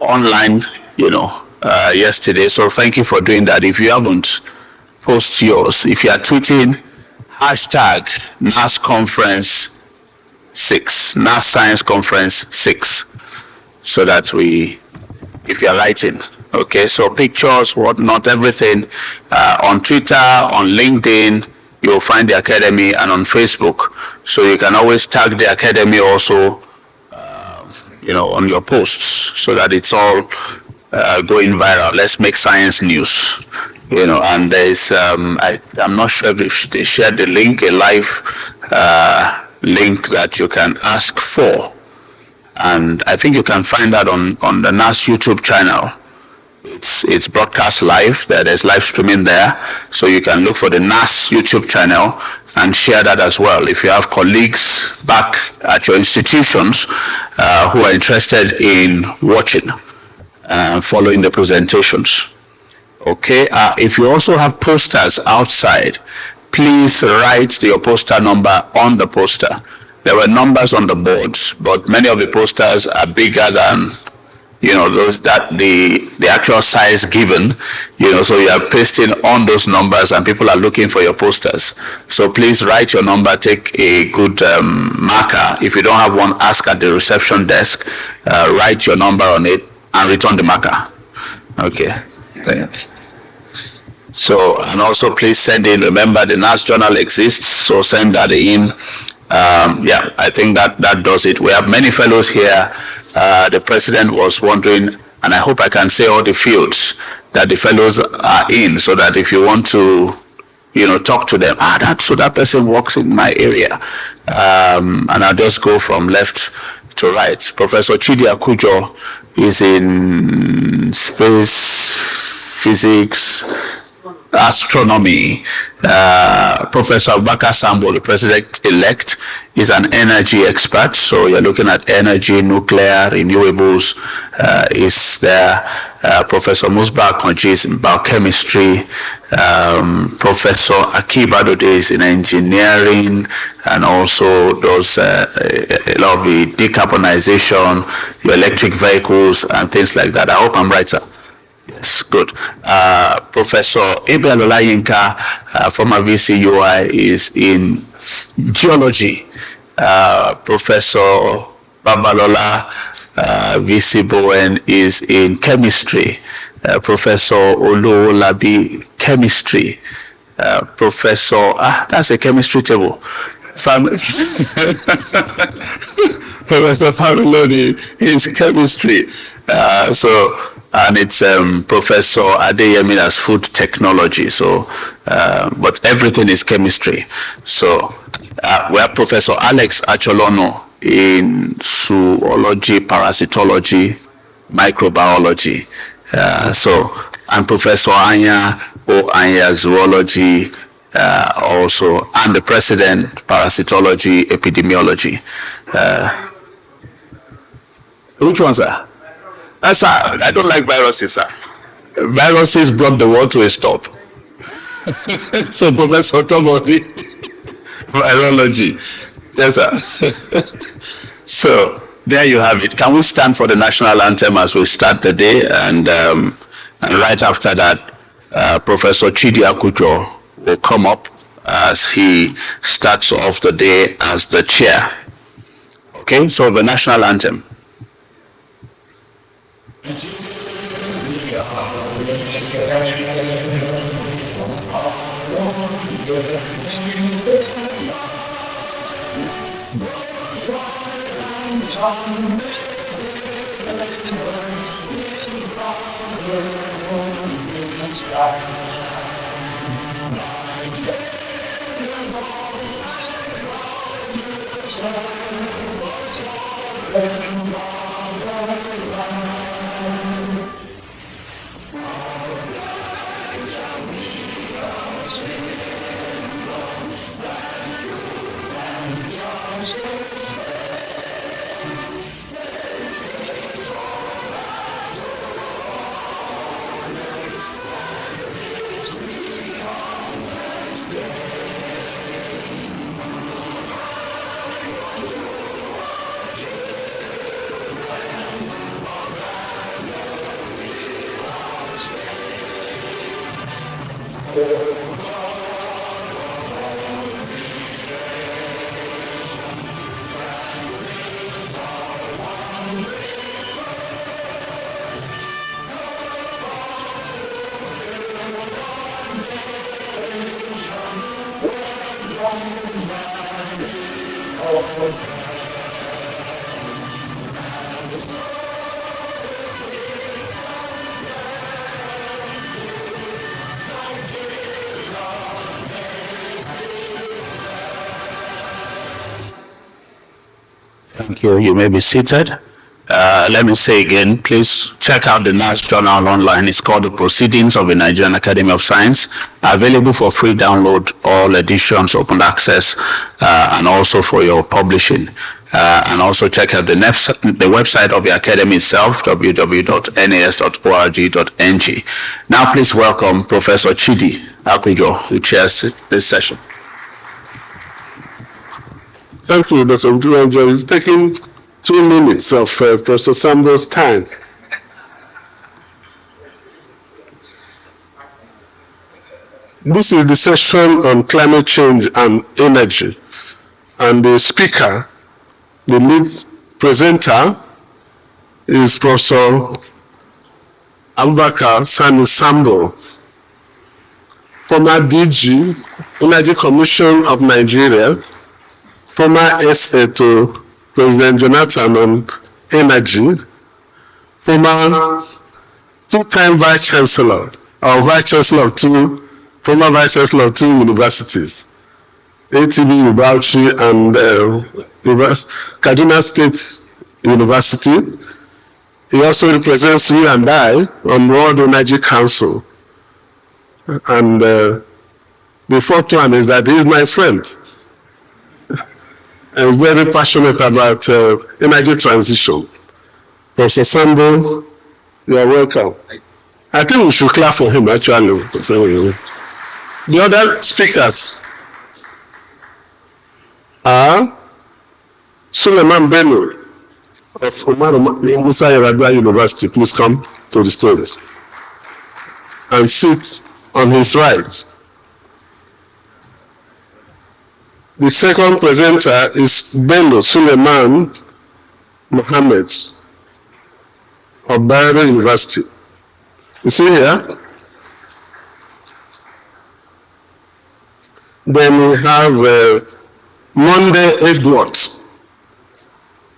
online, yesterday. So thank you for doing that. If you haven't, post yours. If you are tweeting, hashtag NAS Conference 6, NAS Science Conference 6, so that if you are writing, okay, so pictures, whatnot, everything, on Twitter, on LinkedIn, you'll find the Academy, and on Facebook. So you can always tag the Academy also, on your posts, so that it's all going viral. Let's make science news. And there's, I'm not sure if they shared the link, a live link that you can ask for. And I think you can find that on the NAS YouTube channel. It's broadcast live. There's live streaming there. So you can look for the NAS YouTube channel and share that as well. If you have colleagues back at your institutions who are interested in watching and following the presentations. Okay, if you also have posters outside, please write your poster number on the poster. There were numbers on the boards, but many of the posters are bigger than, those that the actual size given, so you are pasting on those numbers and people are looking for your posters. So please write your number, take a good marker. If you don't have one, ask at the reception desk, write your number on it and return the marker. Okay. So, and also please send in, remember the NAS journal exists, so send that in. I think that does it. We have many fellows here. The president was wondering, and I hope I can say all the fields that the fellows are in, so that if you want to, talk to them, that person works in my area. And I'll just go from left to right. Professor Chidi Akujo is in space physics, astronomy. Professor Abubakar Sambo, the president-elect, is an energy expert. So you're looking at energy, nuclear, renewables. Is there? Professor Musba Akonji is in biochemistry. Professor Akiba Dode is in engineering, and also does a lot of the decarbonization, your electric vehicles, and things like that. I hope I'm right, sir. Yes, good. Professor Abel Olayinka, former VCUI, is in geology. Professor Babalola, VC Bowen, is in chemistry. Professor Oluolabi, chemistry. Professor, that's a chemistry table. Professor Familoni is chemistry. And it's Professor Adeyemi as food technology. So, but everything is chemistry. So, we have Professor Alex Acholono in zoology, parasitology, microbiology. And Professor Anya zoology also, and the president, parasitology, epidemiology. Which one, sir? Sir, I don't like viruses, sir. Viruses brought the world to a stop. So, Professor Tomori, virology. Yes, sir. So, there you have it. Can we stand for the national anthem as we start the day? And right after that, Professor Chidi Akujo will come up as he starts off the day as the chair. Okay, so the national anthem. Thank you. You may be seated. Let me say again, please check out the NAS journal online. It's called The Proceedings of the Nigerian Academy of Science, available for free download, all editions, open access, and also for your publishing. And also check out the website of the Academy itself, www.nas.org.ng. Now please welcome Professor Chidi Akujo, who chairs this session. Thank you, Dr. Mduanjo. You've taken 2 minutes of Professor Sambo's time. This is the session on climate change and energy. And the speaker, the lead presenter, is Professor Abubakar Sani Sambo, former DG, Energy Commission of Nigeria, former SA to President Jonathan on energy, former two-time Vice Chancellor, or Vice Chancellor of former Vice Chancellor of 2 universities, ATB Bauchi and Kaduna State University. He also represents you and I on World Energy Council. And the fourth one is that he is my friend. I'm very passionate about energy transition. Professor Sambo, you are welcome. I think we should clap for him, actually. The other speakers are Suleiman Bello of Umar Musa Yar'Adua University. Please come to the stage and sit on his right. The second presenter is Bello Suleiman Mohammed of Bayero University. You see here? Then we have Monday Edward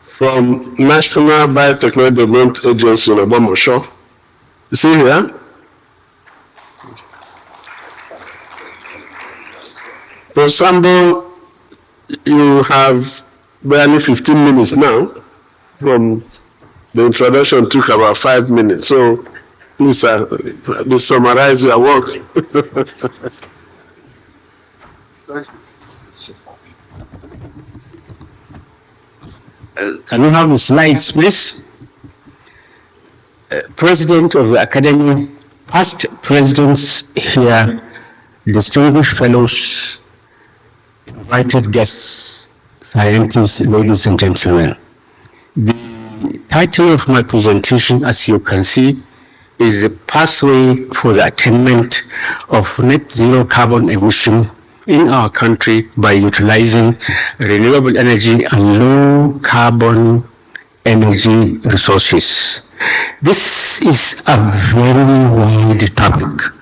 from National Biotechnology Development Agency in Obomosho. You see here? For Sambo, you have barely 15 minutes now. From the introduction took about 5 minutes. So please summarize your work. Can we have the slides, please? President of the Academy, past presidents here, distinguished fellows, invited guests, scientists, ladies and gentlemen. The title of my presentation, as you can see, is a pathway for the attainment of net zero carbon emission in our country by utilizing renewable energy and low carbon energy resources. This is a very wide topic.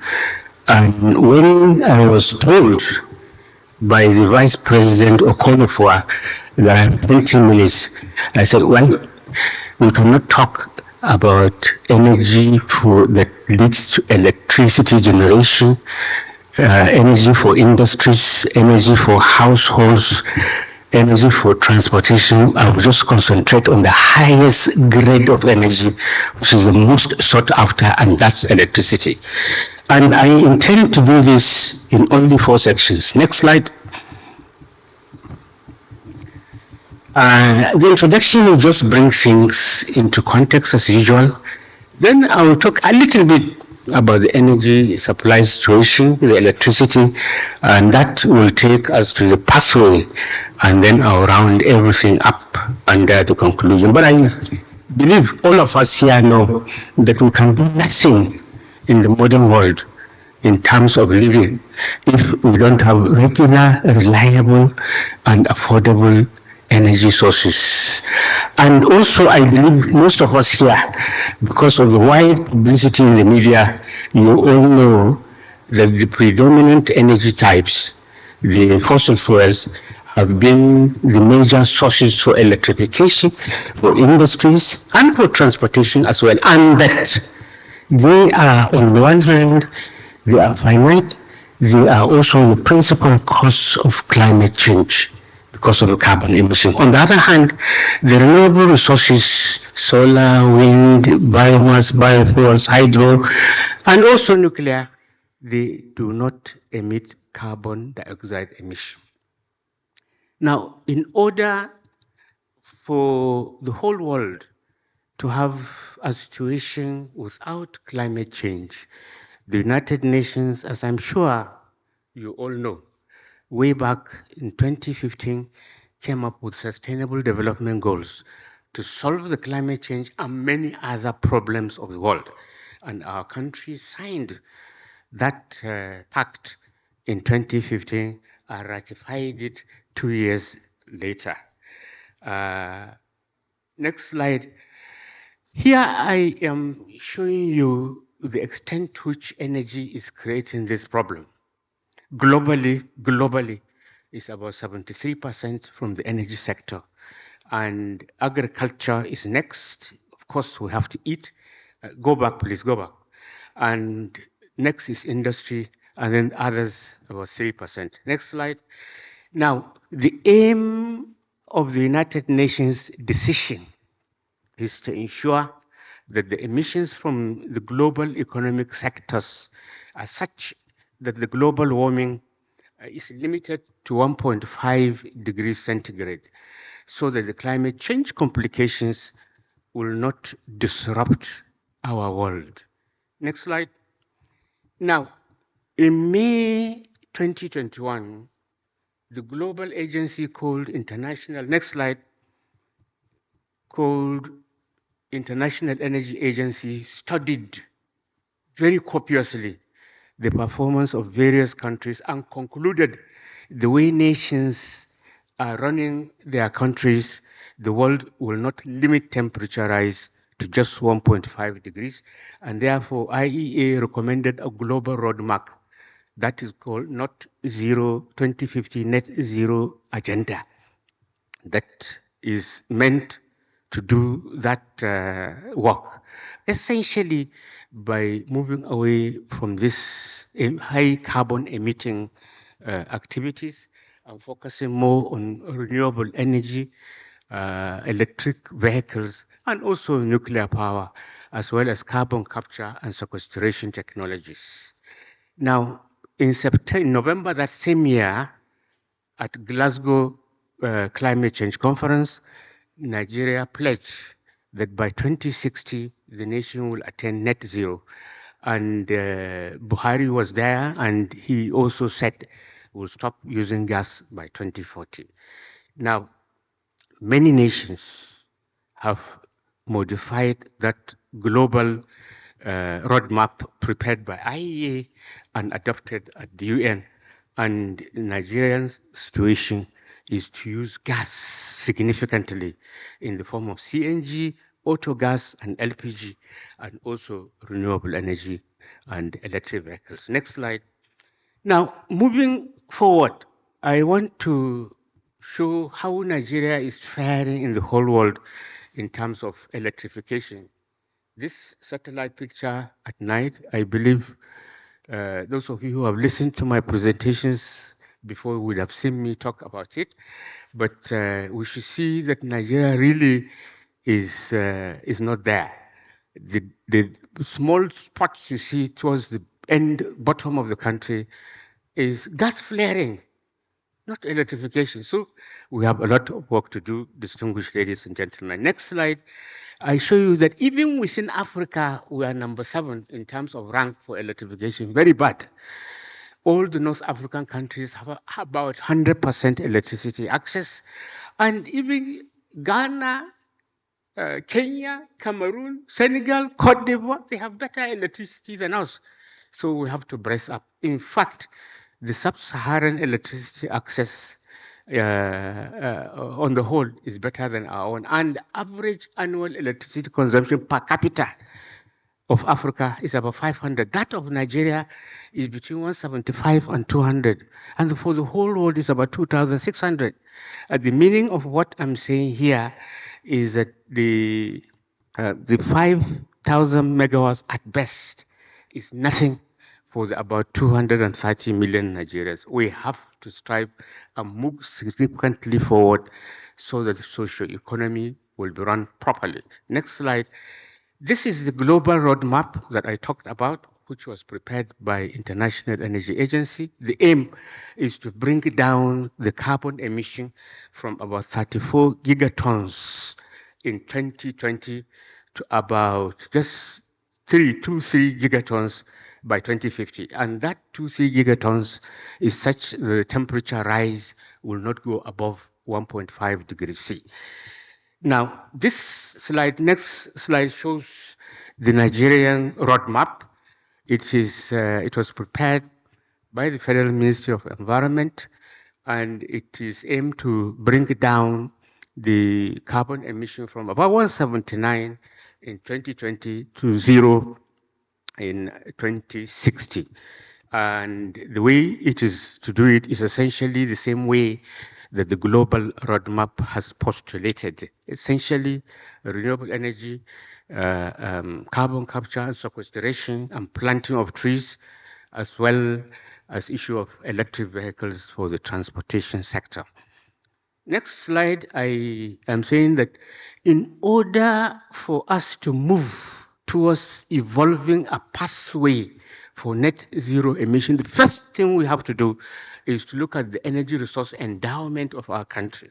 And when I was told by the Vice President Okonofua that I have 20 minutes, I said, well, we cannot talk about energy that leads to electricity generation, energy for industries, energy for households, energy for transportation. I will just concentrate on the highest grade of energy, which is the most sought after, and that's electricity. And I intend to do this in only 4 sections. Next slide. The introduction will just bring things into context as usual. Then I will talk a little bit about the energy supply situation, the electricity, and that will take us to the pathway, and then I'll round everything up under the conclusion. But I believe all of us here know that we can do nothing in the modern world in terms of living if we don't have regular, reliable, and affordable energy sources. And also, I believe most of us here, because of the wide publicity in the media, you all know that the predominant energy types, the fossil fuels, have been the major sources for electrification, for industries, and for transportation as well. And that they are, on the one hand, they are finite, they are also the principal cause of climate change because of the carbon emission. On the other hand, the renewable resources, solar, wind, biomass, biofuels, hydro, and also nuclear, they do not emit carbon dioxide emission. Now, in order for the whole world to have a situation without climate change, the United Nations, as I'm sure you all know, way back in 2015, came up with Sustainable Development Goals to solve the climate change and many other problems of the world. And our country signed that pact in 2015 and ratified it 2 years later. Next slide. Here I am showing you the extent to which energy is creating this problem. Globally, it's about 73% from the energy sector. And agriculture is next. Of course, we have to eat. Go back, please, go back. And next is industry, and then others, about 3%. Next slide. Now, the aim of the United Nations decision is to ensure that the emissions from the global economic sectors are such that the global warming is limited to 1.5 degrees centigrade, so that the climate change complications will not disrupt our world. Next slide. Now, in May 2021, the global agency called next slide, called International Energy Agency studied very copiously the performance of various countries and concluded the way nations are running their countries, the world will not limit temperature rise to just 1.5 degrees. And therefore, IEA recommended a global roadmap that is called Not Zero 2050 Net Zero Agenda that is meant to do that work, essentially by moving away from this high carbon emitting activities and focusing more on renewable energy, electric vehicles, and also nuclear power, as well as carbon capture and sequestration technologies. Now, in November that same year, at Glasgow Climate Change Conference, Nigeria pledged that by 2060, the nation will attain net zero. And Buhari was there, and he also said we'll stop using gas by 2040. Now, many nations have modified that global roadmap prepared by IEA and adopted at the UN. And Nigeria's situation is to use gas significantly in the form of CNG, auto gas, and LPG, and also renewable energy and electric vehicles. Next slide. Now, moving forward, I want to show how Nigeria is faring in the whole world in terms of electrification. This satellite picture at night, I believe those of you who have listened to my presentations before would have seen me talk about it. But we should see that Nigeria really is not there. The small spots you see towards the bottom of the country is gas flaring, not electrification. So we have a lot of work to do, distinguished ladies and gentlemen. Next slide. I show you that even within Africa, we are number 7 in terms of rank for electrification. Very bad. All the North African countries have about 100% electricity access. And even Ghana, Kenya, Cameroon, Senegal, Cote d'Ivoire, they have better electricity than us. So we have to brace up. In fact, the sub-Saharan electricity access on the whole is better than our own. And average annual electricity consumption per capita of Africa is about 500. That of Nigeria is between 175 and 200. And for the whole world is about 2,600. The meaning of what I'm saying here is that the 5,000 megawatts at best is nothing for the about 230 million Nigerians. We have to strive and move significantly forward so that the social economy will be run properly. Next slide. This is the global roadmap that I talked about, which was prepared by International Energy Agency. The aim is to bring down the carbon emission from about 34 gigatons in 2020 to about just 3 gigatons by 2050. And that 3 gigatons is such that the temperature rise will not go above 1.5 degrees C. Now, this slide, next slide shows the Nigerian roadmap. It was prepared by the Federal Ministry of Environment, and it is aimed to bring down the carbon emission from about 179 in 2020 to 0 in 2060. And the way it is to do it is essentially the same way that the global roadmap has postulated. Essentially, renewable energy, carbon capture and sequestration, and planting of trees, as well as issue of electric vehicles for the transportation sector. Next slide, I am saying that in order for us to move towards evolving a pathway for net zero emission, the first thing we have to do is to look at the energy resource endowment of our country.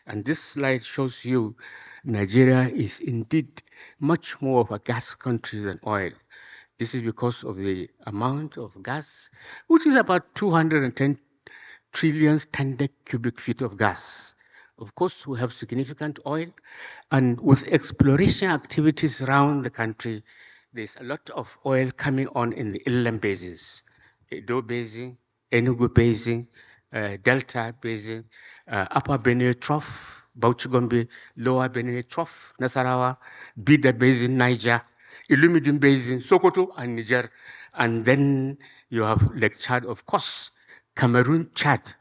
And this slide shows you Nigeria is indeed much more of a gas country than oil. This is because of the amount of gas, which is about 210 trillion standard cubic feet of gas. Of course, we have significant oil, and with exploration activities around the country, there's a lot of oil coming on in the inland basins, Edo Basin, Enugu Basin, Delta Basin, Upper Benue Trough, Bauchi Gombe, Lower Benue Trough, Nasarawa, Bida Basin, Niger, Ilumidin Basin, Sokoto, and Niger. And then you have Lake Chad, of course, Cameroon, Chad,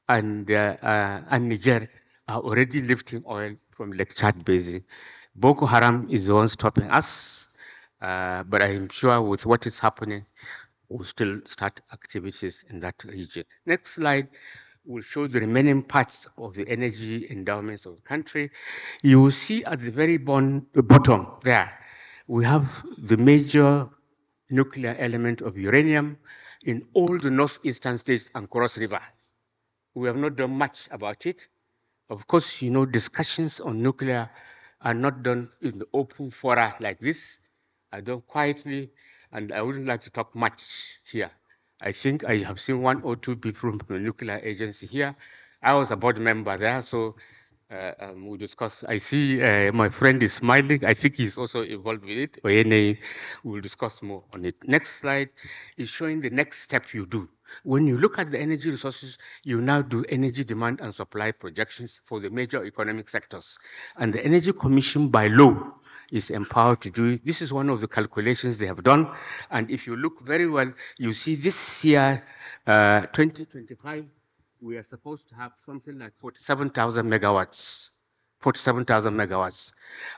and Niger are already lifting oil from Lake Chad Basin. Boko Haram is the one stopping us, but I am sure with what is happening, we'll still start activities in that region. Next slide will show the remaining parts of the energy endowments of the country. You will see at the very bottom there, we have the major nuclear element of uranium in all the northeastern states and Cross River. We have not done much about it. Of course, you know, discussions on nuclear are not done in the open fora like this, are done quietly, and I wouldn't like to talk much here. I think I have seen 1 or 2 people from the nuclear agency here. I was a board member there, so we discuss. I see my friend is smiling. I think he's also involved with it. We'll discuss more on it. Next slide is showing the next step you do. When you look at the energy resources, you now do energy demand and supply projections for the major economic sectors. And the Energy Commission by law is empowered to do it. This is one of the calculations they have done. And if you look very well, you see this year, 2025, we are supposed to have something like 47,000 megawatts. 47,000 megawatts.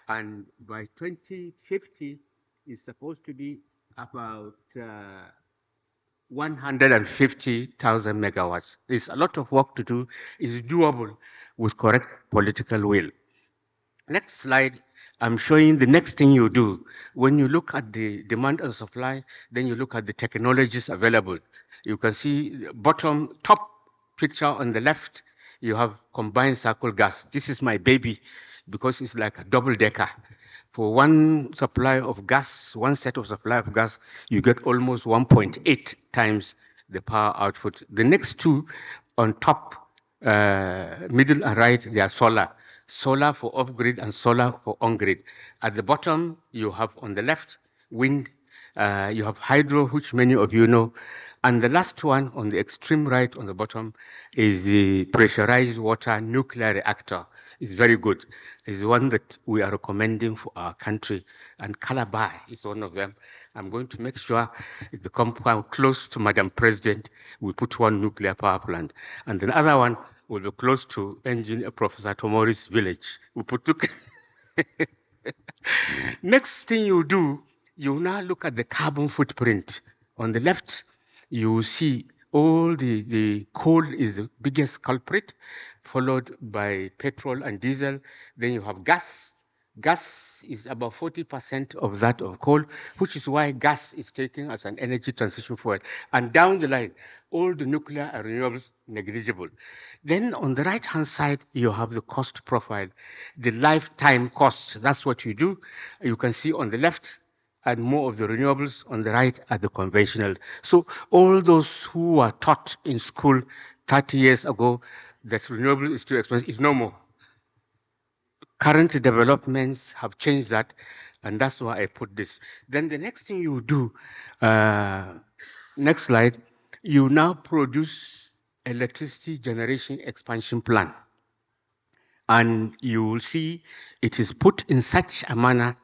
And by 2050, it's supposed to be about 150,000 megawatts. There's a lot of work to do. It's doable with correct political will. Next slide, I'm showing the next thing you do. When you look at the demand and supply, then you look at the technologies available. You can see the top picture on the left, you have combined cycle gas. This is my baby because it's like a double decker. For one supply of gas, one set of supply of gas, you get almost 1.8 times the power output. The next two on top, middle and right, they are solar. Solar for off-grid and solar for on-grid. At the bottom, you have on the left, wind You have hydro, which many of you know. And the last one on the extreme right on the bottom is the pressurized water nuclear reactor. It's very good. It's one that we are recommending for our country. And Calabar is one of them. I'm going to make sure if the compound close to Madam President, we put one nuclear power plant. And the other one will be close to Engineer Professor Tomori's village. We put two. Next thing you do, you now look at the carbon footprint. On the left, you see all the coal is the biggest culprit, followed by petrol and diesel. Then you have gas. Gas is about 40% of that of coal, which is why gas is taken as an energy transition fuel. And down the line, all the nuclear and renewables negligible. Then on the right-hand side, you have the cost profile, the lifetime cost. That's what you do. You can see on the left, and more of the renewables on the right are the conventional. So all those who were taught in school 30 years ago that renewable is too expensive is no more. Current developments have changed that, and that's why I put this. Then the next thing you do, next slide, you now produce electricity generation expansion plan. And you will see it is put in such a manner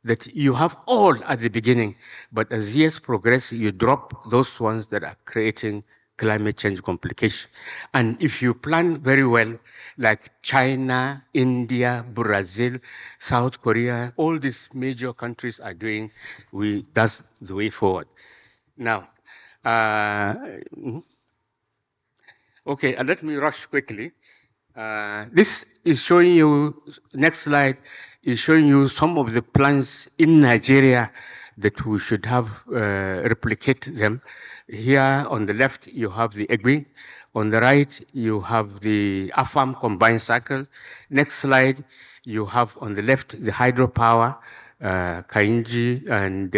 that you have all at the beginning, but as years progress, you drop those ones that are creating climate change complication. And if you plan very well, like China, India, Brazil, South Korea, all these major countries are doing, that's the way forward. Now, okay, let me rush quickly. This is showing you, next slide, is showing you some of the plans in Nigeria that we should have replicate them. Here on the left, you have the Egwin. On the right, you have the AFAM combined cycle. Next slide, you have on the left the hydropower, Kainji, and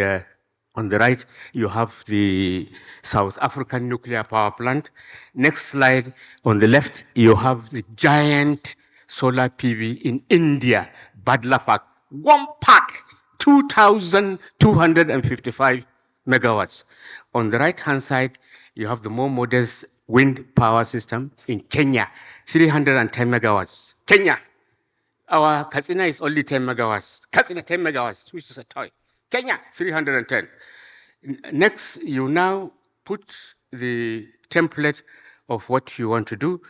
on the right, you have the South African nuclear power plant. Next slide, on the left, you have the giant solar PV in India, Badla Park. One park, 2,255 megawatts. On the right-hand side, you have the more modest wind power system in Kenya, 310 megawatts. Kenya, our Katsina is only 10 megawatts. Katsina 10 megawatts, which is a toy. Kenya, 310. Next, you now put the template of what you want to do.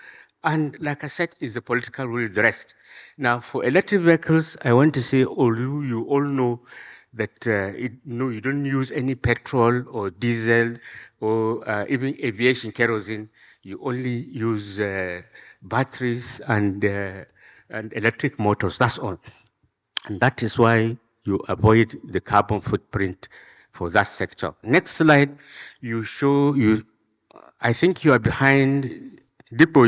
And like I said, is the political will, the rest. Now, for electric vehicles, I want to say, you all know that you don't use any petrol or diesel or even aviation kerosene. You only use batteries and electric motors. That's all. And that is why you avoid the carbon footprint for that sector. Next slide, I think you are behind, Dipo,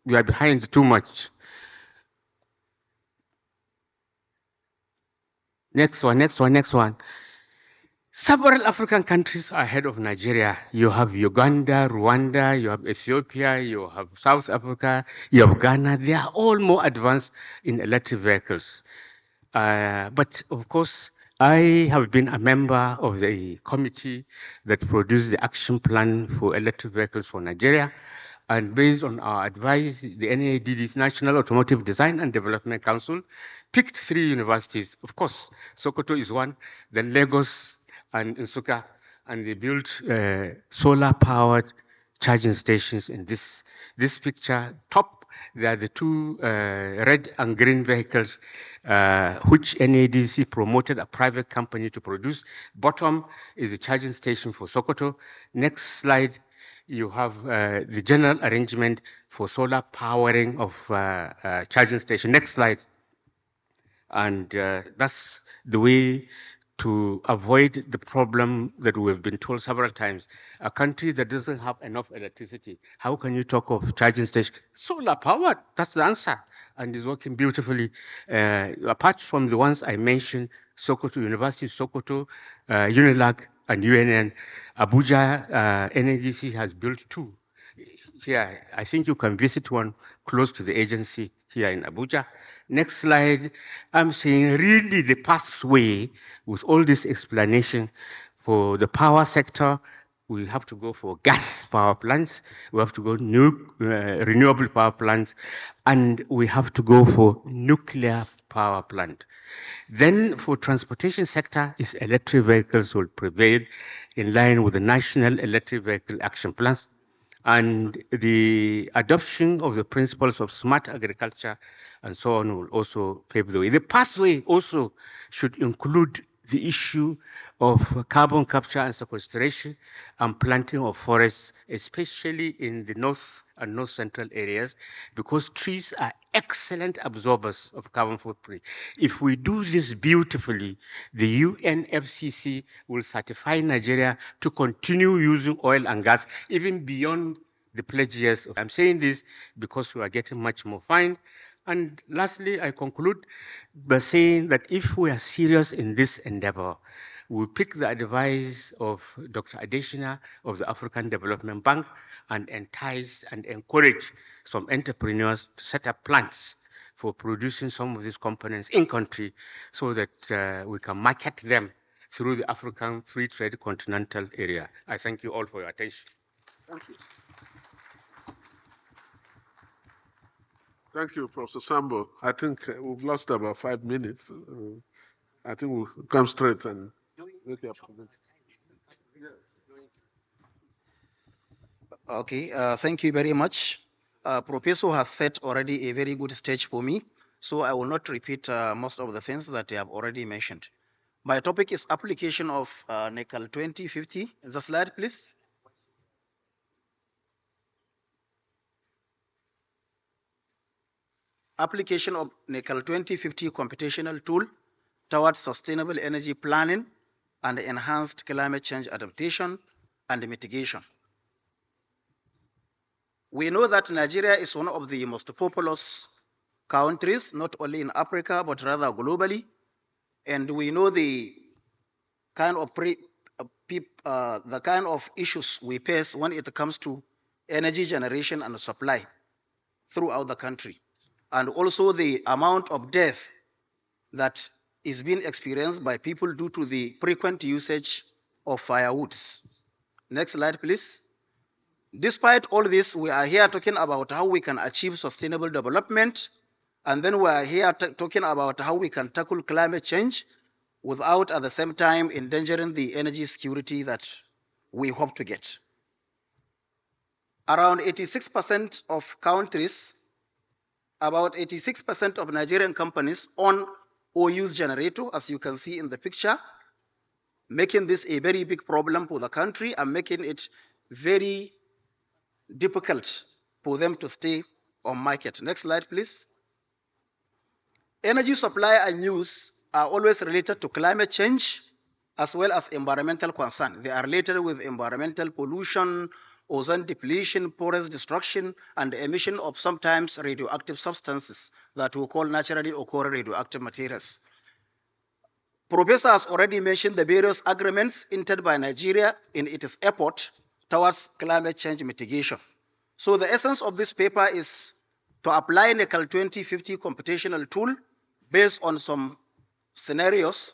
you are behind too much. Next one. Several African countries are ahead of Nigeria. You have Uganda, Rwanda, you have Ethiopia, you have South Africa, you have Ghana. They are all more advanced in electric vehicles. But of course, I have been a member of the committee that produced the action plan for electric vehicles for Nigeria. And based on our advice, the NADD's National Automotive Design and Development Council picked 3 universities. Of course, Sokoto is one, then Lagos and Nsukka, and they built solar-powered charging stations in this picture. Top, there are the 2 red and green vehicles, which NADC promoted a private company to produce. Bottom is the charging station for Sokoto. Next slide, you have the general arrangement for solar powering of charging station. Next slide. And that's the way to avoid the problem that we've been told several times. A country that doesn't have enough electricity, how can you talk of charging station? Solar powered, that's the answer. And it's working beautifully. Apart from the ones I mentioned, Sokoto, University of Sokoto, Unilag, and UNN, Abuja, NADC has built 2. Here, I think you can visit one close to the agency here in Abuja. Next slide, I'm saying really the pathway with all this explanation For the power sector, we have to go for gas power plants, we have to go renewable power plants, and we have to go for nuclear power plant. Then for transportation sector, is electric vehicles will prevail in line with the National Electric Vehicle Action Plans, and the adoption of the principles of smart agriculture and so on will also pave the way. The pathway also should include the issue of carbon capture and sequestration and planting of forests, especially in the north and north central areas, because trees are excellent absorbers of carbon footprint. If we do this beautifully, the UNFCCC will certify Nigeria to continue using oil and gas even beyond the pledge years. I'm saying this because we are getting much more fine. And lastly, I conclude by saying that if we are serious in this endeavor, we pick the advice of Dr. Adeshina of the African Development Bank and entice and encourage some entrepreneurs to set up plants for producing some of these components in country so that we can market them through the African Free Trade Continental Area. I thank you all for your attention. Thank you. Thank you, Professor Sambo. I think we've lost about 5 minutes. I think we'll come straight and make your comment. Okay, thank you very much. Professor has set already a very good stage for me, so I will not repeat most of the things that I have already mentioned. My topic is application of NECAL 2050. The slide, please. Application of NECAL 2050 computational tool towards sustainable energy planning and enhanced climate change adaptation and mitigation. We know that Nigeria is one of the most populous countries, not only in Africa, but rather globally. And we know the kind of issues we face when it comes to energy generation and supply throughout the country. And also the amount of death that is being experienced by people due to the frequent usage of firewoods. Next slide, please. Despite all this, we are here talking about how we can achieve sustainable development, and then we are here talking about how we can tackle climate change without at the same time endangering the energy security that we hope to get. Around 86% of countries, about 86% of Nigerian companies own or use generator, as you can see in the picture, making this a very big problem for the country and making it very difficult for them to stay on market. Next slide, please. Energy supply and use are always related to climate change as well as environmental concern. They are related with environmental pollution, ozone depletion, forest destruction, and the emission of sometimes radioactive substances that we call naturally occurring radioactive materials. Professor has already mentioned the various agreements entered by Nigeria in its effort towards climate change mitigation. So the essence of this paper is to apply NECAL 2050 computational tool based on some scenarios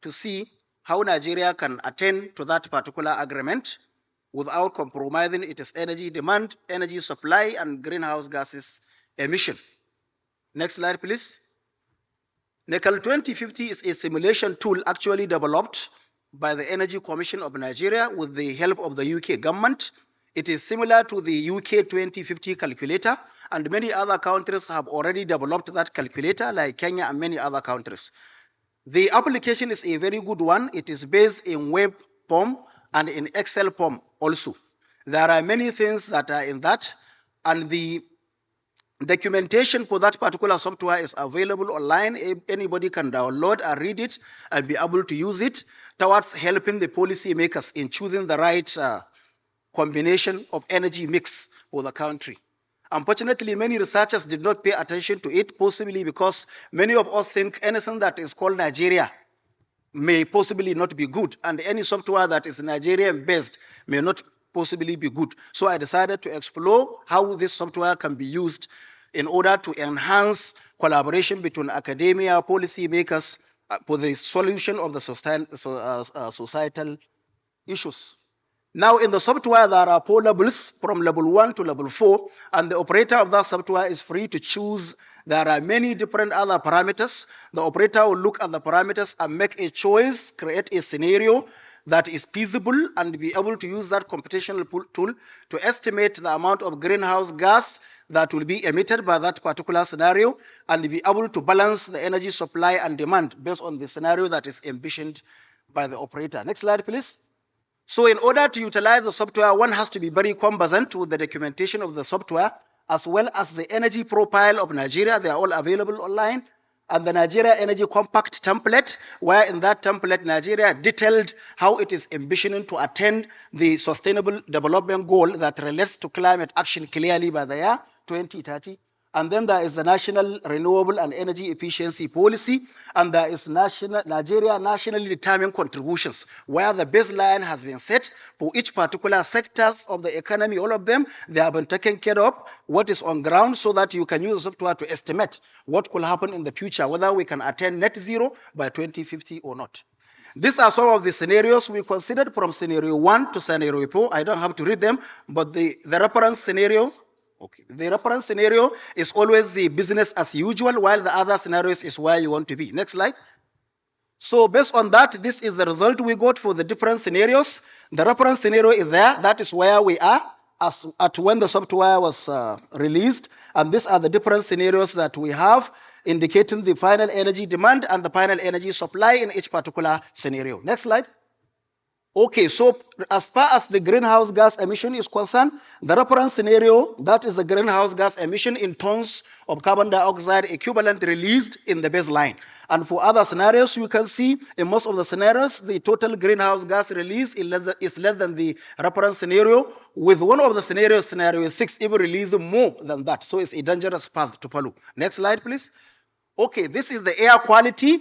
to see how Nigeria can attain to that particular agreement without compromising its energy demand, energy supply, and greenhouse gases emission. Next slide, please. NECAL 2050 is a simulation tool actually developed by the Energy Commission of Nigeria with the help of the UK government. It is similar to the UK 2050 calculator, and many other countries have already developed that calculator, like Kenya and many other countries. The application is a very good one. It is based in web form and in Excel form also. There are many things that are in that, and the documentation for that particular software is available online. Anybody can download and read it and be able to use it towards helping the policy makers in choosing the right combination of energy mix for the country. Unfortunately, many researchers did not pay attention to it, possibly because many of us think anything that is called Nigeria may possibly not be good, and any software that is Nigerian based may not possibly be good. So I decided to explore how this software can be used in order to enhance collaboration between academia, policy makers for the solution of the societal issues. Now, in the software, there are 4 levels from level 1 to level 4, and the operator of that software is free to choose. There are many different other parameters. The operator will look at the parameters and make a choice, create a scenario that is feasible, and be able to use that computational tool to estimate the amount of greenhouse gas that will be emitted by that particular scenario, and be able to balance the energy supply and demand based on the scenario that is envisioned by the operator. Next slide, please. So in order to utilize the software, one has to be very conversant with the documentation of the software, as well as the energy profile of Nigeria. They are all available online. And the Nigeria Energy Compact template, where in that template, Nigeria detailed how it is envisioning to attain the sustainable development goal that relates to climate action clearly by the year 2030. And then there is the National Renewable and Energy Efficiency Policy, and there is Nigeria nationally determined contributions, where the baseline has been set for each particular sectors of the economy. All of them, they have been taken care of, what is on ground, so that you can use the software to estimate what could happen in the future, whether we can attain net zero by 2050 or not. These are some of the scenarios we considered from scenario 1 to scenario 4. I don't have to read them, but the reference scenario, the reference scenario is always the business as usual, while the other scenarios is where you want to be. Next slide. So based on that, this is the result we got for the different scenarios. The reference scenario is there. That is where we are at when the software was released. And these are the different scenarios that we have, indicating the final energy demand and the final energy supply in each particular scenario. Next slide. Okay, so as far as the greenhouse gas emission is concerned, the reference scenario, that is the greenhouse gas emission in tons of carbon dioxide equivalent released in the baseline. And for other scenarios, you can see in most of the scenarios, the total greenhouse gas release is less than the reference scenario. With one of the scenarios, scenario 6, even releasing more than that. So it's a dangerous path to follow. Next slide, please. Okay, this is the air quality.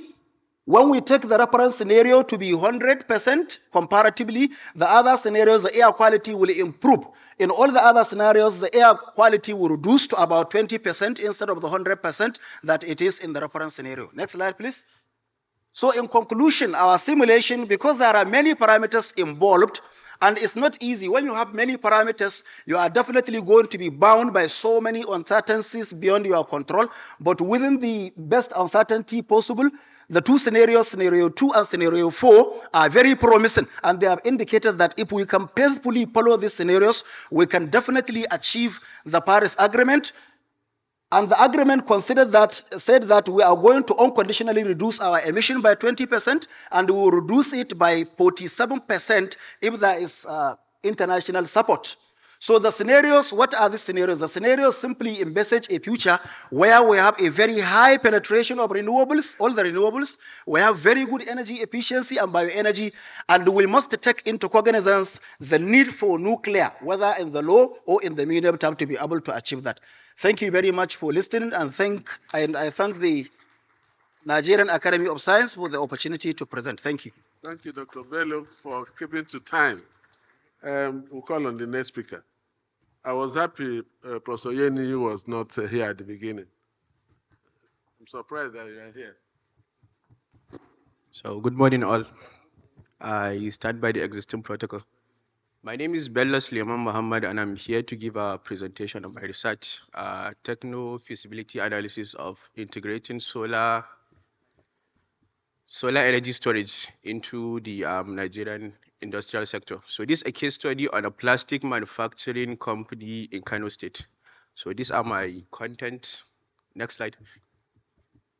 When we take the reference scenario to be 100% comparatively, the other scenarios, the air quality will improve. In all the other scenarios, the air quality will reduce to about 20% instead of the 100% that it is in the reference scenario. Next slide, please. So in conclusion, our simulation, because there are many parameters involved, and it's not easy. When you have many parameters, you are definitely going to be bound by so many uncertainties beyond your control. But within the best uncertainty possible, the two scenarios, scenario 2 and scenario 4, are very promising, and they have indicated that if we can faithfully follow these scenarios, we can definitely achieve the Paris Agreement. And the agreement said that we are going to unconditionally reduce our emission by 20%, and we will reduce it by 47% if there is international support. So the scenarios, what are the scenarios? The scenarios simply envisage a future where we have a very high penetration of renewables, all the renewables. We have very good energy efficiency and bioenergy, and we must take into cognizance the need for nuclear, whether in the low or in the medium term, to be able to achieve that. Thank you very much for listening, and I thank the Nigerian Academy of Science for the opportunity to present. Thank you. Thank you, Dr. Bello, for keeping to time. We'll call on the next speaker. I was happy Professor Yeni was not here at the beginning. I'm surprised that you are here. So, good morning, all. I start by the existing protocol. My name is Bello Suleiman Muhammad, and I'm here to give a presentation of my research, techno-feasibility analysis of integrating solar energy storage into the Nigerian industrial sector. So this is a case study on a plastic manufacturing company in Kano State. So these are my content. Next slide.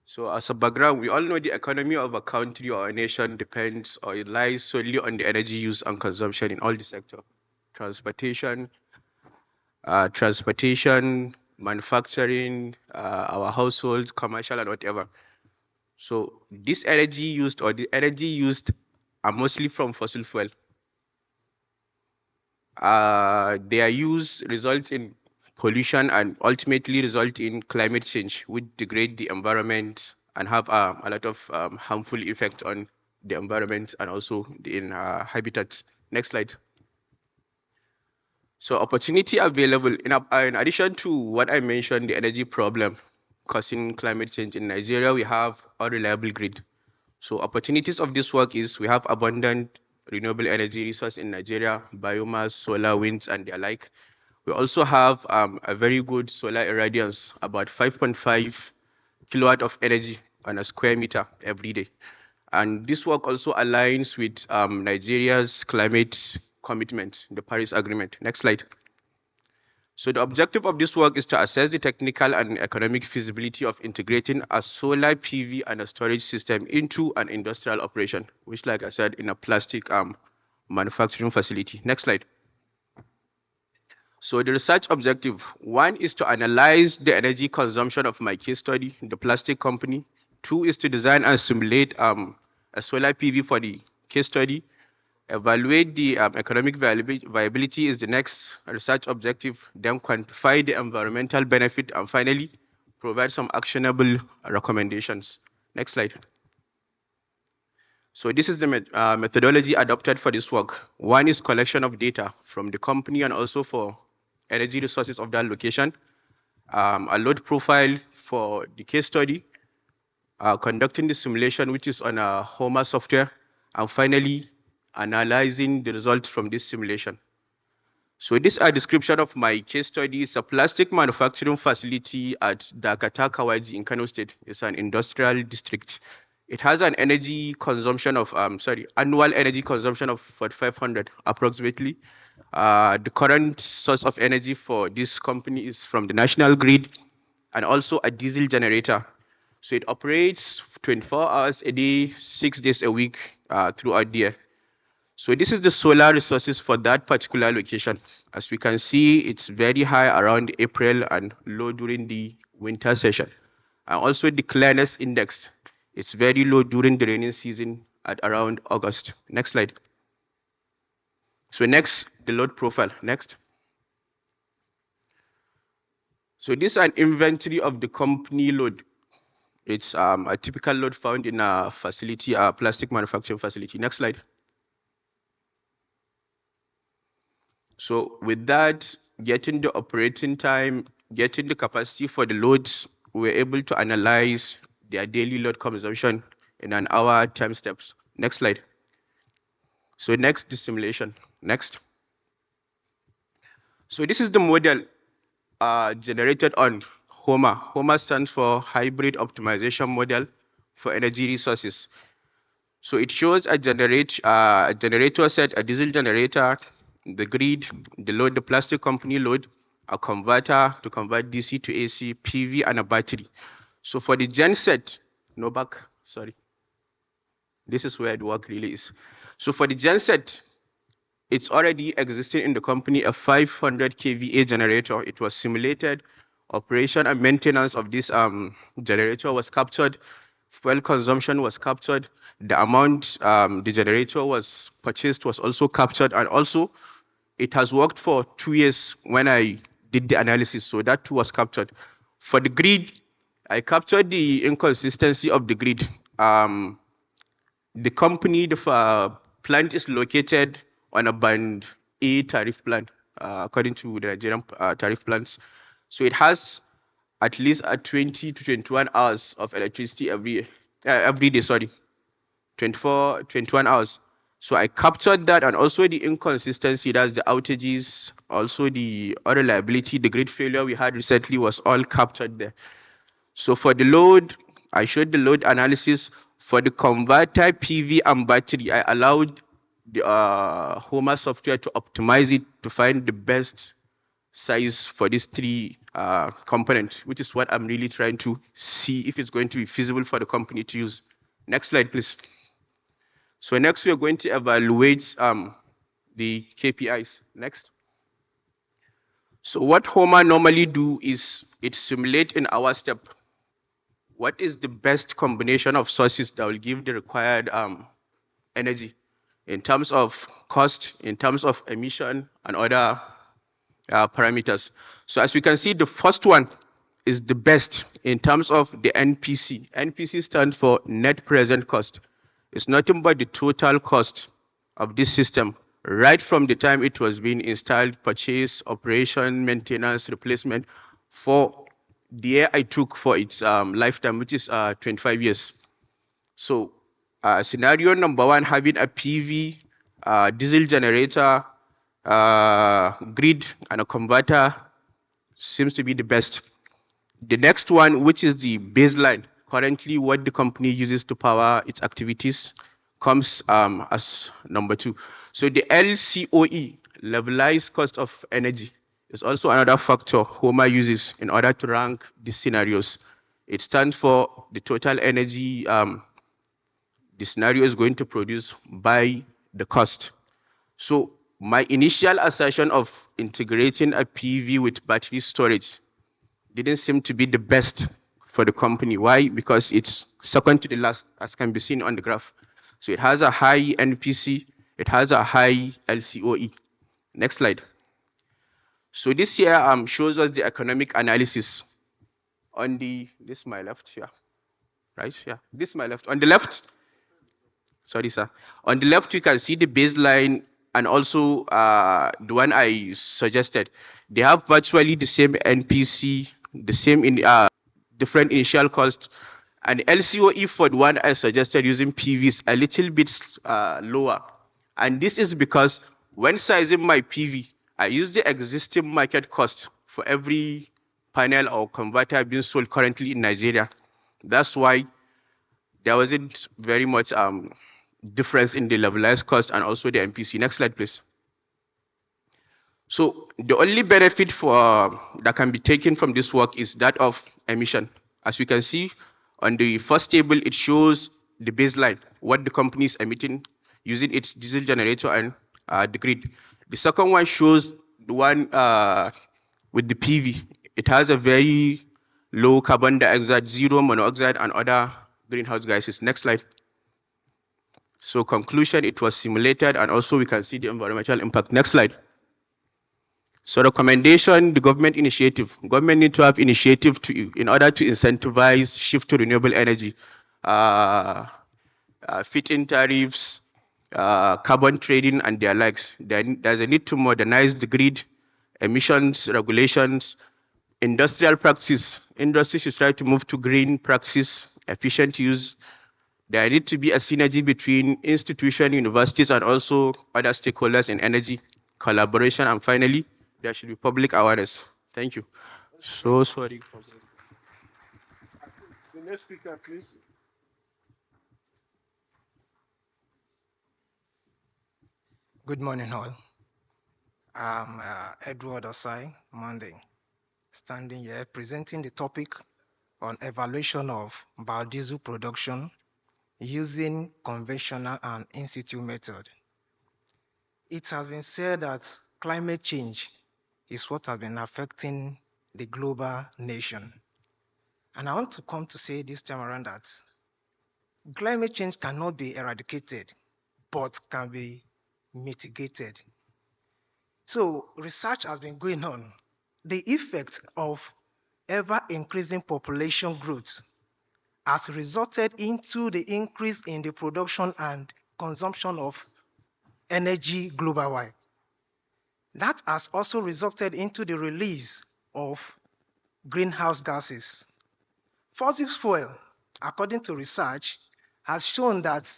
So as a background, we all know the economy of a country or a nation depends or it lies solely on the energy use and consumption in all the sector. Transportation, manufacturing, our households, commercial, and whatever. So this energy used or the energy used are mostly from fossil fuel. Their use results in pollution and ultimately result in climate change, which degrade the environment and have a lot of harmful effect on the environment and also in habitats. Next slide. So opportunity available, in addition to what I mentioned, the energy problem causing climate change in Nigeria, we have a reliable grid. So opportunities of this work is we have abundant renewable energy resource in Nigeria, biomass, solar, winds, and the like. We also have a very good solar irradiance, about 5.5 kilowatt of energy on a square meter every day. And this work also aligns with Nigeria's climate commitment, the Paris Agreement. Next slide. So the objective of this work is to assess the technical and economic feasibility of integrating a solar PV and a storage system into an industrial operation, which, like I said, in a plastic manufacturing facility. Next slide. So the research objective, one is to analyze the energy consumption of my case study, the plastic company. Two is to design and simulate a solar PV for the case study. Evaluate the economic viability is the next research objective. Then quantify the environmental benefit, and finally, provide some actionable recommendations. Next slide. So this is the methodology adopted for this work. One is collection of data from the company and also for energy resources of that location. A load profile for the case study. Conducting the simulation, which is on a HOMA software. And finally, analyzing the results from this simulation. So this is a description of my case study. It's a plastic manufacturing facility at Dakata Kawaji in Kano State. It's an industrial district. It has an energy consumption of, annual energy consumption of 4,500 approximately. The current source of energy for this company is from the national grid and also a diesel generator. So it operates 24 hours a day, 6 days a week throughout the year. So this is the solar resources for that particular location. As we can see, it's very high around April and low during the winter session. And also the clearness index, it's very low during the rainy season at around August. Next slide. So next, the load profile. Next. So this is an inventory of the company load. It's a typical load found in a facility, a plastic manufacturing facility. Next slide. So with that, getting the operating time, getting the capacity for the loads, we're able to analyze their daily load consumption in an hour time steps. Next slide. So next, the simulation. Next. So this is the model generated on HOMA. HOMA stands for Hybrid Optimization Model for Energy Resources. So it shows a generator set, a diesel generator, the grid, the load, the plastic company load, a converter to convert DC to AC, PV, and a battery. So for the gen set, no back, sorry. This is where the work really is. So for the gen set, it's already existing in the company, a 500 kVA generator. It was simulated. Operation and maintenance of this generator was captured. Fuel consumption was captured. The amount the generator was purchased was also captured. And also, it has worked for 2 years when I did the analysis. So that too was captured. For the grid, I captured the inconsistency of the grid. The company, the plant is located on a band A tariff plan, according to the Nigerian tariff plans. So it has at least 20 to 21 hours of electricity every day, 21 hours. So I captured that, and also the inconsistency, that's the outages, also the unreliability, the grid failure we had recently was all captured there. So for the load, I showed the load analysis. For the converter, PV, and battery, I allowed the HOMA software to optimize it to find the best size for these three components, which is what I'm really trying to see if it's going to be feasible for the company to use. Next slide, please. So next, we are going to evaluate the KPIs. Next. So what HOMA normally do is it simulate in our step what is the best combination of sources that will give the required energy in terms of cost, in terms of emission, and other parameters. So as we can see, the first one is the best in terms of the NPC. NPC stands for net present cost. It's nothing but the total cost of this system right from the time it was being installed, purchase, operation, maintenance, replacement for the year I took for its lifetime, which is 25 years. So scenario number one, having a PV diesel generator, grid, and a converter seems to be the best. The next one, which is the baseline, currently what the company uses to power its activities, comes as number 2. So the LCOE, levelized cost of energy, is also another factor HOMA uses in order to rank these scenarios. It stands for the total energy the scenario is going to produce by the cost. So my initial assertion of integrating a PV with battery storage didn't seem to be the best for the company. Why? Because it's second to the last, as can be seen on the graph. So it has a high NPC, it has a high LCOE. Next slide. So this here shows us the economic analysis on the, this is my left here, right? Yeah, this is my left. On the left, sorry, sir. On the left, you can see the baseline and also the one I suggested. They have virtually the same NPC, the same in different initial cost, and LCOE for the one I suggested using PV is a little bit lower. And this is because when sizing my PV, I use the existing market cost for every panel or converter being sold currently in Nigeria. That's why there wasn't very much difference in the levelized cost and also the MPC. Next slide, please. So the only benefit for that can be taken from this work is that of emission. As you can see on the first table, it shows the baseline, what the company is emitting using its diesel generator and the grid. The second one shows the one with the PV. It has a very low carbon dioxide, zero monoxide, and other greenhouse gases. Next slide. So conclusion, it was simulated, and also we can see the environmental impact. Next slide. So recommendation, the government initiative. Government need to have initiative in order to incentivize shift to renewable energy. Fit-in tariffs, carbon trading, and their likes. There's a need to modernize the grid, emissions regulations, industrial practice. Industry should try to move to green practice, efficient use. There need to be a synergy between institutions, universities, and also other stakeholders in energy collaboration. And finally, there should be public awareness. Thank you. So sorry. The next speaker, please. Good morning, all. I'm Edward Osai Monday, standing here presenting the topic on evaluation of biodiesel production using conventional and in-situ method. It has been said that climate change is what has been affecting the global nation. And I want to come to say this time around that climate change cannot be eradicated, but can be mitigated. So research has been going on. The effect of ever-increasing population growth has resulted into the increase in the production and consumption of energy global-wide. That has also resulted into the release of greenhouse gases. Fossil fuel, according to research, has shown that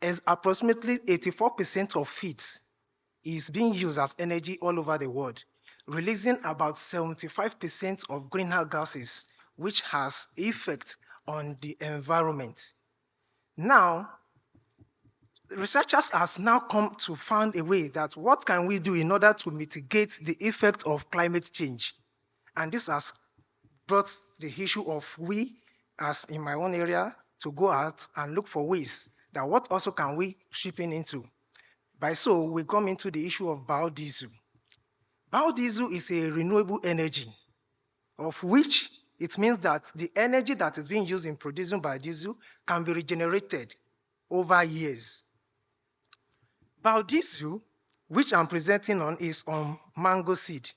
as approximately 84% of it is being used as energy all over the world, releasing about 75% of greenhouse gases, which has effect on the environment. Now, researchers has now come to find a way that what can we do in order to mitigate the effect of climate change? And this has brought the issue of we, as in my own area, to go out and look for ways that what also can we chip in into. By so, we come into the issue of biodiesel. Biodiesel is a renewable energy, of which it means that the energy that is being used in producing biodiesel can be regenerated over years. Biodiesel, which I'm presenting on, is on mango seed.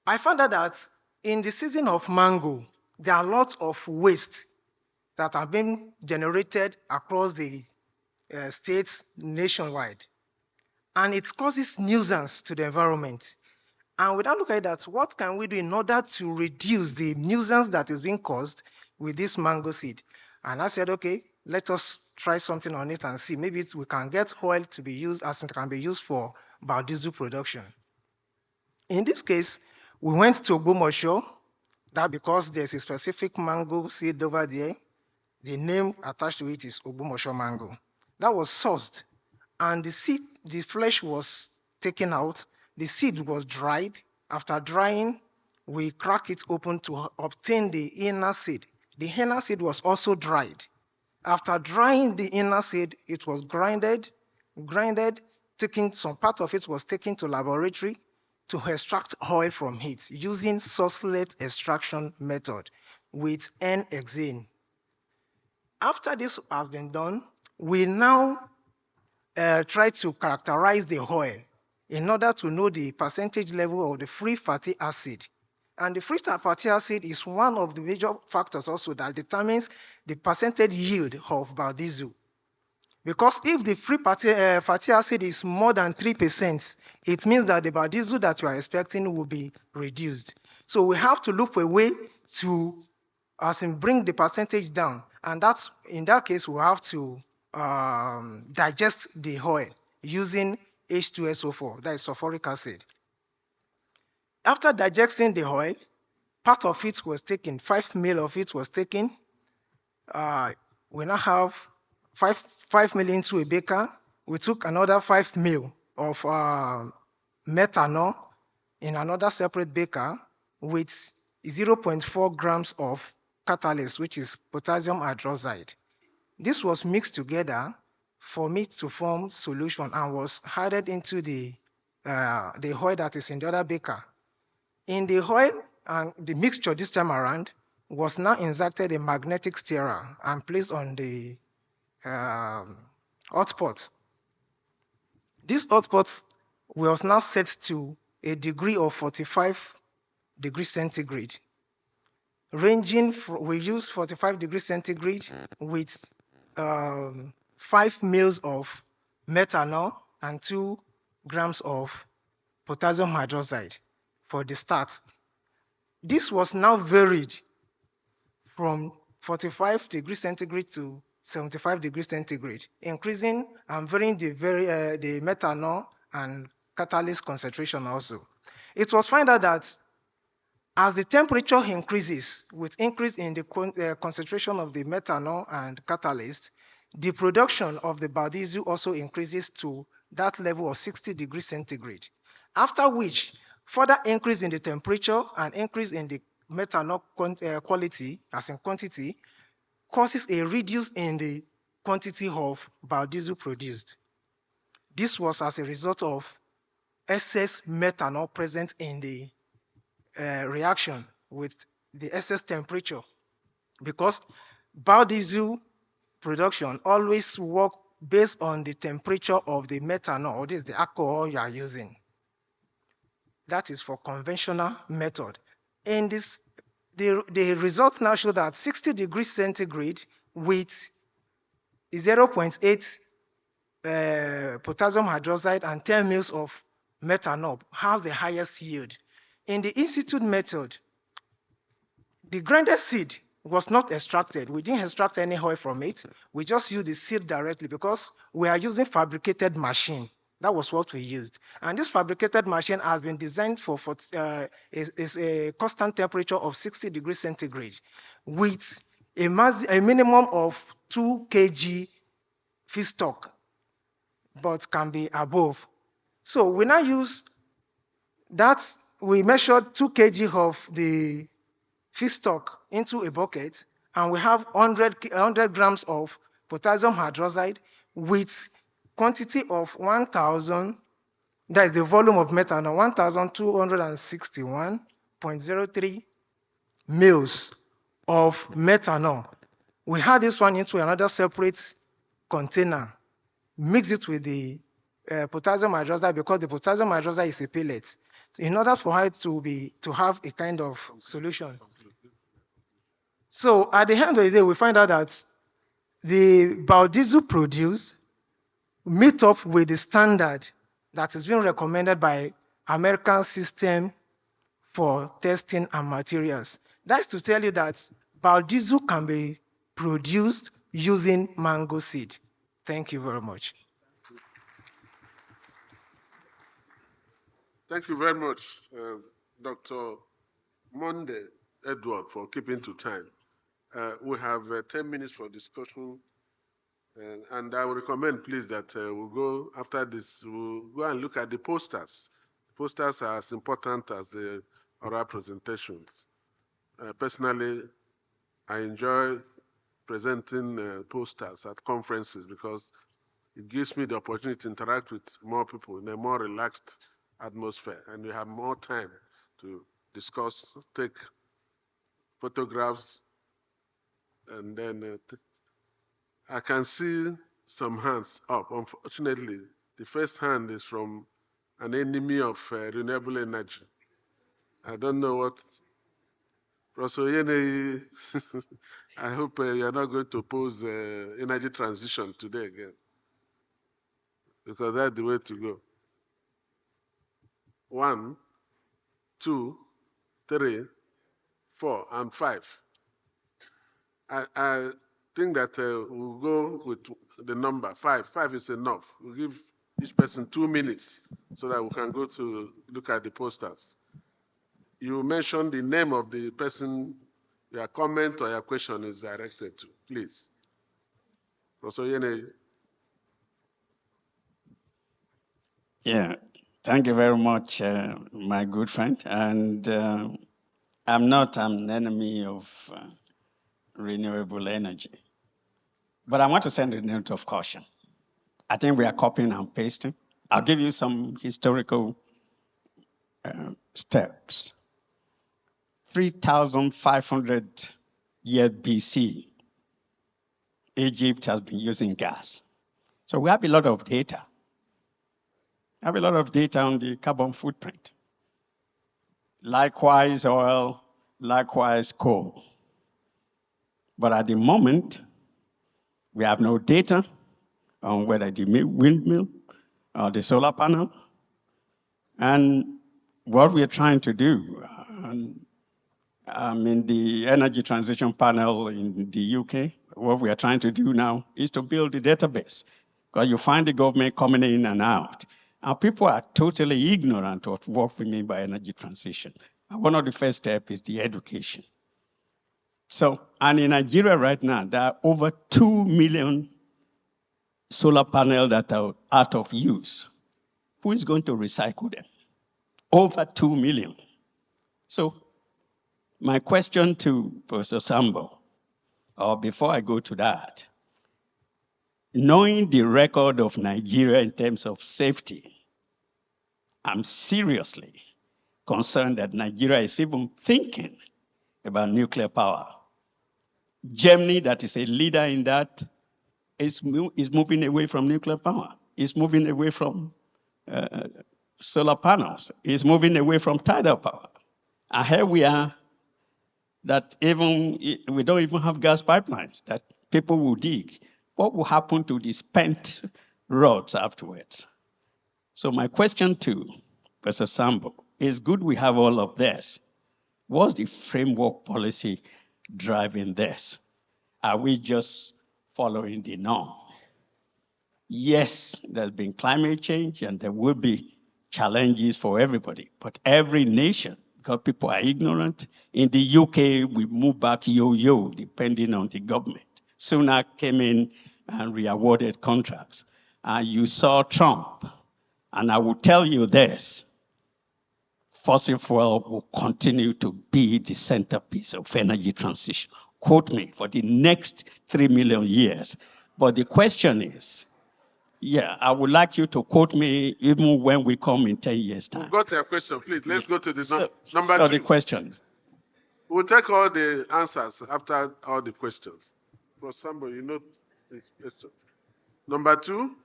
I found out that in the season of mango, there are lots of waste that are being generated across the states nationwide. And it causes nuisance to the environment. And without looking at that, what can we do in order to reduce the nuisance that is being caused with this mango seed? And I said, okay, let us try something on it and see. Maybe we can get oil to be used as it can be used for biodiesel production. In this case, we went to Ogbomoso, that because there's a specific mango seed over there, the name attached to it is Ogbomoso mango. That was sourced, and the seed, the flesh was taken out, the seed was dried. After drying, we crack it open to obtain the inner seed. The inner seed was also dried. After drying the inner seed, it was grinded, taking some part of it was taken to laboratory to extract oil from it using succinate extraction method with N-hexane. After this has been done, we now try to characterize the oil in order to know the percentage level of the free fatty acid. And the free fatty acid is one of the major factors also that determines the percentage yield of biodiesel. Because if the free fatty acid is more than 3%, it means that the biodiesel that you are expecting will be reduced. So we have to look for a way to bring the percentage down. And that's, in that case, we have to digest the oil using H2SO4, that is sulfuric acid. After digesting the oil, part of it was taken, 5 mil of it was taken. We now have 5 mil into a beaker. We took another 5 mil of methanol in another separate beaker with 0.4 grams of catalyst, which is potassium hydroxide. This was mixed together for me to form solution and was added into the oil that is in the other beaker. In the oil and the mixture this time around was now inserted a magnetic stirrer and placed on the hot pot. This hot pot was now set to a degree of 45 degrees centigrade. Ranging from, we use 45 degrees centigrade with 5 mils of methanol and 2 grams of potassium hydroxide for the start. This was now varied from 45 degrees centigrade to 75 degrees centigrade, increasing and varying the methanol and catalyst concentration also. It was found out that as the temperature increases with increase in the concentration of the methanol and catalyst, the production of the biodiesel also increases to that level of 60 degrees centigrade. After which, further increase in the temperature and increase in the methanol quality, as in quantity, causes a reduce in the quantity of biodiesel produced. This was as a result of excess methanol present in the reaction with the excess temperature, because biodiesel production always work based on the temperature of the methanol, or this is the alcohol you are using. That is for conventional method. In this, the results now show that 60 degrees centigrade with 0.8 potassium hydroxide and 10 mils of methanol has the highest yield. In the institute method, the grinded seed was not extracted. We didn't extract any oil from it. We just used the seed directly because we are using fabricated machine. That was what we used. And this fabricated machine has been designed for a constant temperature of 60 degrees centigrade with a minimum of 2 kg feedstock, but can be above. So we now use that. We measured 2 kg of the feedstock into a bucket, and we have 100 grams of potassium hydroxide with quantity of 1,000, that is the volume of methanol, 1,261.03 mils of methanol. We add this one into another separate container, mix it with the potassium hydroxide, because the potassium hydroxide is a pellet, in order for it to have a kind of solution. So at the end of the day, we find out that the biodiesel produced meet up with the standard that is being recommended by American System for Testing and Materials. That's to tell you that biodiesel can be produced using mango seed. Thank you very much. Thank you very much, Dr. Monday Edward, for keeping to time. We have 10 minutes for discussion, and I would recommend, please, that we'll go after this, we'll go and look at the posters. Posters are as important as the oral presentations. Personally, I enjoy presenting posters at conferences because it gives me the opportunity to interact with more people in a more relaxed atmosphere, and we have more time to discuss, take photographs, and then I can see some hands up. Unfortunately, the first hand is from an enemy of renewable energy. I don't know what. Professor Yene, I hope you're not going to oppose energy transition today again, because that's the way to go. 1, 2, 3, 4, and 5. I think that we'll go with the number 5. 5 is enough. We'll give each person 2 minutes so that we can go to look at the posters. You mentioned the name of the person your comment or your question is directed to, please. Professor Yene. Yeah, thank you very much, my good friend. And I'm not an enemy of renewable energy. But I want to send a note of caution. I think we are copying and pasting. I'll give you some historical steps. 3,500 years BC, Egypt has been using gas. So we have a lot of data. We have a lot of data on the carbon footprint. Likewise, oil, likewise, coal. But at the moment, we have no data on whether the windmill or the solar panel. And what we're trying to do, the energy transition panel in the UK, what we are trying to do now is to build a database. Because you find the government coming in and out. And people are totally ignorant of what we mean by energy transition. And one of the first steps is the education. So, and in Nigeria right now, there are over 2 million solar panels that are out of use. Who is going to recycle them? Over 2 million. So, my question to Professor Sambo, or before I go to that, knowing the record of Nigeria in terms of safety, I'm seriously concerned that Nigeria is even thinking about nuclear power. Germany, that is a leader in that, is moving away from nuclear power. Is moving away from solar panels. Is moving away from tidal power. And here we are, that we don't even have gas pipelines that people will dig. What will happen to the spent rods afterwards? So my question to Professor Sambo is, good we have all of this. What's the framework policy driving this? Are we just following the norm? Yes, there's been climate change and there will be challenges for everybody, but every nation, because people are ignorant. In the UK, we move back yo-yo, depending on the government. Sunak came in and re-awarded contracts. And you saw Trump. And I will tell you this, fossil fuel will continue to be the centerpiece of energy transition. Quote me, for the next 3 million years. But the question is, I would like you to quote me even when we come in 10 years' time. We've got your question, please. Let's go to the number 2. So the questions. We'll take all the answers after all the questions. For somebody, you know this question. Number 2.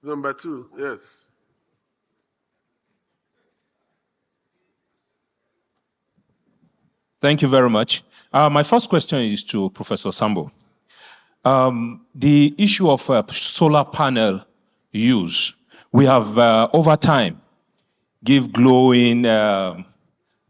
Number 2, yes. Thank you very much. My first question is to Professor Sambo. The issue of solar panel use, we have over time give glowing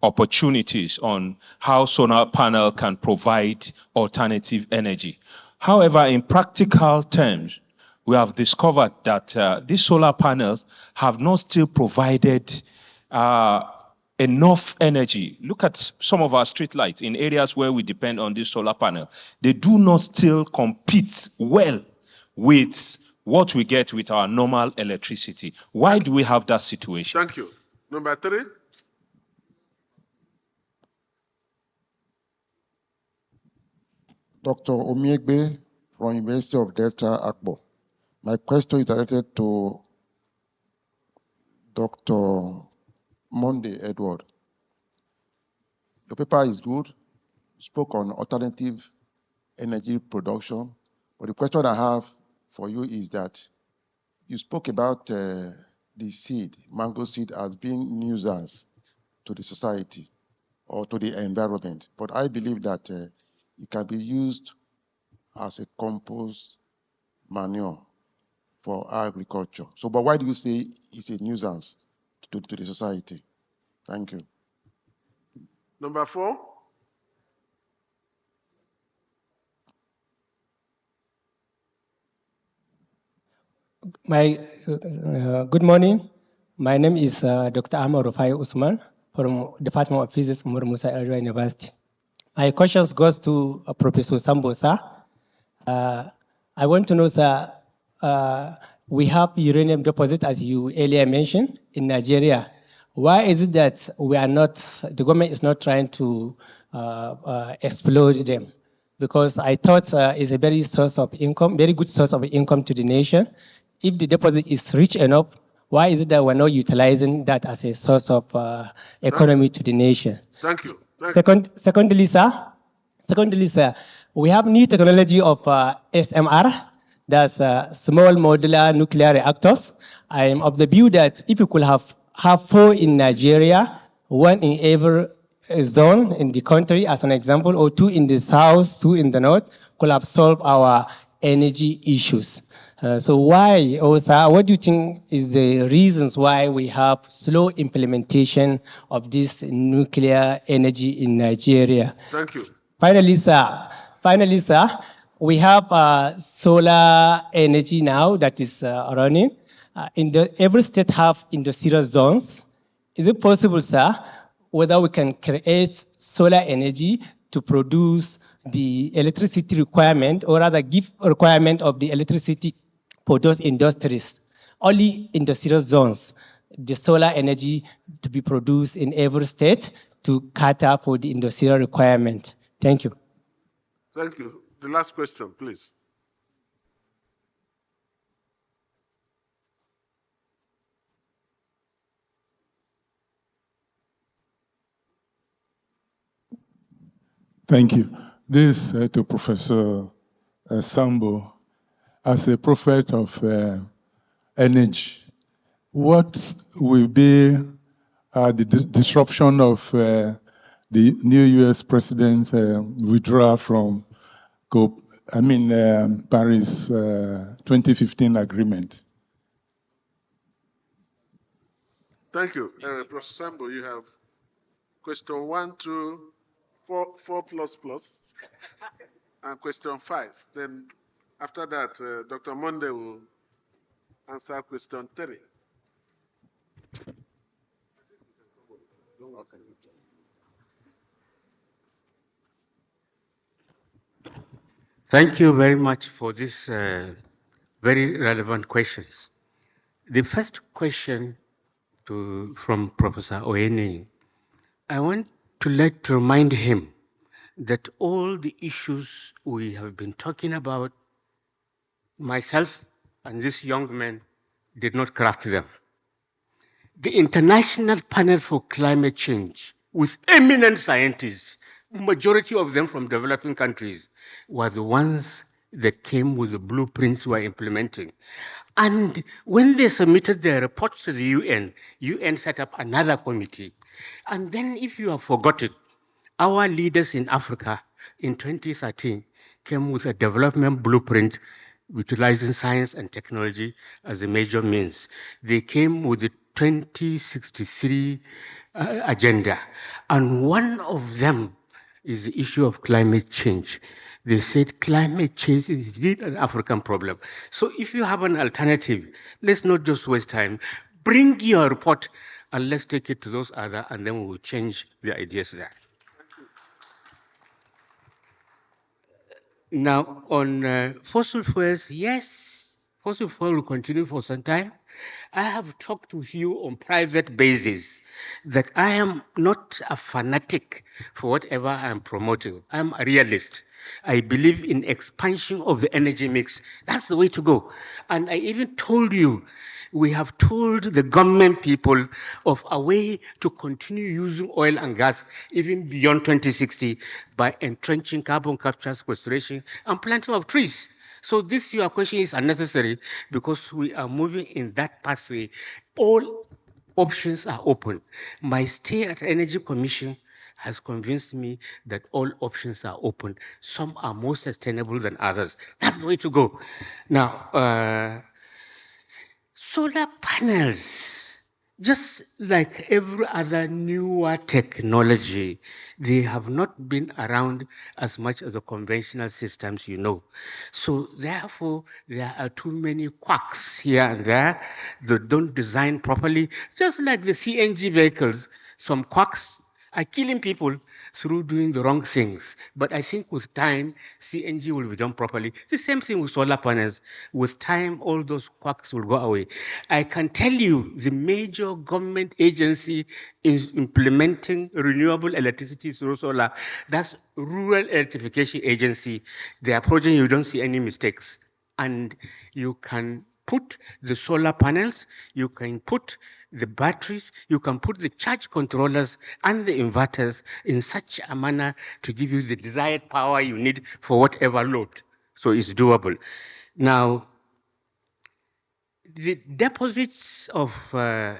opportunities on how solar panel can provide alternative energy. However, in practical terms, we have discovered that these solar panels have not still provided enough energy. Look at some of our street lights in areas where we depend on this solar panel. They do not still compete well with what we get with our normal electricity. Why do we have that situation? Thank you. Number 3. Dr. Omiegbe from University of Delta, Akbo. My question is directed to Dr. Monday Edward. The paper is good. Spoke on alternative energy production. But the question I have for you is that you spoke about the seed, mango seed, as being nuisance to the society or to the environment. But I believe that it can be used as a compost manure for agriculture. So, but why do you say it's a nuisance to the society? Thank you. Number 4. Good morning. My name is Dr. Amar Rufai Usman from Department of Physics, Umar Musa Area University. My questions goes to Professor Sambo, sir. I want to know, sir, we have uranium deposit, as you earlier mentioned, in Nigeria. Why is it that the government is not trying to explore them? Because I thought it's a very good source of income to the nation. If the deposit is rich enough, why is it that we're not utilizing that as a source of economy to the nation? Thank you. Secondly, sir, we have new technology of SMR, that's small modular nuclear reactors. I am of the view that if you could have 4 in Nigeria, 1 in every zone in the country, as an example, or 2 in the south, 2 in the north, could have solved our energy issues. So why, sir, what do you think is the reasons why we have slow implementation of this nuclear energy in Nigeria? Thank you. Finally, sir, we have solar energy now that is running. Every state have industrial zones. Is it possible, sir, whether we can create solar energy to produce the electricity requirement, or rather give a requirement of the electricity for those industries, only industrial zones, the solar energy to be produced in every state to cater for the industrial requirement? Thank you. Thank you. The last question, please. Thank you. This to Professor Sambo. As a prophet of energy, what will be the disruption of the new U.S. president withdrawal from Paris 2015 agreement? Thank you. Professor Sambo, you have question 1, 2, 4 plus, and question 5. Then after that, Dr. Monday will answer question 3. Thank you very much for these very relevant questions. The first question from Professor Oene, I want to remind him that all the issues we have been talking about, myself and this young man did not craft them. The International Panel for Climate Change, with eminent scientists, majority of them from developing countries, were the ones that came with the blueprints we are implementing. And when they submitted their reports to the UN set up another committee. And then, if you have forgotten, our leaders in Africa in 2013 came with a development blueprint utilizing science and technology as a major means. They came with the 2063 agenda. And one of them is the issue of climate change. They said climate change is indeed an African problem. So if you have an alternative, let's not just waste time. Bring your report and let's take it to those other, and then we will change the ideas there. Now, on fossil fuels, yes, fossil fuel will continue for some time. I have talked to you on private basis that I am not a fanatic for whatever I'm promoting. I'm a realist. I believe in expansion of the energy mix. That's the way to go. And I even told you, we have told the government people of a way to continue using oil and gas even beyond 2060 by entrenching carbon capture, sequestration, and planting of trees. So this your question is unnecessary because we are moving in that pathway. All options are open. My stay at Energy Commission has convinced me that all options are open. Some are more sustainable than others. That's the way to go. Now, solar panels, just like every other newer technology, they have not been around as much as the conventional systems, you know. So therefore, there are too many quacks here and there that don't design properly, just like the CNG vehicles. Some quacks are killing people through doing the wrong things. But I think with time, CNG will be done properly. The same thing with solar panels. With time, all those quacks will go away. I can tell you the major government agency is implementing renewable electricity through solar. That's Rural Electrification Agency. Their project, you don't see any mistakes. And you can put the solar panels, you can put the batteries, you can put the charge controllers and the inverters in such a manner to give you the desired power you need for whatever load. So it's doable. Now, the deposits of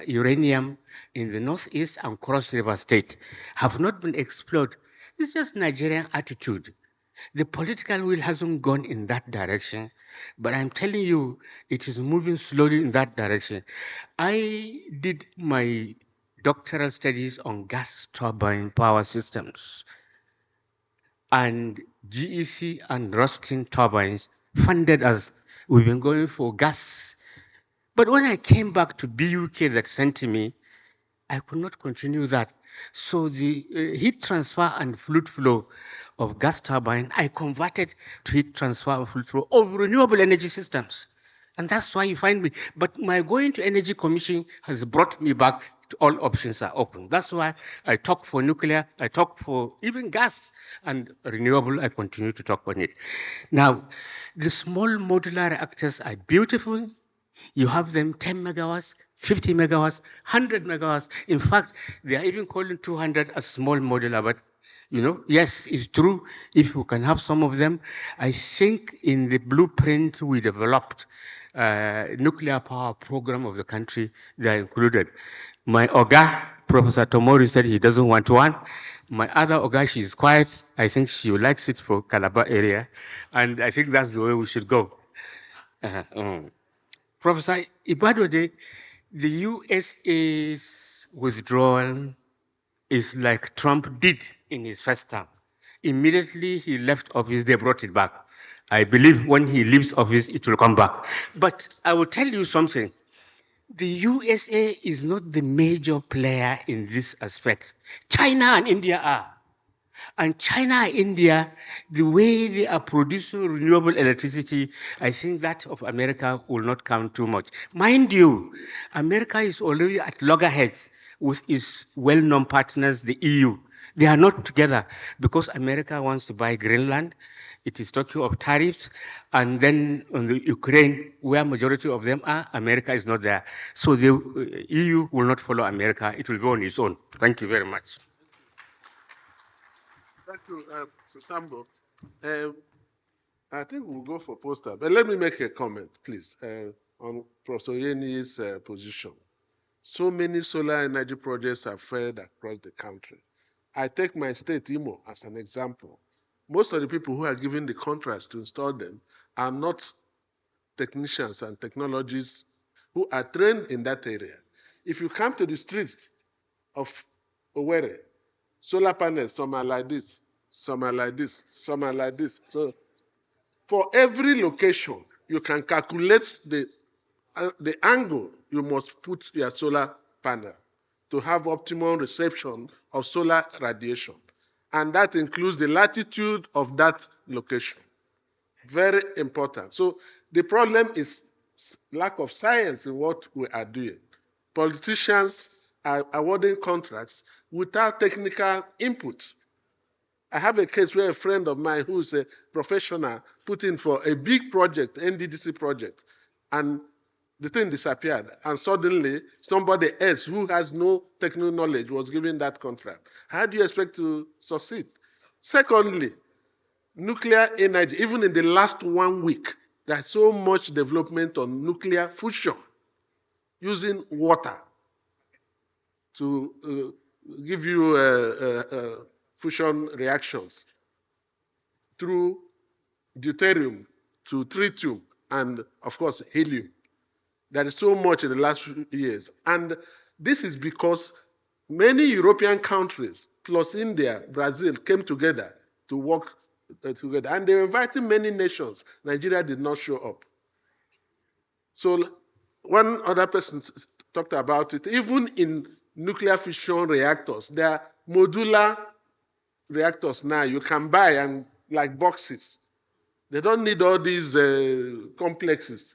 uranium in the northeast and Cross River State have not been explored. It's just Nigerian attitude. The political will hasn't gone in that direction, but I'm telling you, it is moving slowly in that direction. I did my doctoral studies on gas turbine power systems, and GEC and Ruskin turbines funded us. We've been going for gas. But when I came back to BUK that sent me, I could not continue that. So the heat transfer and fluid flow of gas turbine, I converted to heat transfer and fluid flow of renewable energy systems. And that's why you find me. But my going to Energy Commission has brought me back to all options are open. That's why I talk for nuclear, I talk for even gas and renewable, I continue to talk on it. Now, the small modular reactors are beautiful. You have them 10 megawatts, 50 megawatts, 100 megawatts. In fact, they are even calling 200 a small modular, but you know, yes, it's true. If you can have some of them, I think in the blueprint we developed, nuclear power program of the country, they are included. My Oga, Professor Tomori, said he doesn't want one. My other Oga, she's quiet. I think she likes it for Calabar area. And I think that's the way we should go. Professor Ibadode, the USA's withdrawal is like Trump did in his first term. Immediately he left office, they brought it back. I believe when he leaves office, it will come back. But I will tell you something. The USA is not the major player in this aspect. China and India are. And China and India, the way they are producing renewable electricity, I think that of America will not count too much. Mind you, America is already at loggerheads with its well-known partners, the EU. They are not together because America wants to buy Greenland. It is talking of tariffs. And then on the Ukraine, where majority of them are, America is not there. So the EU will not follow America. It will go on its own. Thank you very much. Thank you, Sambo. I think we'll go for poster, but let me make a comment, please, on Professor Yeni's position. So many solar energy projects are failed across the country. I take my state, Imo, as an example. Most of the people who are given the contracts to install them are not technicians and technologists who are trained in that area. If you come to the streets of Owerri. Solar panels, some are like this, some are like this, some are like this. So for every location, you can calculate the angle you must put your solar panel to have optimum reception of solar radiation. And that includes the latitude of that location. Very important. So the problem is lack of science in what we are doing. Politicians are awarding contracts without technical input. I have a case where a friend of mine who's a professional put in for a big project, NDDC project, and the thing disappeared. And suddenly, somebody else who has no technical knowledge was given that contract. How do you expect to succeed? Secondly, nuclear energy, even in the last 1 week, there's so much development on nuclear fusion using water to give you fusion reactions through deuterium to tritium and, of course, helium. There is so much in the last few years. And this is because many European countries, plus India, Brazil, came together to work together. And they were inviting many nations. Nigeria did not show up. So one other person talked about it. Even in nuclear fission reactors, there are modular reactors now you can buy and like boxes. They don't need all these complexes.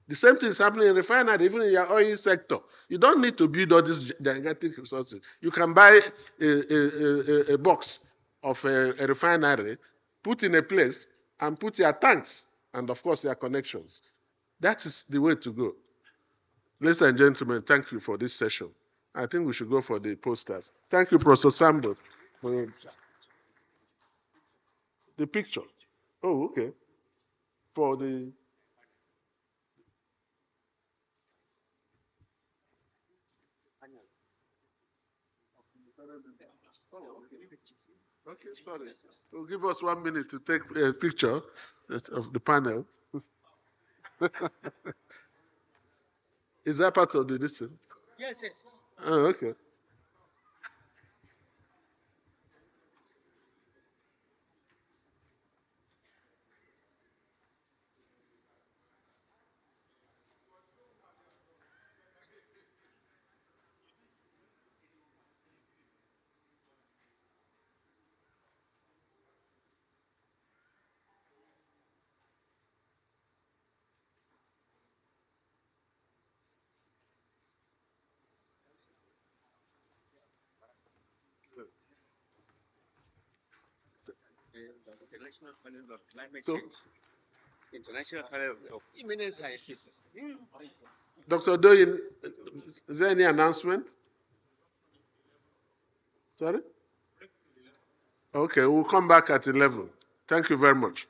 The same thing is happening in refinery, even in your oil sector. You don't need to build all these gigantic resources. You can buy a box of a refinery, put in a place, and put your tanks, and of course your connections. That is the way to go. Ladies and gentlemen, thank you for this session. I think we should go for the posters. Thank you, Professor Sambo, for the picture. Oh, okay. For the okay, sorry. So give us 1 minute to take a picture of the panel. Is that part of the listen? Yes, yes. Oh, okay. International Panel of Climate So, Change. International Panel of Eminent Scientists. Dr. Doyin, is there any announcement? Sorry? Okay, we'll come back at 11. Thank you very much.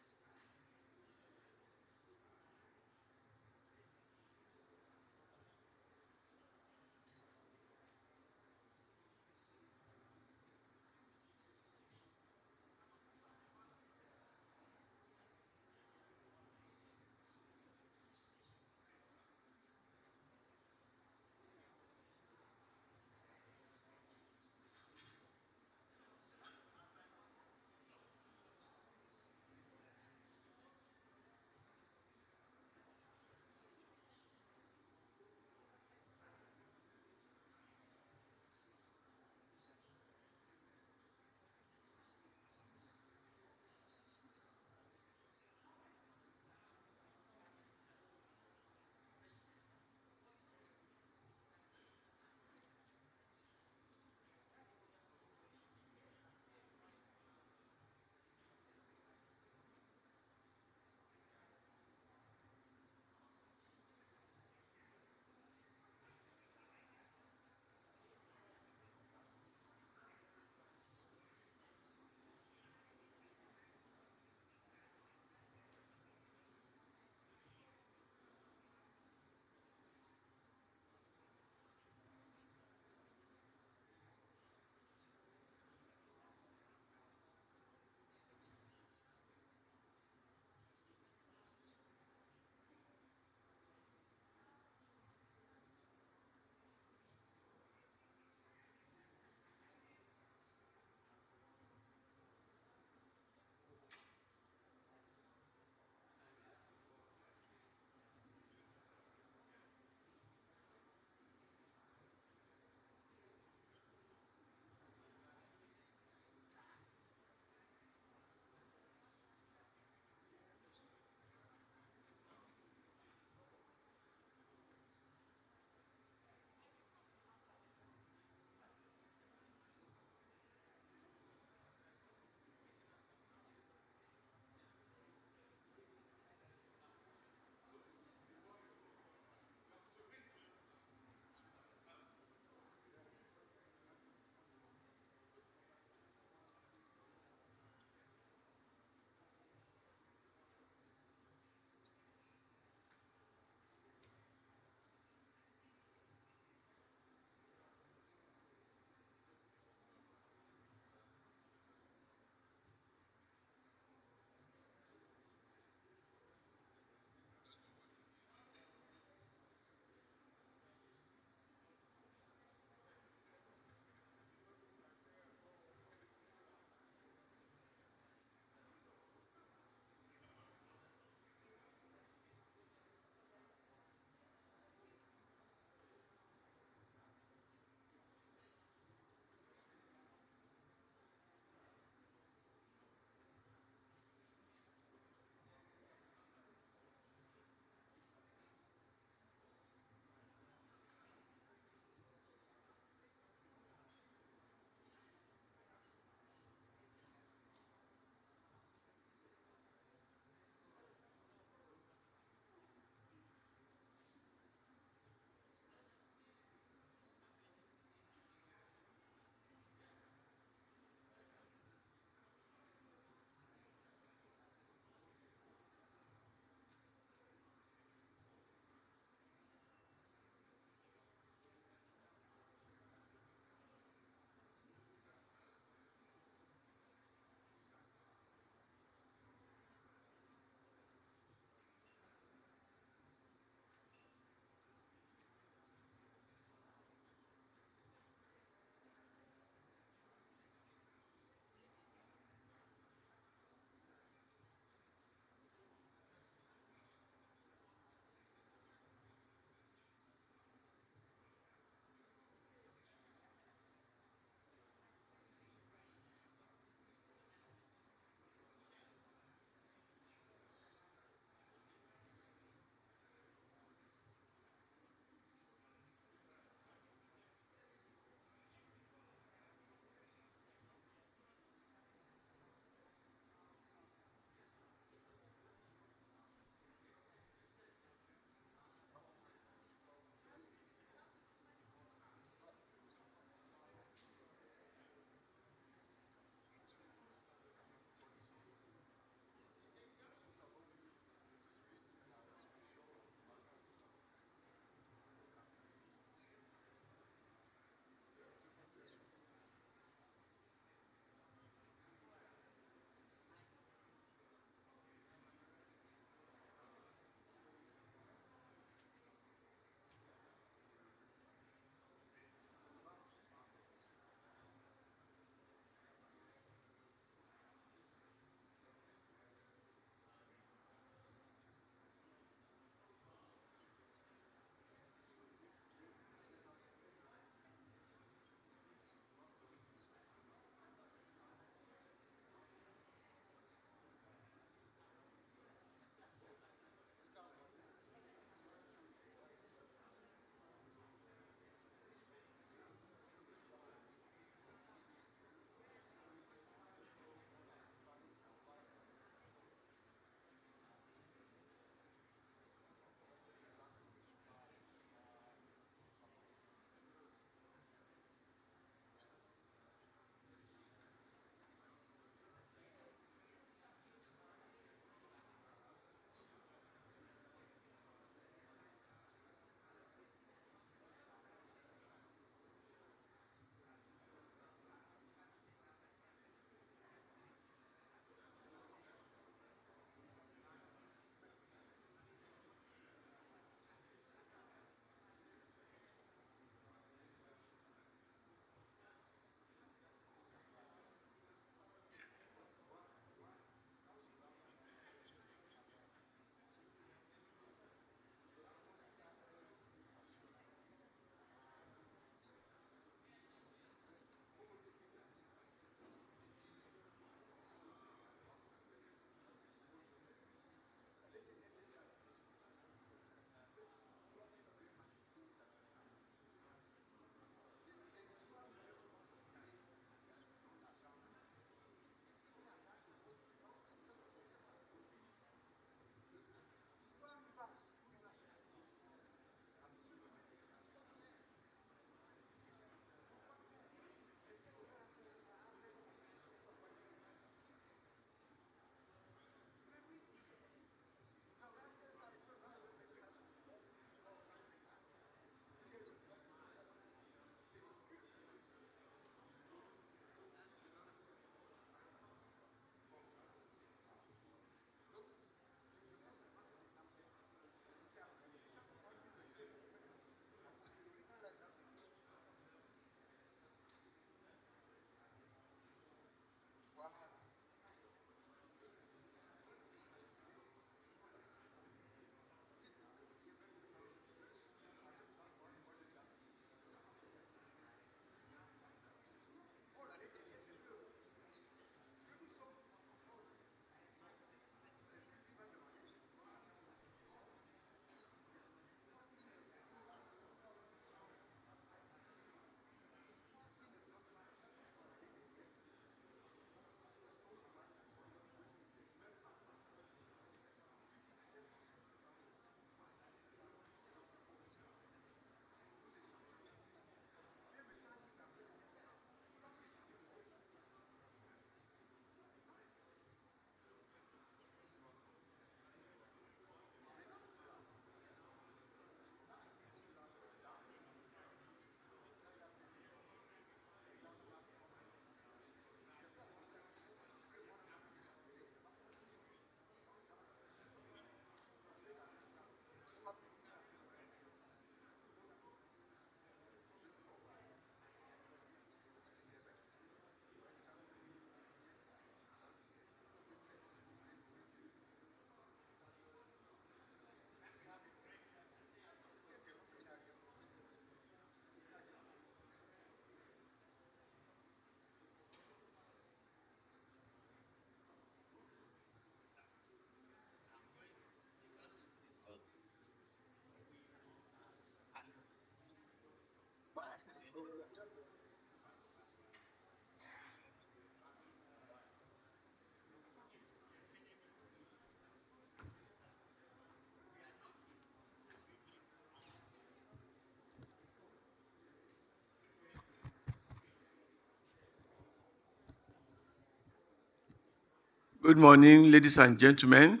Good morning, ladies and gentlemen.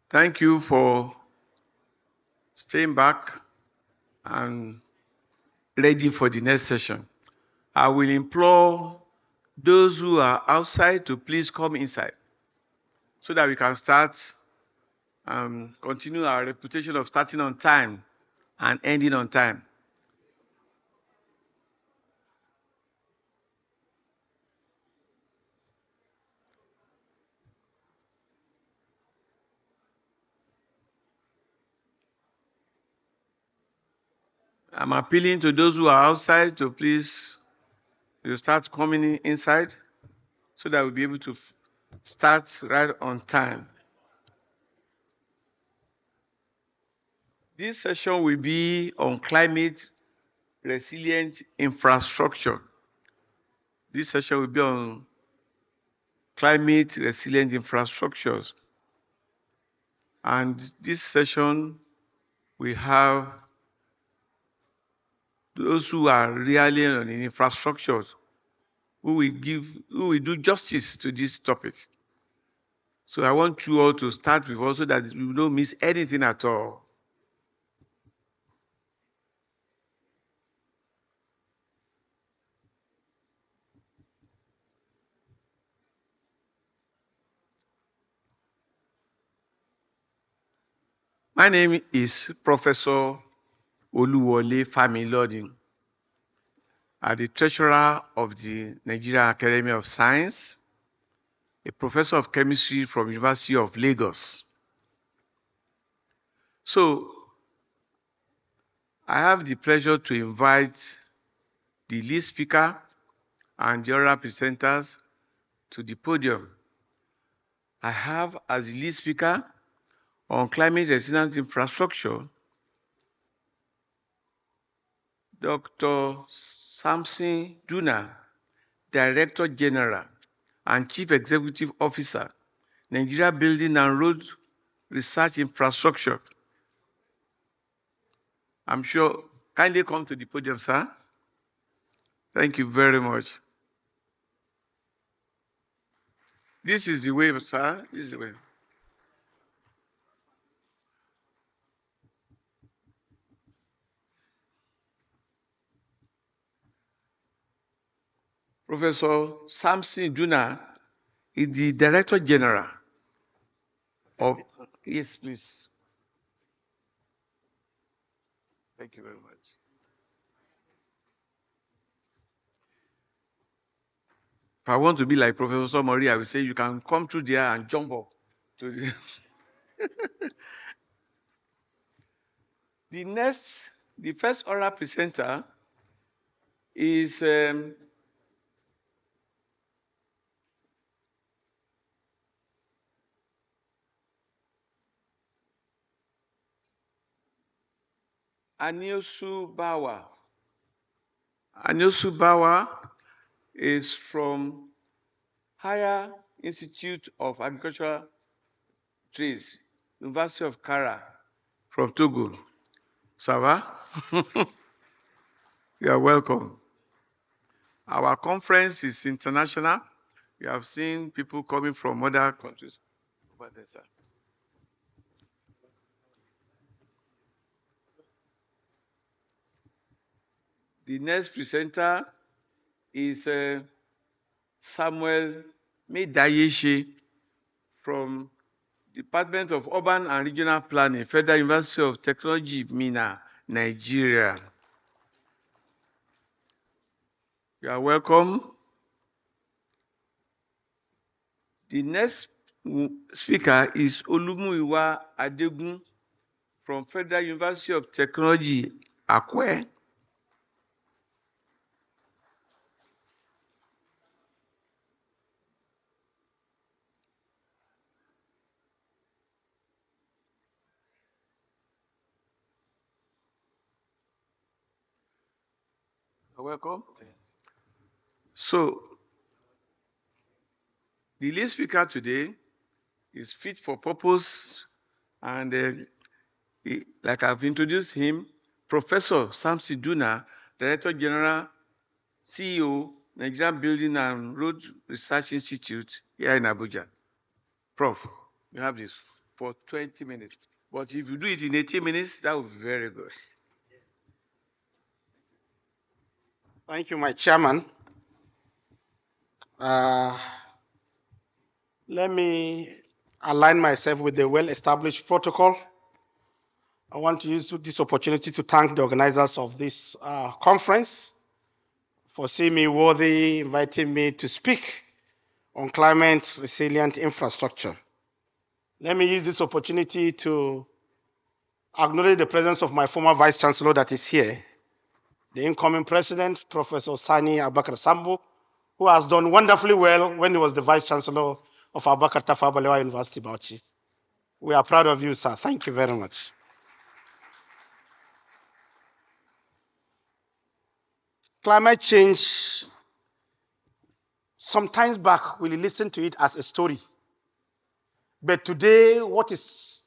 Thank you for staying back and ready for the next session. I will implore those who are outside to please come inside so that we can start and continue our reputation of starting on time and ending on time. I'm appealing to those who are outside to please start coming inside so that we'll be able to start right on time. This session will be on climate resilient infrastructure. This session will be on climate resilient infrastructures. And this session, we have those who are really on infrastructures who will do justice to this topic. So I want you all to start with also that you don't miss anything at all. My name is Professor Oluwole Familodin. I'm the treasurer of the Nigerian Academy of Science, a professor of chemistry from University of Lagos. So I have the pleasure to invite the lead speaker and the other presenters to the podium. I have as the lead speaker on climate resilient infrastructure, Dr. Samson Duna, Director General and Chief Executive Officer, Nigeria Building and Road Research Infrastructure. I'm sure, kindly come to the podium, sir. Thank you very much. This is the way, sir. This is the way. Professor Samson Duna is the Director General of... Yes, please. Thank you very much. If I want to be like Professor Mori, I will say you can come through there and jump up to the... The first oral presenter is Aniosu Bawa. Aniosu Bawa is from Higher Institute of Agricultural Trades, University of Kara, from Togo. Ça va? You are welcome. Our conference is international. We have seen people coming from other countries. The next presenter is Samuel Medayeshe from Department of Urban and Regional Planning, Federal University of Technology, Minna, Nigeria. You are welcome. The next speaker is Olumuyiwa Adegun from Federal University of Technology, Akure. You're welcome. So, the lead speaker today is fit for purpose, and like I've introduced him, Professor Samson Duna, Director General, CEO, Nigerian Building and Road Research Institute here in Abuja. Prof, you have this for 20 minutes. But if you do it in 18 minutes, that would be very good. Thank you, my chairman. Let me align myself with the well-established protocol. I want to use this opportunity to thank the organizers of this conference for seeing me worthy, inviting me to speak on climate resilient infrastructure. Let me use this opportunity to acknowledge the presence of my former Vice Chancellor that is here, the incoming President, Professor Sani Abakar Sambo, who has done wonderfully well when he was the Vice Chancellor of Abakar Tafawa Balewa University, Bauchi. We are proud of you, sir. Thank you very much. Climate change, sometimes back, we listened to it as a story. But today, what is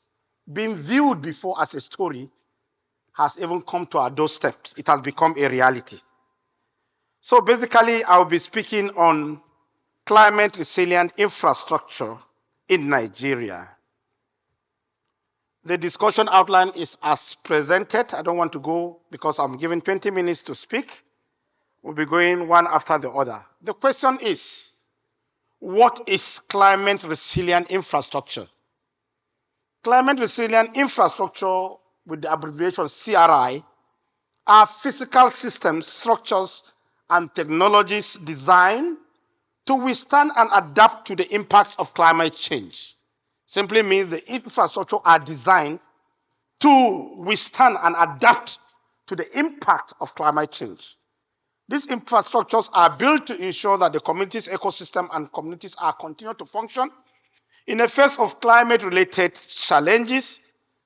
being viewed before as a story has even come to our doorstep. It has become a reality. So basically, I'll be speaking on climate resilient infrastructure in Nigeria. The discussion outline is as presented. I don't want to go because I'm given 20 minutes to speak. We'll be going one after the other. The question is, what is climate resilient infrastructure? Climate resilient infrastructure, with the abbreviation CRI, are physical systems, structures, and technologies designed to withstand and adapt to the impacts of climate change. Simply means the infrastructure are designed to withstand and adapt to the impact of climate change. These infrastructures are built to ensure that the community's ecosystem and communities are continue to function in the face of climate-related challenges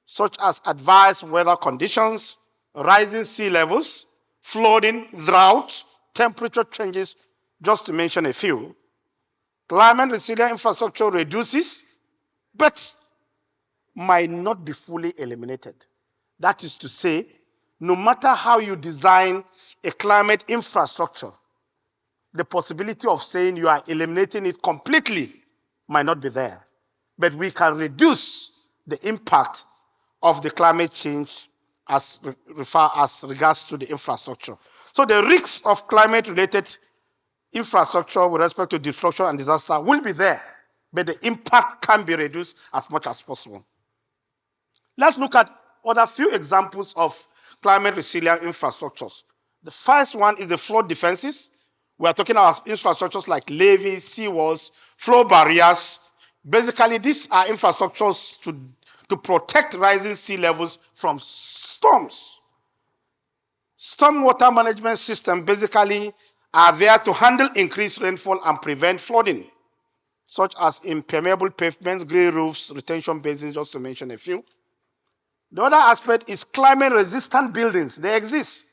such as adverse weather conditions, rising sea levels, flooding, drought, temperature changes, just to mention a few. Climate resilient infrastructure reduces, but might not be fully eliminated. That is to say, no matter how you design a climate infrastructure, the possibility of saying you are eliminating it completely might not be there. But we can reduce the impact of the climate change as regards to the infrastructure. So the risks of climate-related infrastructure with respect to destruction and disaster will be there, but the impact can be reduced as much as possible. Let's look at other few examples of climate resilient infrastructures. The first one is the flood defenses. We are talking about infrastructures like levees, seawalls, flow barriers. Basically, these are infrastructures to protect rising sea levels from storms. Stormwater management systems basically are there to handle increased rainfall and prevent flooding, such as impermeable pavements, green roofs, retention basins, just to mention a few. The other aspect is climate-resistant buildings. They exist.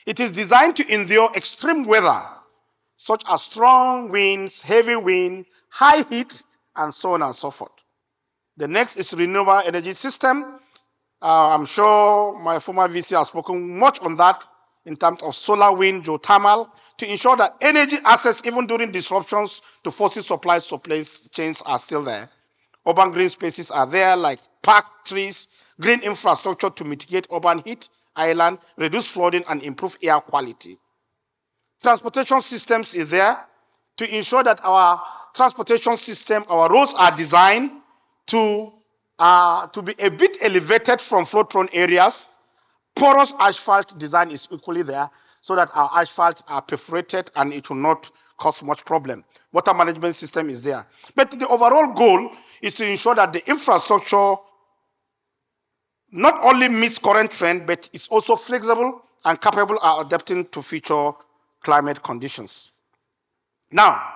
It is designed to endure extreme weather, such as strong winds, heavy wind, high heat, and so on and so forth. The next is renewable energy system. I'm sure my former VC has spoken much on that in terms of solar, wind, geothermal, to ensure that energy access, even during disruptions to fossil supply chains, are still there. Urban green spaces are there, like park trees, green infrastructure to mitigate urban heat island, reduce flooding, and improve air quality. Transportation systems is there to ensure that our transportation system, our roads are designed to be a bit elevated from flood-prone areas. Porous asphalt design is equally there so that our asphalt are perforated and it will not cause much problem. Water management system is there. But the overall goal is to ensure that the infrastructure not only meets current trend, but it's also flexible and capable of adapting to future climate conditions. Now,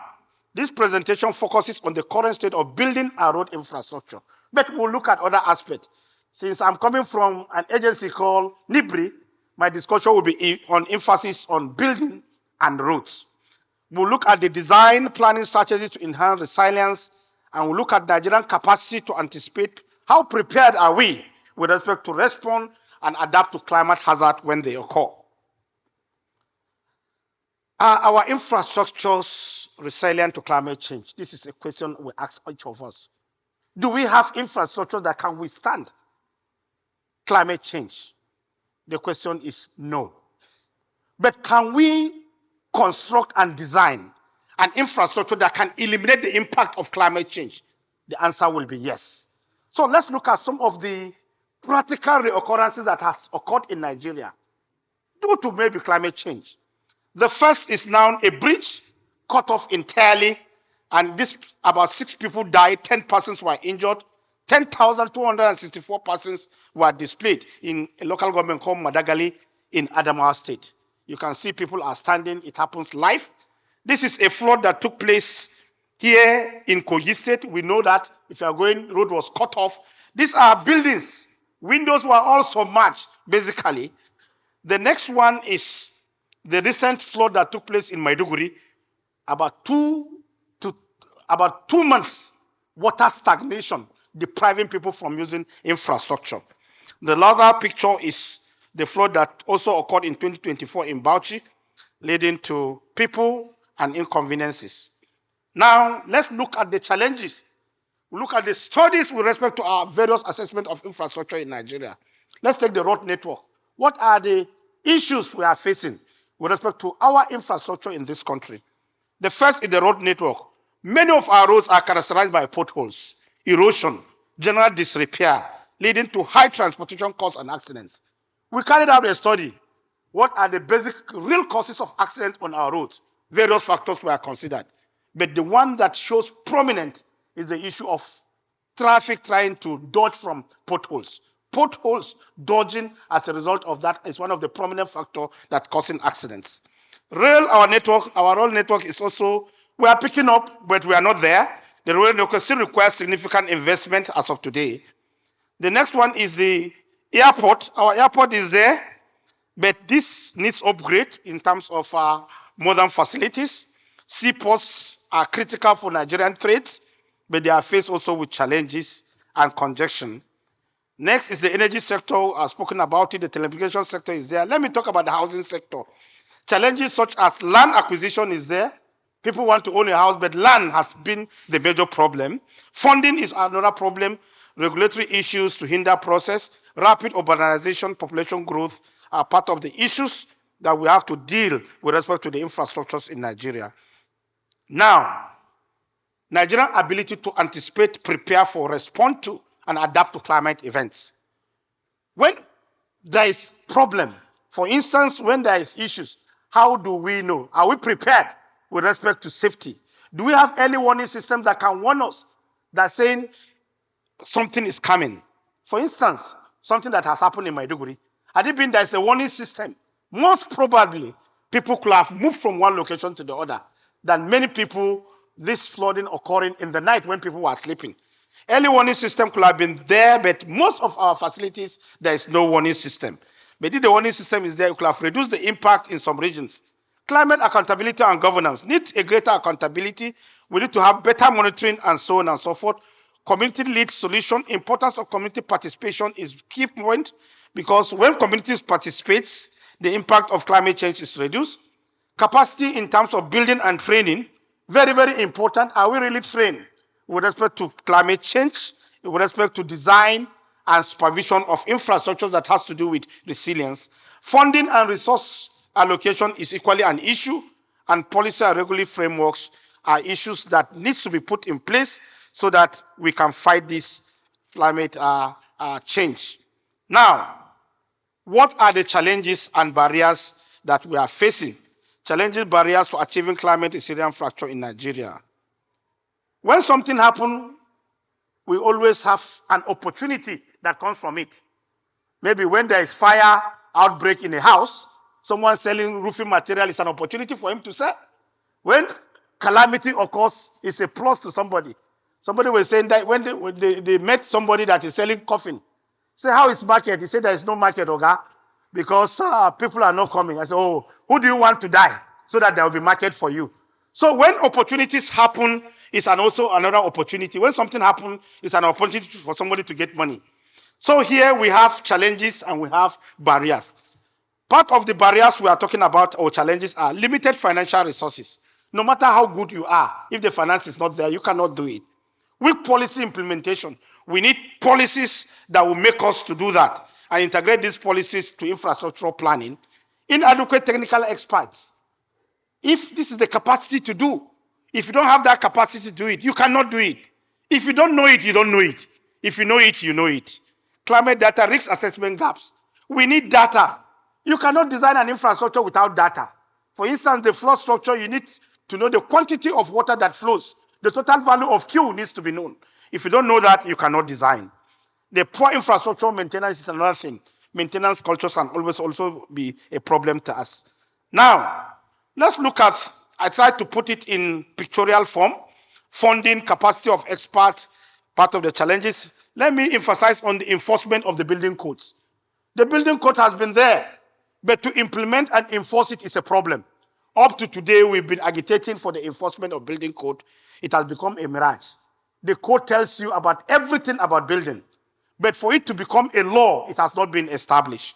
this presentation focuses on the current state of building and road infrastructure, but we'll look at other aspects. Since I'm coming from an agency called NIBRI, my discussion will be on emphasis on building and roads. We'll look at the design planning strategies to enhance resilience, and we'll look at Nigerian capacity to anticipate how prepared are we with respect to respond and adapt to climate hazard when they occur. Are our infrastructures resilient to climate change? This is a question we ask each of us. Do we have infrastructure that can withstand climate change? The question is no. But can we construct and design an infrastructure that can eliminate the impact of climate change? The answer will be yes. So let's look at some of the practical reoccurrences that has occurred in Nigeria due to maybe climate change. The first is now a bridge cut off entirely, and this about 6 people died, 10 persons were injured, 10,264 persons were displaced in a local government called Madagali in Adamawa State. You can see people are standing, it happens live. This is a flood that took place here in Kogi State. We know that if you are going, road was cut off. These are buildings. Windows were all submerged, basically. The next one is the recent flood that took place in Maiduguri. About 2 months, water stagnation, depriving people from using infrastructure. The other picture is the flood that also occurred in 2024 in Bauchi, leading to people and inconveniences. Now, let's look at the challenges. We look at the studies with respect to our various assessment of infrastructure in Nigeria. Let's take the road network. What are the issues we are facing with respect to our infrastructure in this country? The first is the road network. Many of our roads are characterized by potholes, erosion, general disrepair, leading to high transportation costs and accidents. We carried out a study. What are the basic real causes of accidents on our roads? Various factors were considered. But the one that shows prominent is the issue of traffic trying to dodge from potholes. Potholes dodging as a result of that is one of the prominent factors that causing accidents. Our rail network is also, we are picking up, but we are not there. The rail network still requires significant investment as of today. The next one is the airport. Our airport is there, but this needs upgrade in terms of modern facilities. Seaports are critical for Nigerian trade, but they are faced also with challenges and congestion. Next is the energy sector. I've spoken about it. The telecommunication sector is there. Let me talk about the housing sector. Challenges such as land acquisition is there. People want to own a house, but land has been the major problem. Funding is another problem. Regulatory issues to hinder process. Rapid urbanization, population growth are part of the issues that we have to deal with respect to the infrastructures in Nigeria. Now, Nigerian ability to anticipate, prepare for, respond to, and adapt to climate events. When there is problem, for instance, when there is issues, how do we know? Are we prepared with respect to safety? Do we have early warning systems that can warn us that saying something is coming? For instance, something that has happened in Maiduguri. Had it been there is a warning system, most probably people could have moved from one location to the other than many people, this flooding occurring in the night when people were sleeping. Early warning system could have been there, but most of our facilities, there is no warning system. But if the warning system is there, it could have reduced the impact in some regions. Climate accountability and governance need a greater accountability. We need to have better monitoring and so on and so forth. Community-led solution, importance of community participation is key point, because when communities participate, the impact of climate change is reduced. Capacity in terms of building and training, very, very important. Are we really trained with respect to climate change, with respect to design and supervision of infrastructures that has to do with resilience? Funding and resource allocation is equally an issue, and policy and regulatory frameworks are issues that needs to be put in place so that we can fight this climate change. Now, what are the challenges and barriers that we are facing? Challenges, barriers to achieving climate resilience fracture in Nigeria. When something happens, we always have an opportunity that comes from it. Maybe when there is fire outbreak in a house, someone selling roofing material is an opportunity for him to sell. When calamity occurs, it's a plus to somebody. Somebody was saying that when they met somebody that is selling coffin, say, how is market? He said there is no market, Oga, because people are not coming. I said, oh, who do you want to die so that there will be market for you? So when opportunities happen, it's also another opportunity. When something happens, it's an opportunity for somebody to get money. So here we have challenges and we have barriers. Part of the barriers we are talking about or challenges are limited financial resources. No matter how good you are, if the finance is not there, you cannot do it. Weak policy implementation. We need policies that will make us to do that and integrate these policies to infrastructural planning. Inadequate technical experts. If this is the capacity to do, if you don't have that capacity to do it, you cannot do it. If you don't know it, you don't know it. If you know it, you know it. Climate data risk assessment gaps. We need data. You cannot design an infrastructure without data. For instance, the flow structure, you need to know the quantity of water that flows. The total value of Q needs to be known. If you don't know that, you cannot design. The poor infrastructure maintenance is another thing. Maintenance cultures can always also be a problem to us. Now, let's look at, I tried to put it in pictorial form, funding, capacity of experts, part of the challenges. Let me emphasize on the enforcement of the building codes. The building code has been there, but to implement and enforce it is a problem. Up to today, we've been agitating for the enforcement of building code. It has become a mirage. The code tells you about everything about building, but for it to become a law, it has not been established.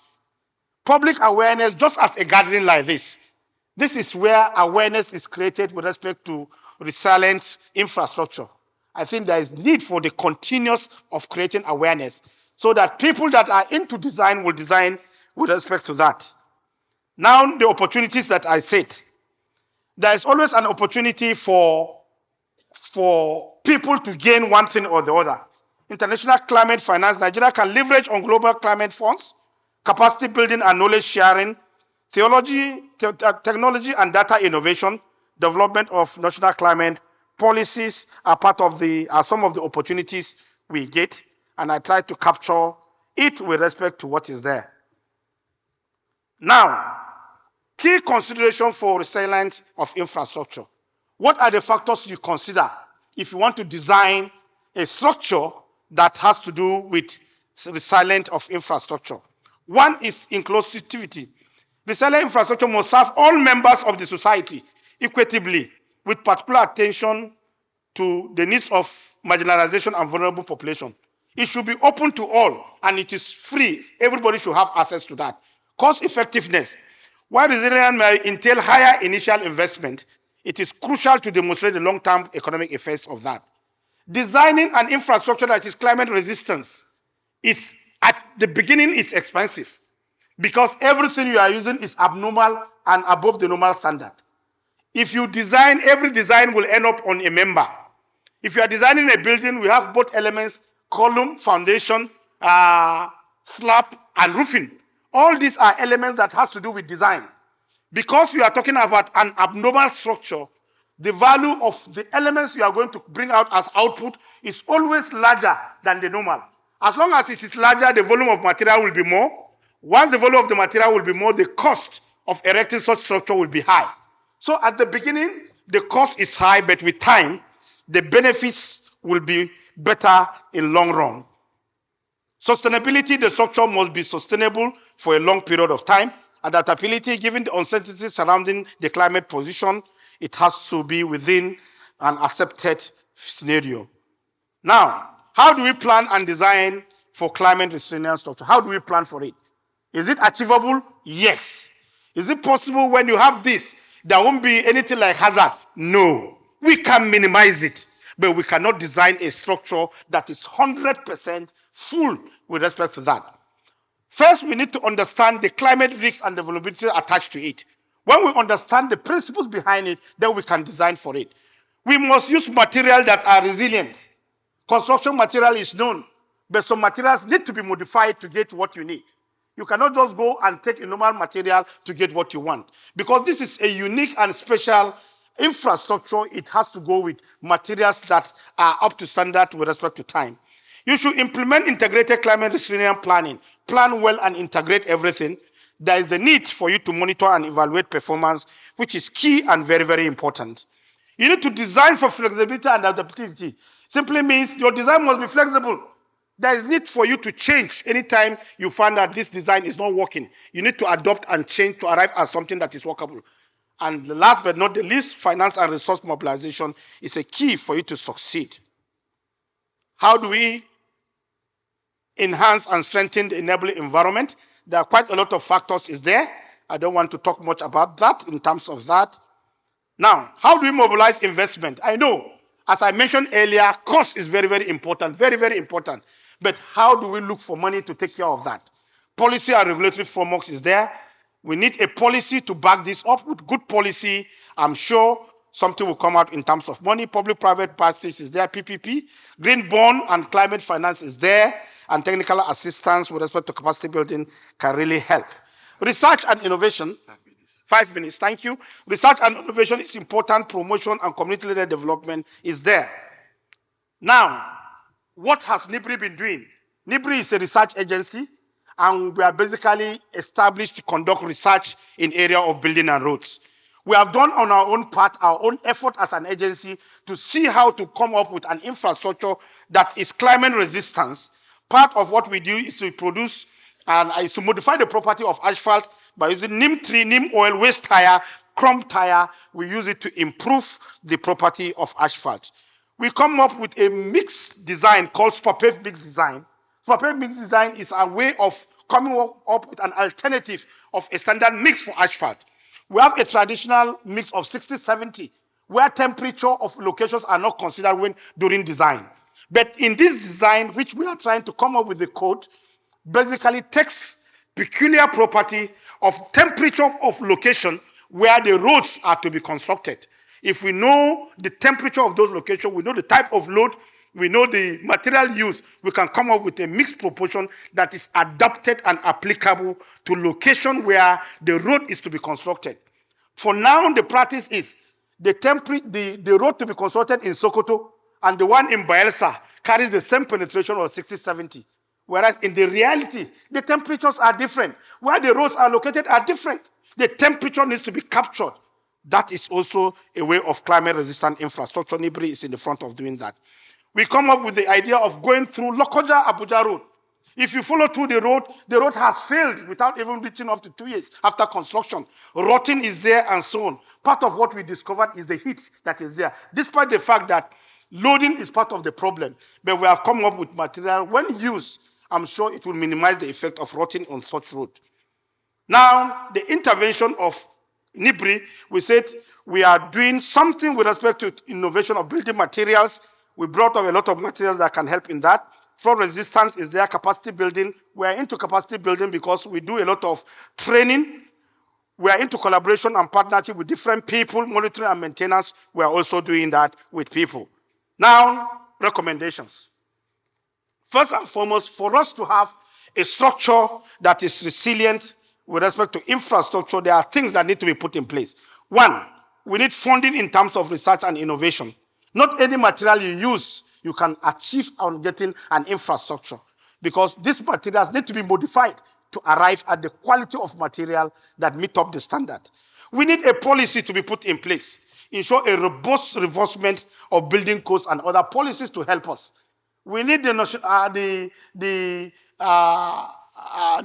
Public awareness, just as a gathering like this is where awareness is created with respect to resilient infrastructure. I think there is need for the continuous of creating awareness so that people that are into design will design with respect to that. Now, the opportunities that I said. There is always an opportunity for people to gain one thing or the other. International climate finance, Nigeria can leverage on global climate funds, capacity building and knowledge sharing, technology and data innovation, development of national climate policies are some of the opportunities we get, and I try to capture it with respect to what is there. Now, key consideration for resilience of infrastructure. What are the factors you consider if you want to design a structure that has to do with resilience of infrastructure? One is inclusivity. Resilient infrastructure must serve all members of the society equitably, with particular attention to the needs of marginalization and vulnerable population. It should be open to all, and it is free. Everybody should have access to that. Cost effectiveness. While resilience may entail higher initial investment, it is crucial to demonstrate the long-term economic effects of that. Designing an infrastructure that is climate resistant is, at the beginning, it's expensive because everything you are using is abnormal and above the normal standard. If you design, every design will end up on a member. If you are designing a building, we have both elements, column, foundation, slab, and roofing. All these are elements that has to do with design. Because we are talking about an abnormal structure, the value of the elements you are going to bring out as output is always larger than the normal. As long as it is larger, the volume of material will be more. Once the volume of the material will be more, the cost of erecting such structure will be high. So at the beginning, the cost is high, but with time, the benefits will be better in long run. Sustainability, the structure must be sustainable for a long period of time. Adaptability, given the uncertainty surrounding the climate position, it has to be within an accepted scenario. Now, how do we plan and design for climate resilient structure? How do we plan for it? Is it achievable? Yes. Is it possible when you have this, there won't be anything like hazard? No. We can minimize it, but we cannot design a structure that is 100% full with respect to that. First, we need to understand the climate risks and the vulnerability attached to it. When we understand the principles behind it, then we can design for it. We must use materials that are resilient. Construction material is known, but some materials need to be modified to get what you need. You cannot just go and take a normal material to get what you want. Because this is a unique and special infrastructure, it has to go with materials that are up to standard with respect to time. You should implement integrated climate resilient planning. Plan well and integrate everything. There is a need for you to monitor and evaluate performance, which is key and very, very important. You need to design for flexibility and adaptability. Simply means your design must be flexible. There is need for you to change anytime you find that this design is not working. You need to adopt and change to arrive at something that is workable. And last but not the least, finance and resource mobilization is a key for you to succeed. How do we enhance and strengthen the enabling environment? There are quite a lot of factors is there. I don't want to talk much about that in terms of that. Now, how do we mobilize investment? I know, as I mentioned earlier, cost is very, very important, very, very important. But how do we look for money to take care of that? Policy and regulatory frameworks is there. We need a policy to back this up. With good policy, I'm sure something will come out in terms of money. Public-private partnerships is there, PPP. Green bond and climate finance is there. And technical assistance with respect to capacity building can really help. Research and innovation. 5 minutes, thank you. Research and innovation is important. Promotion and community-led development is there. Now, what has NIBRI been doing? NIBRI is a research agency, and we are basically established to conduct research in area of building and roads. We have done on our own part, our own effort as an agency to see how to come up with an infrastructure that is climate resistance. Part of what we do is to produce and is to modify the property of asphalt by using neem tree, neem oil, waste tire, chrome tire. We use it to improve the property of asphalt. We come up with a mixed design called Spapave mixed design. Spapave mixed design is a way of coming up with an alternative of a standard mix for asphalt. We have a traditional mix of 60-70, where temperature of locations are not considered when during design. But in this design, which we are trying to come up with the code, basically takes peculiar property of temperature of location where the roads are to be constructed. If we know the temperature of those locations, we know the type of load, we know the material used, we can come up with a mixed proportion that is adapted and applicable to location where the road is to be constructed. For now, the practice is the road to be constructed in Sokoto and the one in Bayelsa carries the same penetration of 60-70. Whereas in the reality, the temperatures are different. Where the roads are located are different. The temperature needs to be captured. That is also a way of climate-resistant infrastructure. NIBRI is in the front of doing that. We come up with the idea of going through Lokoja-Abuja Road. If you follow through the road has failed without even reaching up to 2 years after construction. Rotting is there and so on. Part of what we discovered is the heat that is there, despite the fact that loading is part of the problem. But we have come up with material, when used, I'm sure it will minimize the effect of rotting on such road. Now, the intervention of NIBRI, we said we are doing something with respect to innovation of building materials. We brought up a lot of materials that can help in that. Flood resistance is there, capacity building. We are into capacity building because we do a lot of training. We are into collaboration and partnership with different people, monitoring and maintenance. We are also doing that with people. Now, recommendations. First and foremost, for us to have a structure that is resilient with respect to infrastructure, there are things that need to be put in place. One, we need funding in terms of research and innovation. Not any material you use, you can achieve on getting an infrastructure, because these materials need to be modified to arrive at the quality of material that meet up the standard. We need a policy to be put in place, ensure a robust enforcement of building codes and other policies to help us. We need the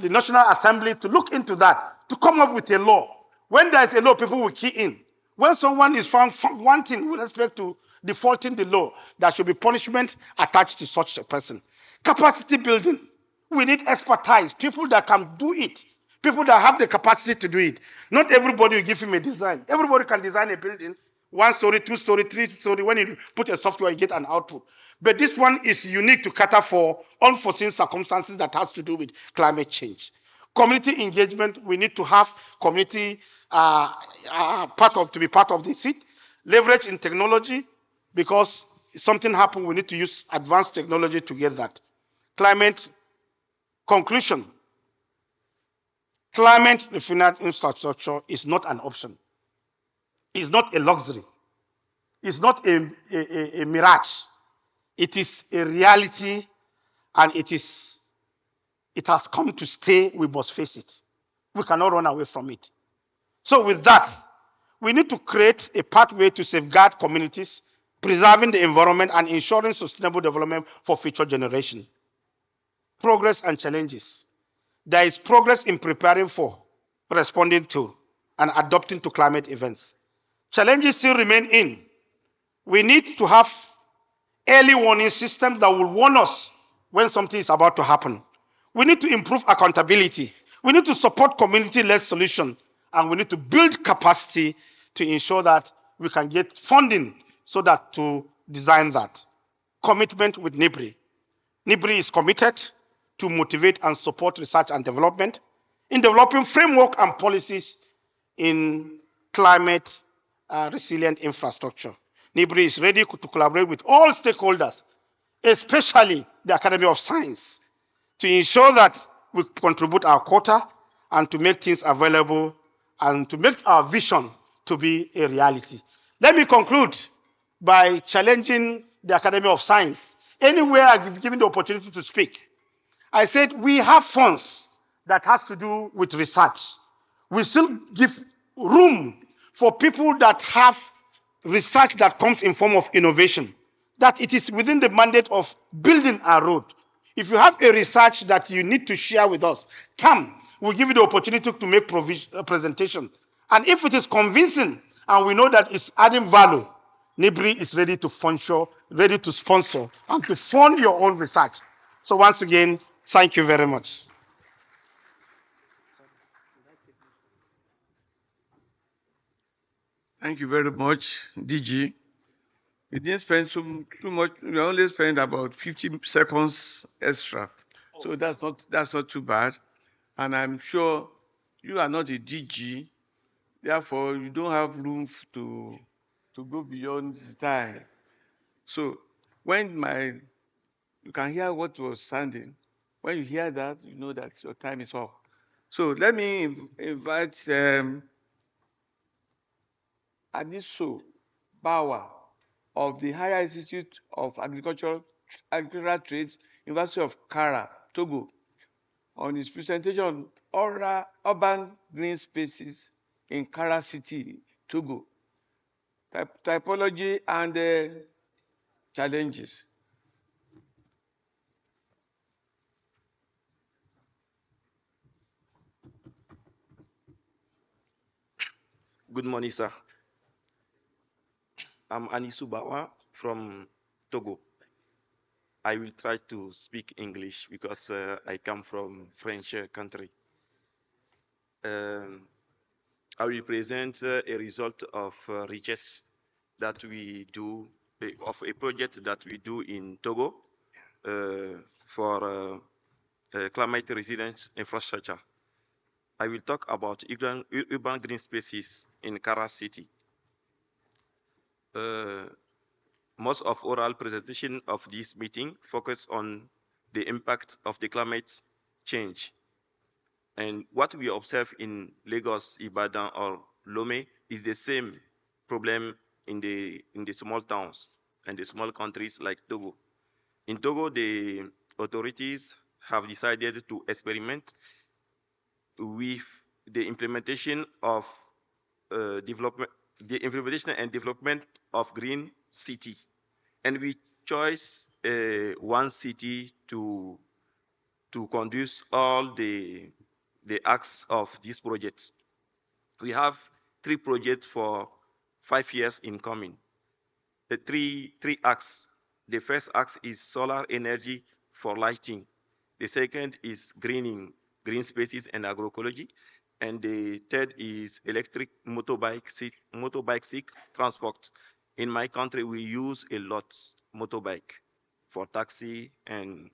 National Assembly to look into that, to come up with a law. When there is a law, people will key in. When someone is found wanting with respect to defaulting the law, there should be punishment attached to such a person. Capacity building. We need expertise, people that can do it, people that have the capacity to do it. Not everybody will give him a design. Everybody can design a building, 1 story, 2 story, 3 story. When you put a software, you get an output. But this one is unique to cater for unforeseen circumstances that has to do with climate change. Community engagement, we need to have community to be part of the seat. Leverage in technology, because if something happens, we need to use advanced technology to get that. Climate conclusion. Climate refined infrastructure is not an option. It's not a luxury. It's not a mirage. It is a reality, and it has come to stay. We must face it. We cannot run away from it. So with that, we need to create a pathway to safeguard communities, preserving the environment and ensuring sustainable development for future generations. Progress and challenges. There is progress in preparing for, responding to, and adapting to climate events. Challenges still remain in. We need to have early warning systems that will warn us when something is about to happen. We need to improve accountability. We need to support community-led solution, and we need to build capacity to ensure that we can get funding so that to design that. Commitment with NIBRI. NIBRI is committed to motivate and support research and development in developing framework and policies in climate resilient infrastructure. NIBRI is ready to collaborate with all stakeholders, especially the Academy of Science, to ensure that we contribute our quota and to make things available and to make our vision to be a reality. Let me conclude by challenging the Academy of Science. Anywhere I've been given the opportunity to speak, I said we have funds that has to do with research. We still give room for people that have research that comes in form of innovation, that it is within the mandate of building a road. If you have a research that you need to share with us, come, we'll give you the opportunity to make presentation. And if it is convincing and we know that it's adding value, NIBRI is ready to function, ready to sponsor and to fund your own research. So once again, thank you very much. Thank you very much, DG. We didn't spend too much. We only spent about 50 seconds extra, so that's not too bad. And I'm sure you are not a DG, therefore you don't have room to go beyond the time. So when you can hear what was sounding. When you hear that, you know that your time is up. So let me invite Aniso Bawa of the Higher Institute of Agricultural Trades, University of Kara, Togo, on his presentation on urban green spaces in Kara City, Togo, typology and challenges. Good morning, sir. I'm Anisu Bawa from Togo. I will try to speak English because I come from French country. I will present a result of research that we do, of a project that we do in Togo for climate resilient infrastructure. I will talk about urban green spaces in Kara City. Most of oral presentation of this meeting focus on the impact of the climate change. And what we observe in Lagos, Ibadan, or Lome is the same problem in the small towns and the small countries like Togo. In Togo, the authorities have decided to experiment with the implementation of development of green city, and we chose one city to conduce all the acts of this project. We have 3 projects for 5 years incoming. The three acts. The first act is solar energy for lighting. The second is green spaces and agroecology. And the third is electric motorbike transport. In my country, we use a lot motorbike for taxi, and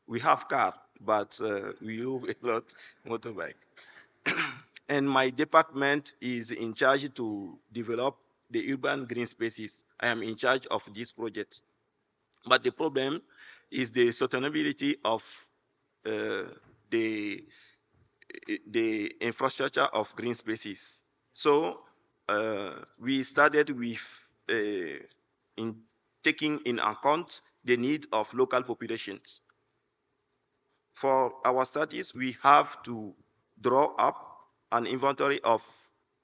we have car, but we use a lot motorbike. And my department is in charge to develop the urban green spaces. I am in charge of this project. But the problem is the sustainability of the infrastructure of green spaces. So we started with in taking in account the need of local populations. For our studies, we have to draw up an inventory of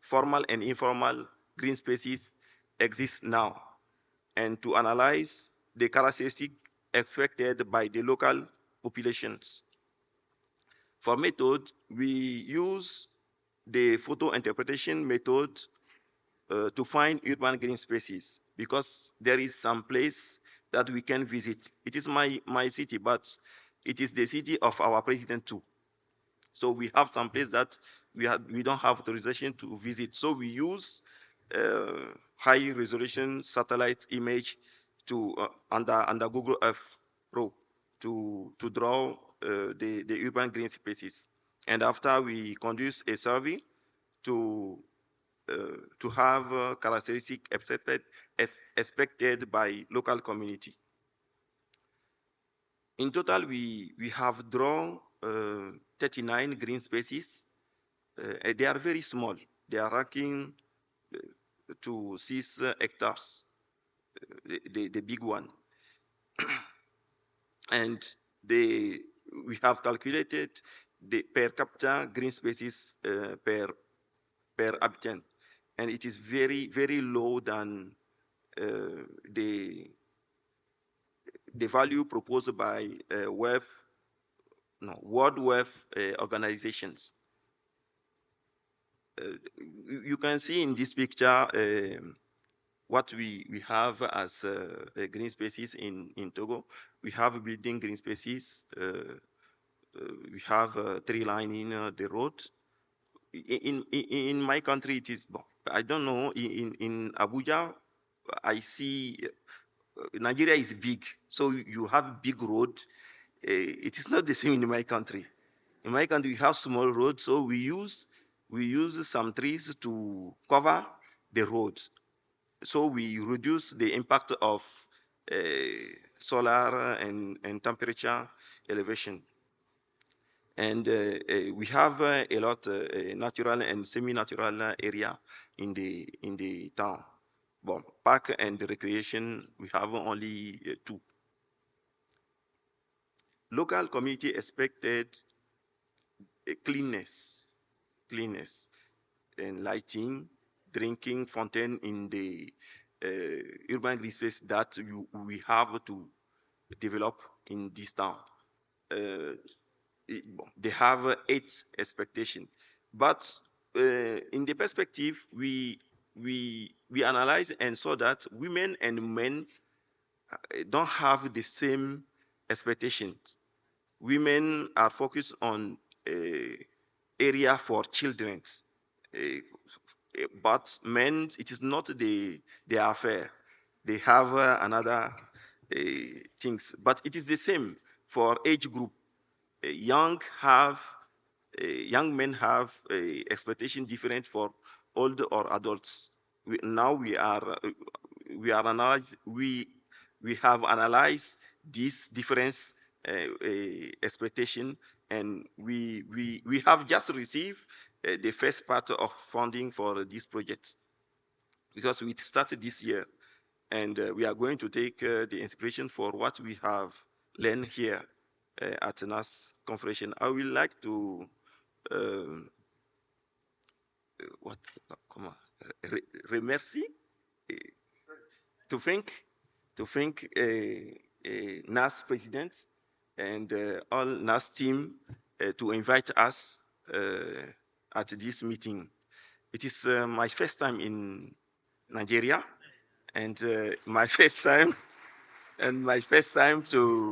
formal and informal green spaces exist now, and to analyze the characteristics expected by the local populations. For method, we use the photo interpretation method to find urban green spaces, because there is some place that we can visit. It is my city, but it is the city of our president too. So we have some place that we don't have authorization to visit. So we use high resolution satellite image to under Google Earth Pro to draw the urban green spaces. And after we conduce a survey to have characteristic expected by local community. In total, we have drawn 39 green spaces. They are very small. They are ranking to 6 hectares, the big one. And we have calculated the per capita green spaces per habitant, and it is very low than the value proposed by World Wealth organizations. You can see in this picture what we have as green spaces in Togo. We have building green spaces. We have tree lining the road. In my country, it is, I don't know, in Abuja, I see Nigeria is big, so you have big road. It is not the same in my country. In my country, we have small roads, so we use some trees to cover the road. So we reduce the impact of solar and temperature elevation. And we have a lot natural and semi-natural area in the town. Well, park and recreation, we have only 2. Local community expected cleanness, and lighting, drinking fountain in the urban green space that we have to develop in this town. They have 8 expectation, but in the perspective we analyze and saw that women and men don't have the same expectations. Women are focused on area for children, but men, it is not their affair. They have another things, but it is the same for age group. Young men have expectation different for old or adults. We have analyzed this difference expectation, and we have just received the first part of funding for this project, because we started this year, and we are going to take the inspiration for what we have learned here at NAS conference. I would like to remercie, to thank NAS president and all NAS team to invite us at this meeting. It is my first time in Nigeria, and my first time to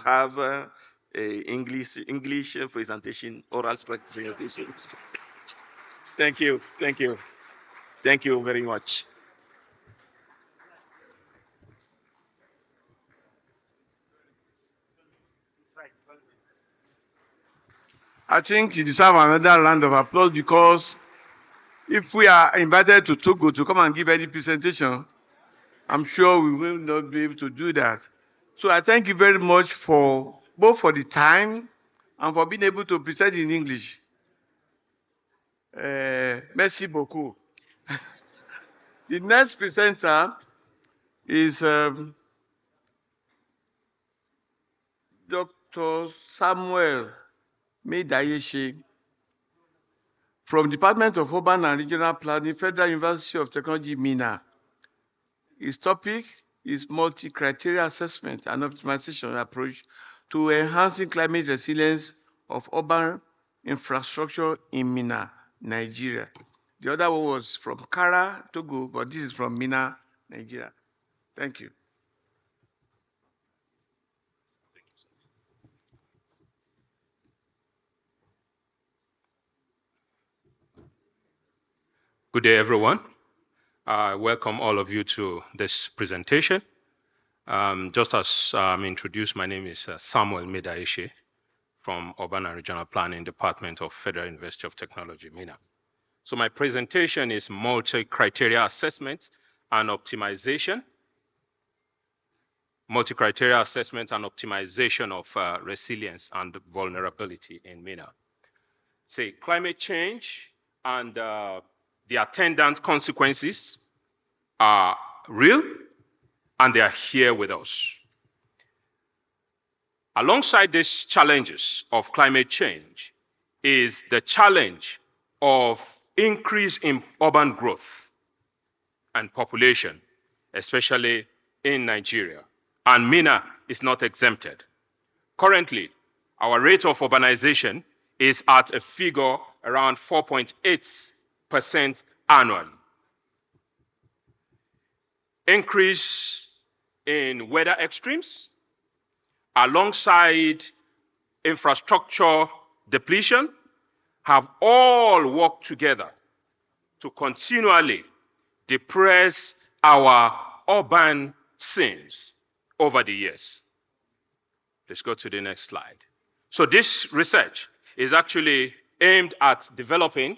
have a English presentation, oral presentation. Thank you very much. I think you deserve another round of applause, because if we are invited to Togo to come and give any presentation, I'm sure we will not be able to do that. So I thank you very much both for the time and for being able to present in English. Merci beaucoup. The next presenter is Dr. Samuel Medayeshe from Department of Urban and Regional Planning, Federal University of Technology, Minna. His topic is multi-criteria assessment and optimization approach to enhancing climate resilience of urban infrastructure in Minna, Nigeria. The other one was from Kara, Togo, but this is from Minna, Nigeria. Thank you. Good day, everyone. I welcome all of you to this presentation. Just as introduced, my name is Samuel Medaishe from Urban and Regional Planning Department of Federal University of Technology, MENA. So my presentation is multi-criteria assessment and optimization. Multi-criteria assessment and optimization of resilience and vulnerability in MENA. Say climate change and the attendant consequences are real and they are here with us. Alongside these challenges of climate change is the challenge of increase in urban growth and population, especially in Nigeria. And MENA is not exempted. Currently, our rate of urbanization is at a figure around 4.8% annually. Increase in weather extremes alongside infrastructure depletion have all worked together to continually depress our urban scenes over the years. Let's go to the next slide. So this research is actually aimed at developing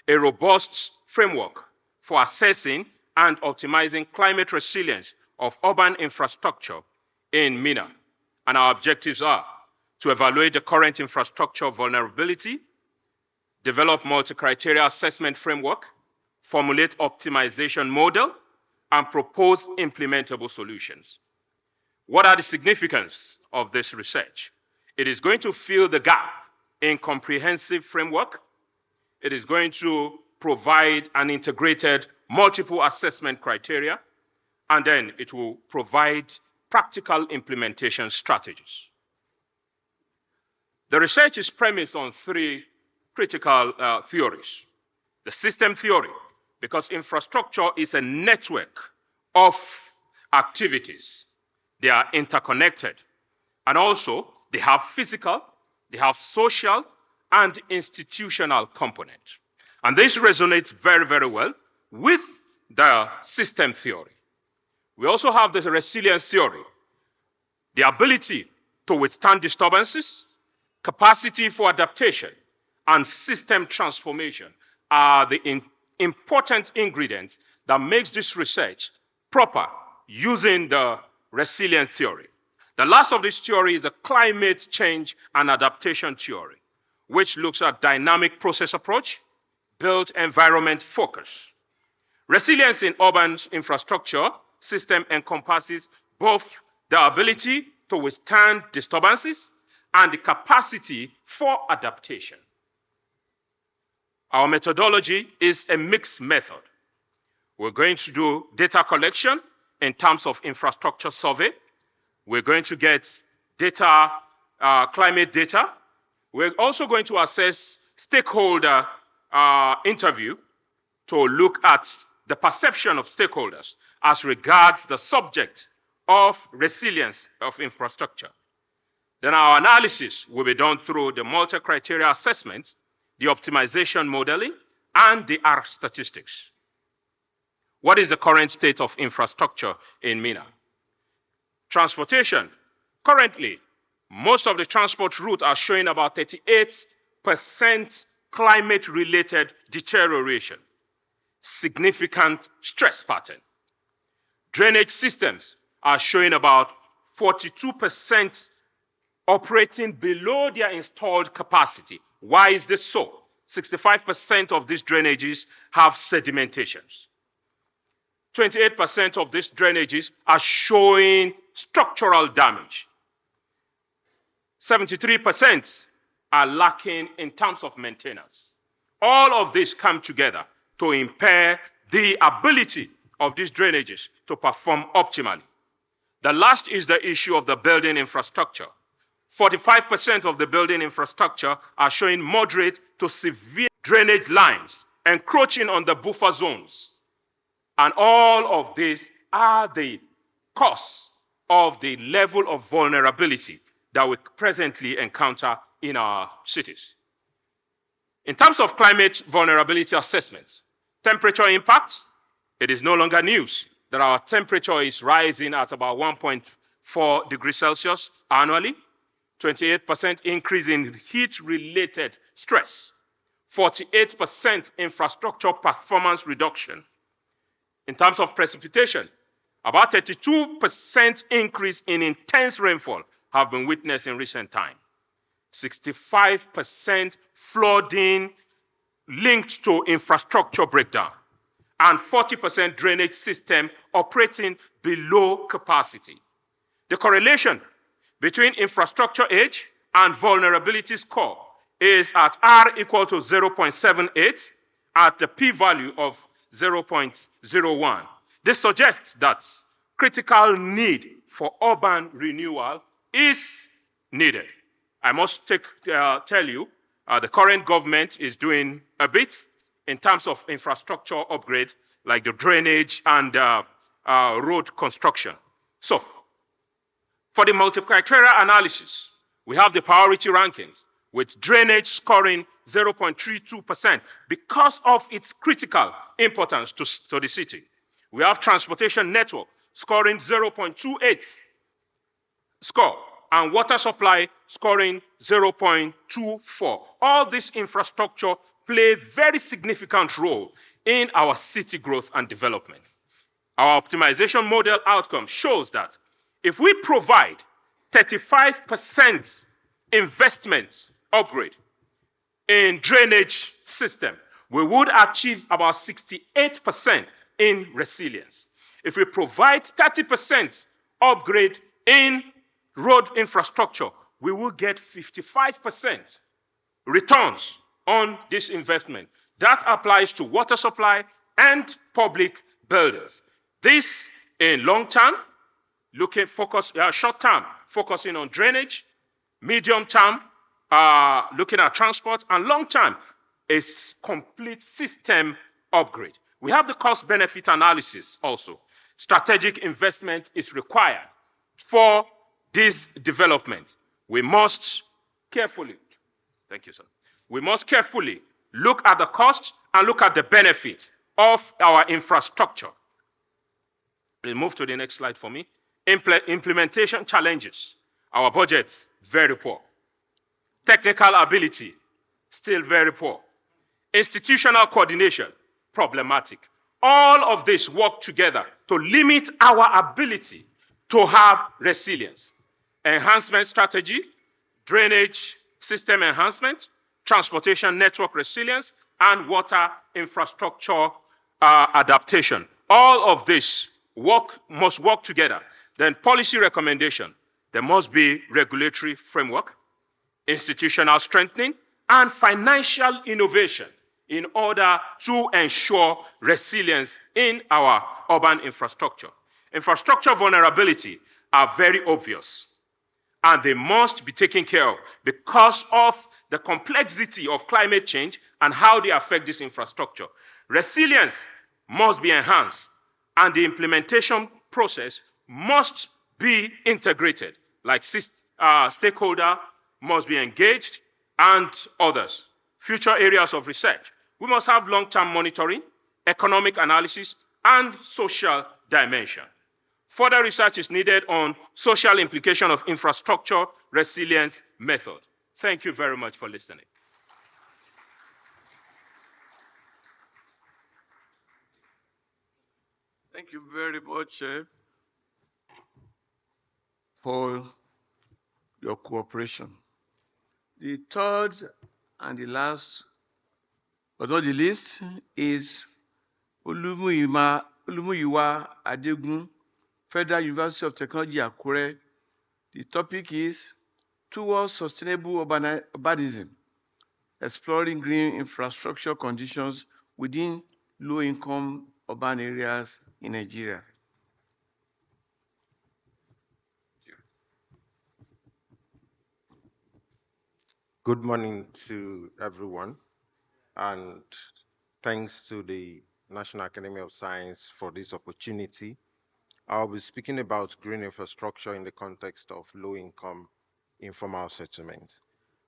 a robust framework for assessing and optimizing climate resilience of urban infrastructure in MENA. And our objectives are to evaluate the current infrastructure vulnerability, develop multi-criteria assessment framework, formulate optimization model, and propose implementable solutions. What are the significance of this research? It is going to fill the gap in comprehensive framework. It is going to provide an integrated multiple assessment criteria, and then it will provide practical implementation strategies. The research is premised on three critical theories. The system theory, because infrastructure is a network of activities. They are interconnected. And also, they have physical, they have social, and institutional component. And this resonates very, very well with the system theory. We also have the resilience theory, the ability to withstand disturbances, capacity for adaptation, and system transformation are the important ingredients that makes this research proper using the resilience theory. The last of this theory is the climate change and adaptation theory, which looks at dynamic process approach, built environment focus. Resilience in urban infrastructure system encompasses both the ability to withstand disturbances and the capacity for adaptation. Our methodology is a mixed method. We're going to do data collection in terms of infrastructure survey. We're going to get data, climate data. We're also going to assess stakeholder interview to look at the perception of stakeholders as regards the subject of resilience of infrastructure. Then our analysis will be done through the multi-criteria assessment, the optimization modeling, and the R statistics. What is the current state of infrastructure in MENA? Transportation. Currently, most of the transport routes are showing about 38% climate-related deterioration, significant stress pattern. Drainage systems are showing about 42% operating below their installed capacity. Why is this so? 65% of these drainages have sedimentations. 28% of these drainages are showing structural damage. 73% are lacking in terms of maintenance. All of this come together to impair the ability of these drainages to perform optimally. The last is the issue of the building infrastructure. 45% of the building infrastructure are showing moderate to severe drainage lines encroaching on the buffer zones. And all of these are the cause of the level of vulnerability that we presently encounter in our cities. In terms of climate vulnerability assessments, Temperature impact, it is no longer news that our temperature is rising at about 1.4 degrees Celsius annually, 28% increase in heat-related stress, 48% infrastructure performance reduction. In terms of precipitation, about 32% increase in intense rainfall have been witnessed in recent time. 65% flooding linked to infrastructure breakdown, and 40% drainage system operating below capacity. The correlation between infrastructure age and vulnerability score is at R equal to 0.78 at the p-value of 0.01. This suggests that critical need for urban renewal is needed. I must tell you, the current government is doing a bit in terms of infrastructure upgrade, like the drainage and road construction. So, for the multi-criteria analysis, we have the priority rankings, with drainage scoring 0.32% because of its critical importance to the city. We have transportation network scoring 0.28 score, and water supply scoring 0.24. All this infrastructure play a very significant role in our city growth and development. Our optimization model outcome shows that if we provide 35% investment upgrade in drainage system, we would achieve about 68% in resilience. If we provide 30% upgrade in road infrastructure, we will get 55% returns on this investment. That applies to water supply and public buildings. This in long term, short term, focusing on drainage, medium term, looking at transport, and long term, a complete system upgrade. We have the cost benefit analysis also. Strategic investment is required for this development. We must carefully, thank you, sir. We must carefully look at the cost and look at the benefit of our infrastructure. We'll move to the next slide for me. Implementation challenges. Our budget, very poor. Technical ability, still very poor. Institutional coordination, problematic. All of this work together to limit our ability to have resilience. Enhancement strategy, drainage system enhancement, transportation network resilience, and water infrastructure adaptation. All of this must work together. Then policy recommendation, there must be regulatory framework, institutional strengthening, and financial innovation in order to ensure resilience in our urban infrastructure. Infrastructure vulnerability are very obvious, and they must be taken care of because of the complexity of climate change and how they affect this infrastructure. Resilience must be enhanced, and the implementation process must be integrated, like stakeholder must be engaged and others. Future areas of research. We must have long-term monitoring, economic analysis, and social dimension. Further research is needed on social implication of infrastructure resilience method. Thank you very much for listening. Thank you very much for your cooperation. The third and the last, but not the least, is Olumuyiwa Adegun, Federal University of Technology, Akure. The topic is Towards Sustainable Urbanism, Exploring Green Infrastructure Conditions Within Low-Income Urban Areas in Nigeria. Good morning to everyone, and thanks to the National Academy of Science for this opportunity. I'll be speaking about green infrastructure in the context of low-income informal settlements.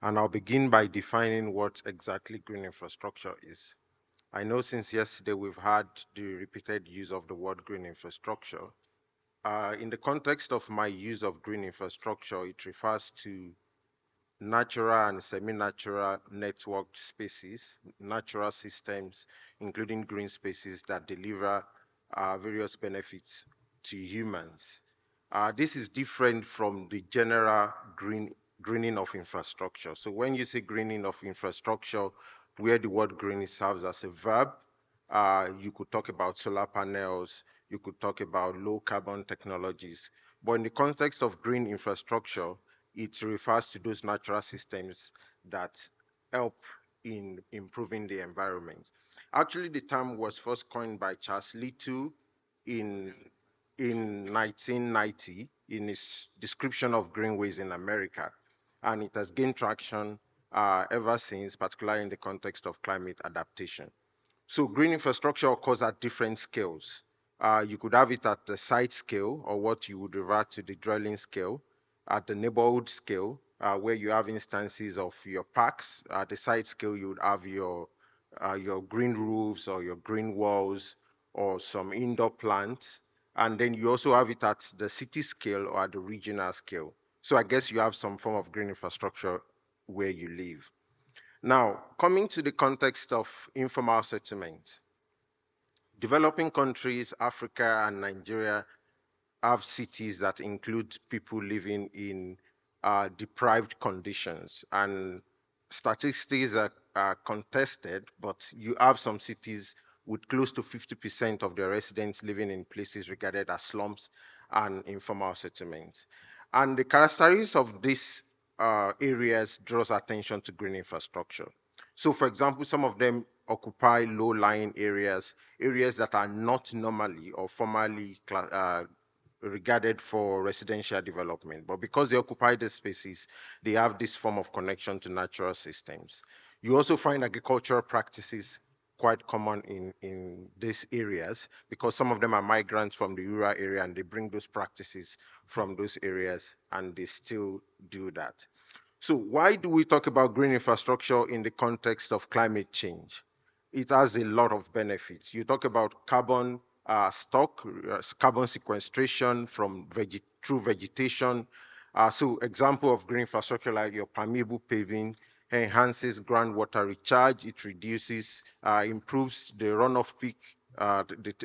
And I'll begin by defining what exactly green infrastructure is. I know since yesterday we've had the repeated use of the word green infrastructure. In the context of my use of green infrastructure, it refers to natural and semi-natural networked spaces, natural systems, including green spaces that deliver various benefits to humans. This is different from the general greening of infrastructure. So when you say greening of infrastructure, where the word green serves as a verb, you could talk about solar panels, you could talk about low carbon technologies. But in the context of green infrastructure, it refers to those natural systems that help in improving the environment. Actually, the term was first coined by Charles Little in 1990 in his description of greenways in America, and it has gained traction ever since, particularly in the context of climate adaptation. So green infrastructure occurs at different scales. You could have it at the site scale, or what you would revert to the dwelling scale, at the neighborhood scale, where you have instances of your parks. At the site scale, you would have your green roofs or your green walls or some indoor plants. And then you also have it at the city scale or at the regional scale. So I guess you have some form of green infrastructure where you live. Now, coming to the context of informal settlement, developing countries, Africa and Nigeria, have cities that include people living in deprived conditions. And statistics are contested, but you have some cities with close to 50% of their residents living in places regarded as slums and informal settlements. And the characteristics of these areas draws attention to green infrastructure. So for example, some of them occupy low-lying areas, areas that are not normally or formally regarded for residential development. But because they occupy the spaces, they have this form of connection to natural systems. You also find agricultural practices quite common in these areas because some of them are migrants from the rural area and they bring those practices from those areas and they still do that. So why do we talk about green infrastructure in the context of climate change? It has a lot of benefits. You talk about carbon stock, carbon sequestration from through vegetation. So example of green infrastructure like your permeable paving enhances groundwater recharge. It reduces, improves the runoff peak,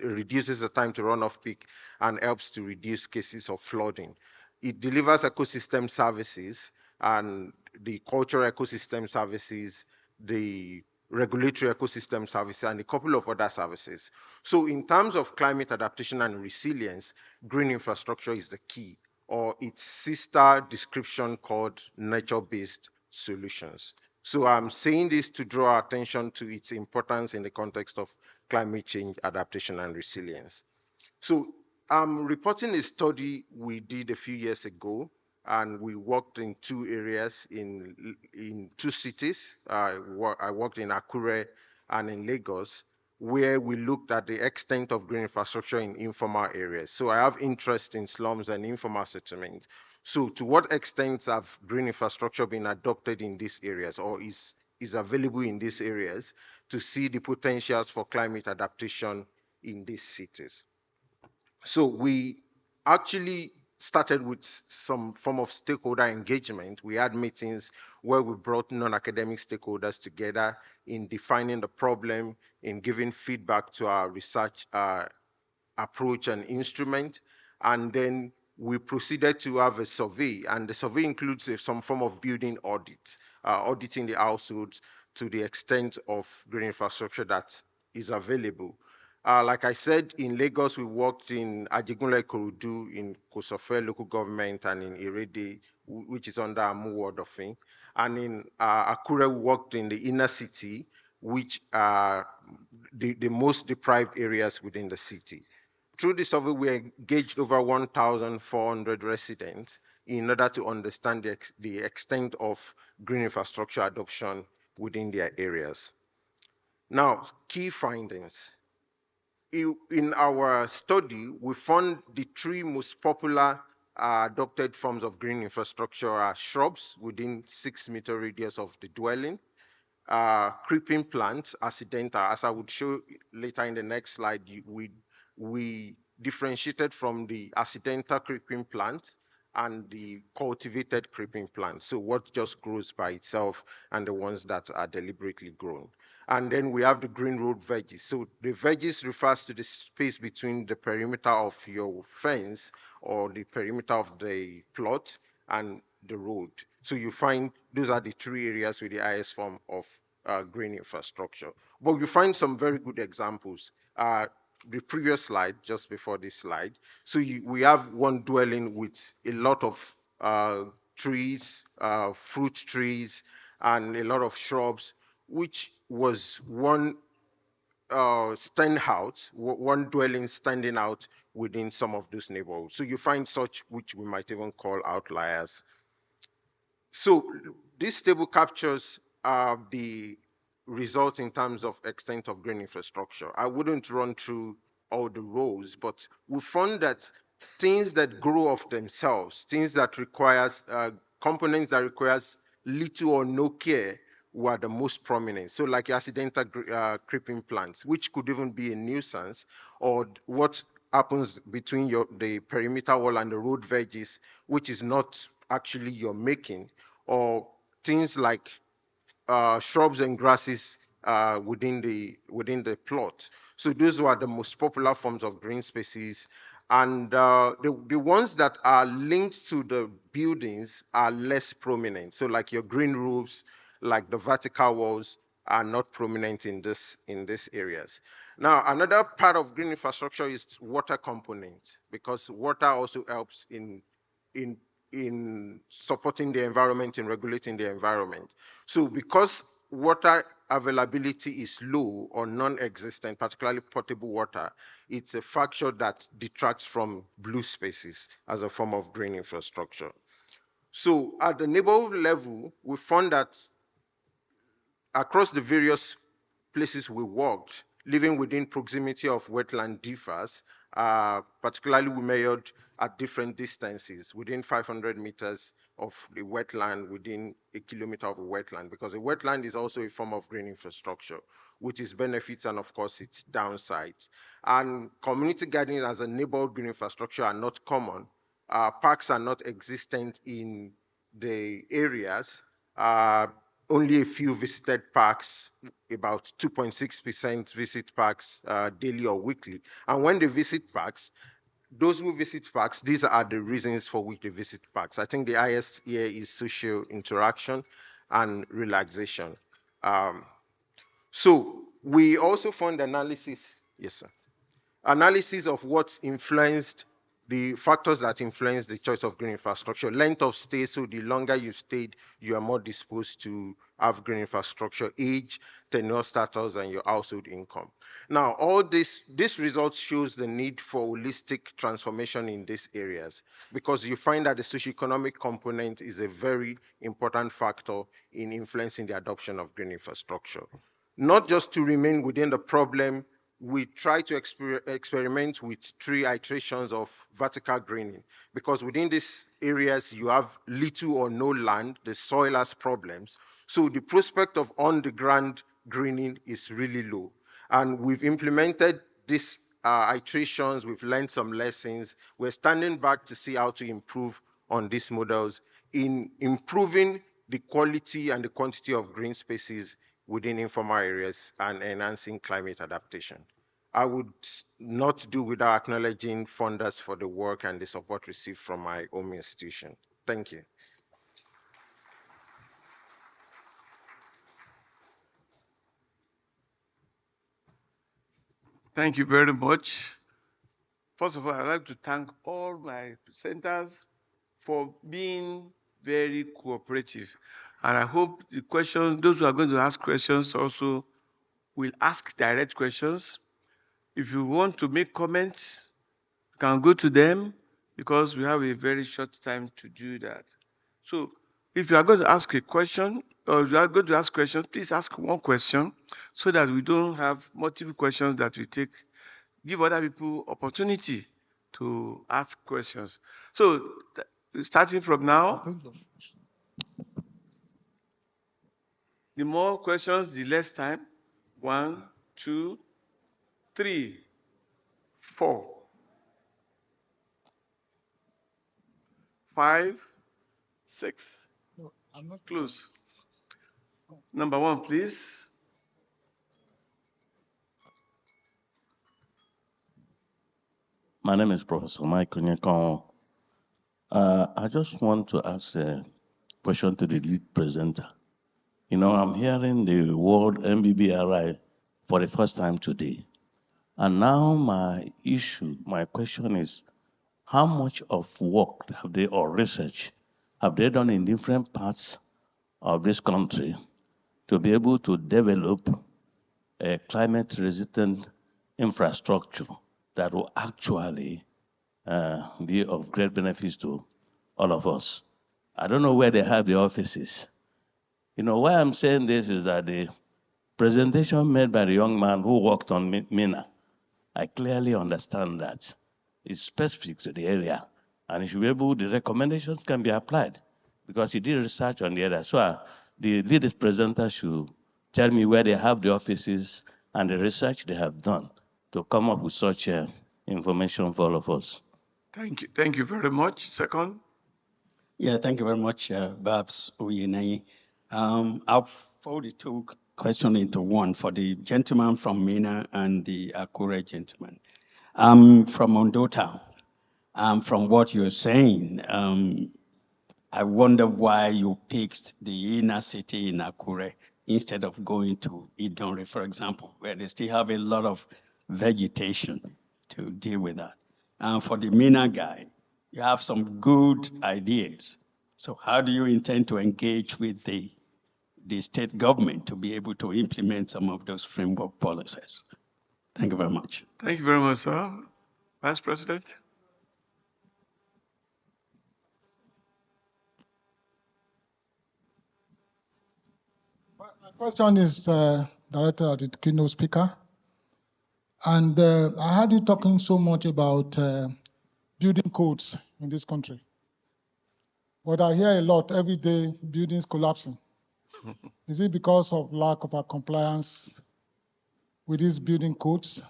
reduces the time to runoff peak and helps to reduce cases of flooding. It delivers ecosystem services and the cultural ecosystem services, the regulatory ecosystem services, and a couple of other services. So in terms of climate adaptation and resilience, green infrastructure is the key, or its sister description called nature-based solutions. So I'm saying this to draw attention to its importance in the context of climate change, adaptation, and resilience. So I'm reporting a study we did a few years ago, and we worked in two areas in two cities. I worked in Akure and in Lagos, where we looked at the extent of green infrastructure in informal areas. So I have interest in slums and informal settlement. So to what extent have green infrastructure been adopted in these areas or is available in these areas to see the potentials for climate adaptation in these cities? So we actually started with some form of stakeholder engagement. We had meetings where we brought non-academic stakeholders together in defining the problem, in giving feedback to our research approach and instrument. And then we proceeded to have a survey, and the survey includes some form of building audit, auditing the households to the extent of green infrastructure that is available. Like I said, in Lagos, we worked in Ajegunle Ikorodu, in Kosofe local government, and in Irede, which is under Amu Ward of Fame. And in Akure, we worked in the inner city, which are the most deprived areas within the city. Through the survey, we engaged over 1,400 residents in order to understand the extent of green infrastructure adoption within their areas. Now, key findings. In our study, we found the three most popular adopted forms of green infrastructure are shrubs within 6 meter radius of the dwelling, creeping plants, accidental. As I would show later in the next slide, we differentiated from the accidental creeping plant and the cultivated creeping plant. So what just grows by itself and the ones that are deliberately grown. And then we have the green road veggies. So the veggies refers to the space between the perimeter of your fence or the perimeter of the plot and the road. So you find those are the three areas with the highest form of green infrastructure. But you find some very good examples. The previous slide, just before this slide. So we have one dwelling with a lot of trees, fruit trees, and a lot of shrubs, which was one stand out, one dwelling standing out within some of those neighborhoods. So you find such which we might even call outliers. So this table captures the results in terms of extent of green infrastructure. I wouldn't run through all the rows, but we found that things that grow of themselves, things that requires components that requires little or no care were the most prominent. So like accidental creeping plants, which could even be a nuisance, or what happens between the perimeter wall and the road veggies, which is not actually your making, or things like shrubs and grasses within the plot. So those were the most popular forms of green spaces. And the ones that are linked to the buildings are less prominent. So like your green roofs, like the vertical walls, are not prominent in these areas. Now, another part of green infrastructure is water component, because water also helps in supporting the environment and regulating the environment. So because water availability is low or non-existent, particularly potable water, it's a factor that detracts from blue spaces as a form of green infrastructure. So at the neighborhood level, we found that across the various places we worked, living within proximity of wetland differs. Particularly, we measured at different distances, within 500 meters of the wetland, within a kilometer of a wetland, because a wetland is also a form of green infrastructure, with its benefits and, of course, its downsides. And community gardening as a neighborhood green infrastructure are not common. Parks are not existent in the areas. Only a few visited parks, about 2.6% visit parks daily or weekly. And when they visit parks, those who visit parks, these are the reasons for which they visit parks. I think the highest here is social interaction and relaxation. So we also found analysis, yes, sir, analysis of what influenced the factors that influence the choice of green infrastructure. Length of stay, so the longer you stayed, you are more disposed to have green infrastructure. Age, tenure status, and your household income. Now, all this result shows the need for holistic transformation in these areas, because you find that the socioeconomic component is a very important factor in influencing the adoption of green infrastructure. Not just to remain within the problem, we try to experiment with 3 iterations of vertical greening, because within these areas you have little or no land, the soil has problems, so the prospect of on-the-ground greening is really low. And we've implemented these iterations, we've learned some lessons, we're standing back to see how to improve on these models in improving the quality and the quantity of green spaces within informal areas and enhancing climate adaptation. I would not do without acknowledging funders for the work and the support received from my home institution. Thank you. Thank you very much. First of all, I'd like to thank all my presenters for being very cooperative. And I hope the questions, those who are going to ask questions also will ask direct questions. If you want to make comments, you can go to them, because we have a very short time to do that. So if you are going to ask a question, or if you are going to ask questions, please ask one question so that we don't have multiple questions that we take. Give other people opportunity to ask questions. So starting from now. The more questions, the less time. 1, 2, 3, 4, 5, 6. Close. Number 1, please. My name is Professor Mike Onyekon. I just want to ask a question to the lead presenter. You know, I'm hearing the word MBBRI for the first time today. And now my question is, how much of work have they, or research, have they done in different parts of this country to be able to develop a climate-resistant infrastructure that will actually be of great benefits to all of us? I don't know where they have the offices. You know, why I'm saying this is that the presentation made by the young man who worked on MENA, I clearly understand that it's specific to the area, and he should be able, the recommendations can be applied because he did research on the area. So the lead presenter should tell me where they have the offices and the research they have done to come up with such information for all of us. Thank you. Thank you very much. Second. Yeah, thank you very much, Babs Uyinai. I'll fold the two questions into one for the gentleman from MENA and the Akure gentleman. From Ondo Town. From what you're saying, I wonder why you picked the inner city in Akure instead of going to Idonre, for example, where they still have a lot of vegetation to deal with that. And for the MENA guy, you have some good ideas. So how do you intend to engage with the state government to be able to implement some of those framework policies? Thank you very much. Thank you very much, sir. Vice President. My question is directed at the keynote speaker. And I heard you talking so much about building codes in this country. But I hear a lot every day, buildings collapsing. Is it because of lack of compliance with these building codes?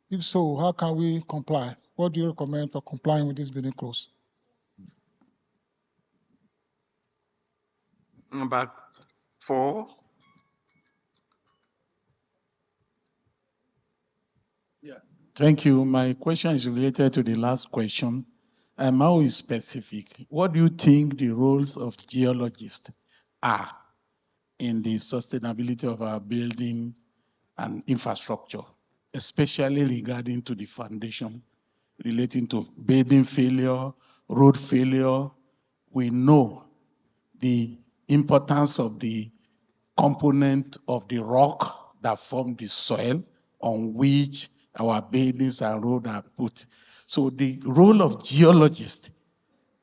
If so, how can we comply? What do you recommend for complying with these building codes? Number 4. Yeah. Thank you. My question is related to the last question. How is specific? What do you think the roles of geologists are in the sustainability of our building and infrastructure, especially regarding to the foundation, relating to building failure, road failure? We know the importance of the component of the rock that form the soil on which our buildings and roads are put. So the role of geologists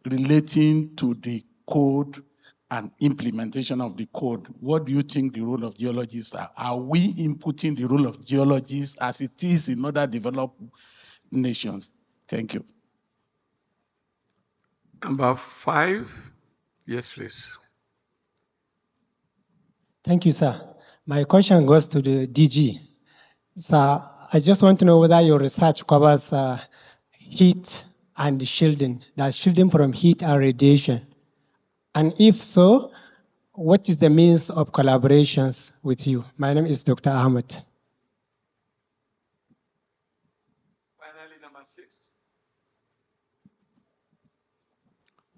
relating to the code and implementation of the code, what do you think the role of geologists are? Are we inputting the role of geologists as it is in other developed nations? Thank you. Number 5. Yes, please. Thank you, sir. My question goes to the DG. Sir, I just want to know whether your research covers heat and shielding, that's shielding from heat and radiation. And if so, what is the means of collaborations with you? My name is Dr. Ahmed. Finally, number 6.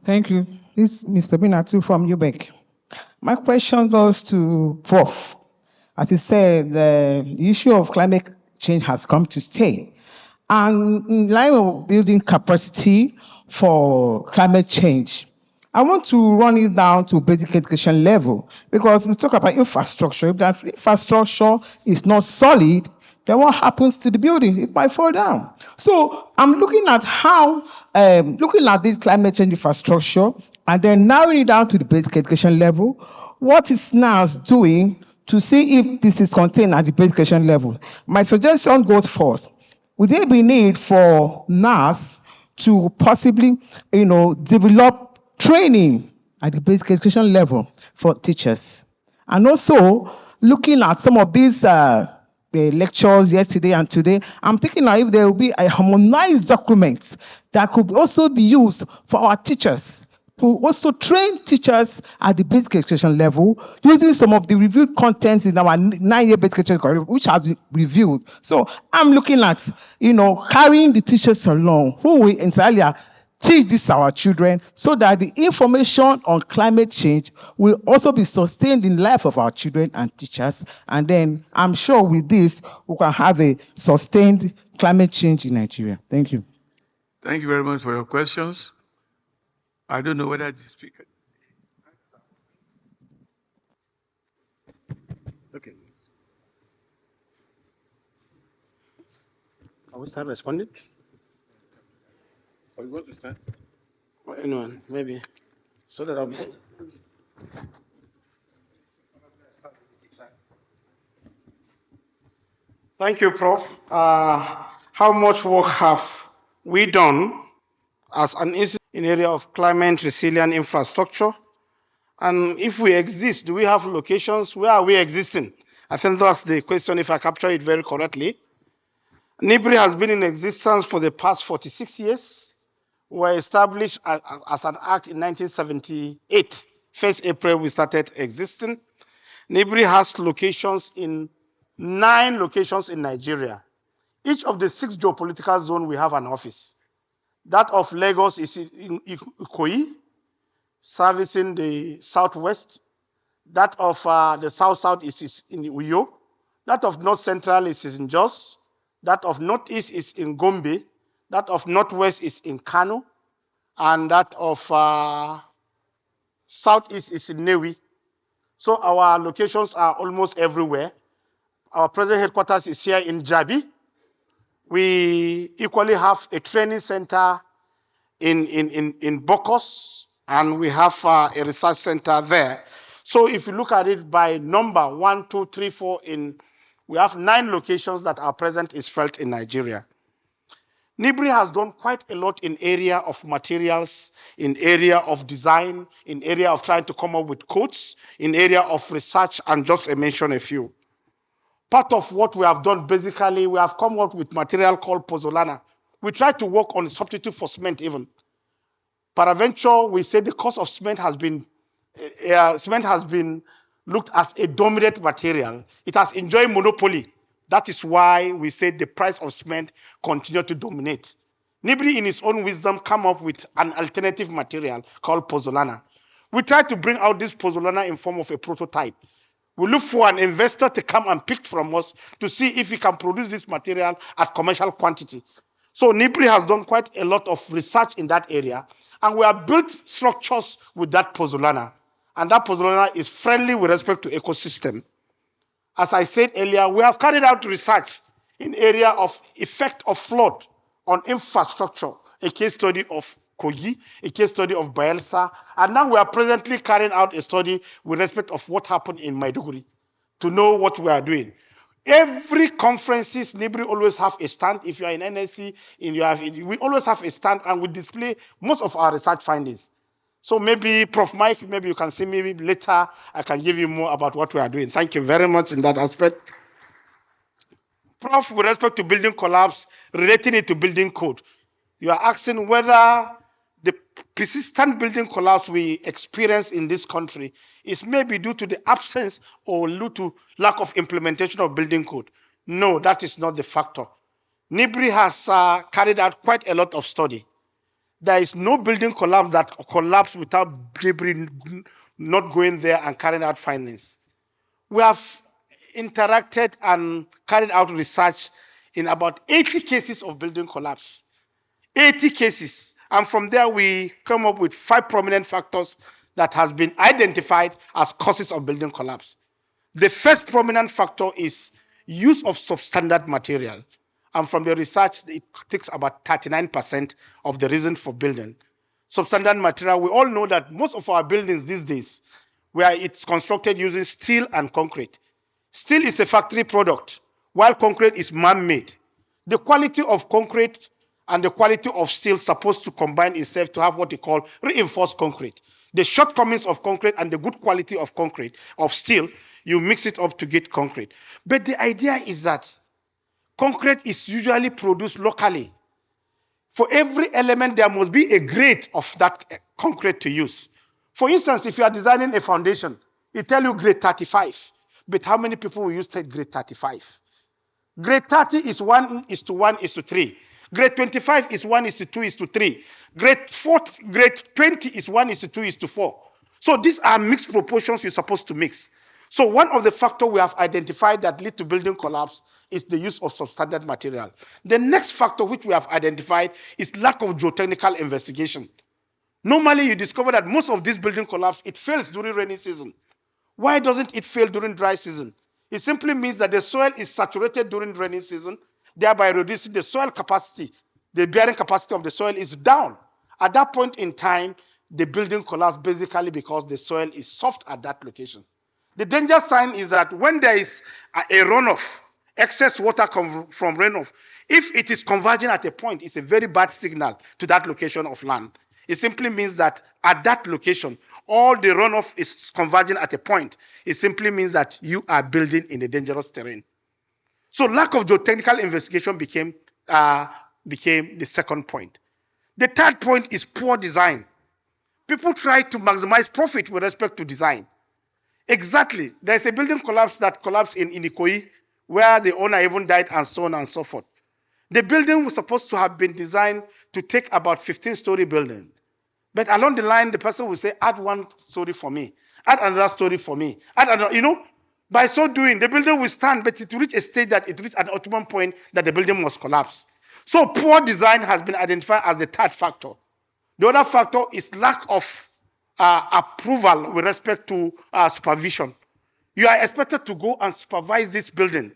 Thank you. This is Mr. Binatu from UBEC. My question goes to Prof. As he said, the issue of climate change has come to stay. And in line of building capacity for climate change, I want to run it down to basic education level, because we talk about infrastructure. If that infrastructure is not solid, then what happens to the building? It might fall down. So I'm looking at how, looking at this climate change infrastructure and then narrowing it down to the basic education level, what is NAS doing to see if this is contained at the basic education level? My suggestion goes forth. Would there be need for NAS to possibly, develop training at the basic education level for teachers? And also, looking at some of these lectures yesterday and today, I'm thinking now if there will be a harmonized document that could also be used for our teachers, to also train teachers at the basic education level using some of the reviewed contents in our 9-year basic education curriculum, which has been reviewed. So I'm looking at, carrying the teachers along who will entirely teach this to our children so that the information on climate change will also be sustained in the life of our children and teachers. And then I'm sure with this, we can have a sustained climate change in Nigeria. Thank you. Thank you very much for your questions. I don't know whether the speaker. Okay. Are we start responding? Or you want to start? Or anyone, maybe. So that I'll be. Thank you, Prof. How much work have we done as an institute in the area of climate resilient infrastructure? And if we exist, do we have locations? Where are we existing? I think that's the question, if I capture it very correctly. NIBRI has been in existence for the past 46 years. We were established as an act in 1978. 1st April, we started existing. NIBRI has locations in 9 locations in Nigeria. Each of the 6 geopolitical zones, we have an office. That of Lagos is in Ikoyi, servicing the southwest. That of the south-south is in Uyo. That of north-central is in Jos. That of northeast is in Gombe. That of northwest is in Kano. And that of southeast is in Newi. So our locations are almost everywhere. Our present headquarters is here in Jabi. We equally have a training center in Bokos, and we have a research center there. So if you look at it by number, 1, 2, 3, 4, we have 9 locations that are present is felt in Nigeria. NIBRI has done quite a lot in area of materials, in area of design, in area of trying to come up with codes, in area of research, and just mention a few. Part of what we have done, basically, we have come up with material called pozzolana. We try to work on a substitute for cement even. Paraventure, we say the cost of cement has been looked as a dominant material. It has enjoyed monopoly. That is why we say the price of cement continue to dominate. NIBRI, in its own wisdom, come up with an alternative material called pozzolana. We try to bring out this pozzolana in form of a prototype. We look for an investor to come and pick from us to see if we can produce this material at commercial quantity. So NIBRI has done quite a lot of research in that area, and we have built structures with that pozzolana. And that pozzolana is friendly with respect to ecosystem. As I said earlier, we have carried out research in area of effect of flood on infrastructure, a case study of Kogi, a case study of Bayelsa, and now we are presently carrying out a study with respect of what happened in Maiduguri to know what we are doing. Every conferences, NIBRI always have a stand. If you are in NSC, we always have a stand and we display most of our research findings. So maybe, Prof. Mike, maybe you can see me later. I can give you more about what we are doing. Thank you very much in that aspect. Prof, with respect to building collapse, relating it to building code, you are asking whether the persistent building collapse we experience in this country is maybe due to the absence or due to lack of implementation of building code. No, that is not the factor. NIBRI has carried out quite a lot of study. There is no building collapse that collapsed without NIBRI not going there and carrying out findings. We have interacted and carried out research in about 80 cases of building collapse. 80 cases. And from there, we come up with 5 prominent factors that has been identified as causes of building collapse. The first prominent factor is use of substandard material. And from the research, it takes about 39% of the reason for building. Substandard material, we all know that most of our buildings these days, where it's constructed using steel and concrete. Steel is a factory product, while concrete is man-made. The quality of concrete and the quality of steel supposed to combine itself to have what they call reinforced concrete. The shortcomings of concrete and the good quality of concrete, of steel, you mix it up to get concrete. But the idea is that concrete is usually produced locally. For every element, there must be a grade of that concrete to use. For instance, if you are designing a foundation, it tell you grade 35. But how many people will use grade 35? Grade 30 is 1:1:3. Grade 25 is 1:2:3. Grade 20 is 1:2:4. So these are mixed proportions you're supposed to mix. So one of the factors we have identified that lead to building collapse is the use of substandard material. The next factor which we have identified is lack of geotechnical investigation. Normally you discover that most of this building collapse, it fails during rainy season. Why doesn't it fail during dry season? It simply means that the soil is saturated during rainy season, thereby reducing the soil capacity. The bearing capacity of the soil is down. At that point in time, the building collapses basically because the soil is soft at that location. The danger sign is that when there is a runoff, excess water from runoff, if it is converging at a point, it's a very bad signal to that location of land. It simply means that at that location, all the runoff is converging at a point. It simply means that you are building in a dangerous terrain. So lack of geotechnical investigation became the second point. The third point is poor design. People try to maximize profit with respect to design. Exactly. There's a building collapse that collapsed in Ikoyi where the owner even died and so on and so forth. The building was supposed to have been designed to take about 15-story building. But along the line, the person will say, add one story for me, add another story for me, add another, By so doing, the building will stand, but it will reach a stage that it reached an optimum point that the building must collapse. So poor design has been identified as the third factor. The other factor is lack of approval with respect to supervision. You are expected to go and supervise this building.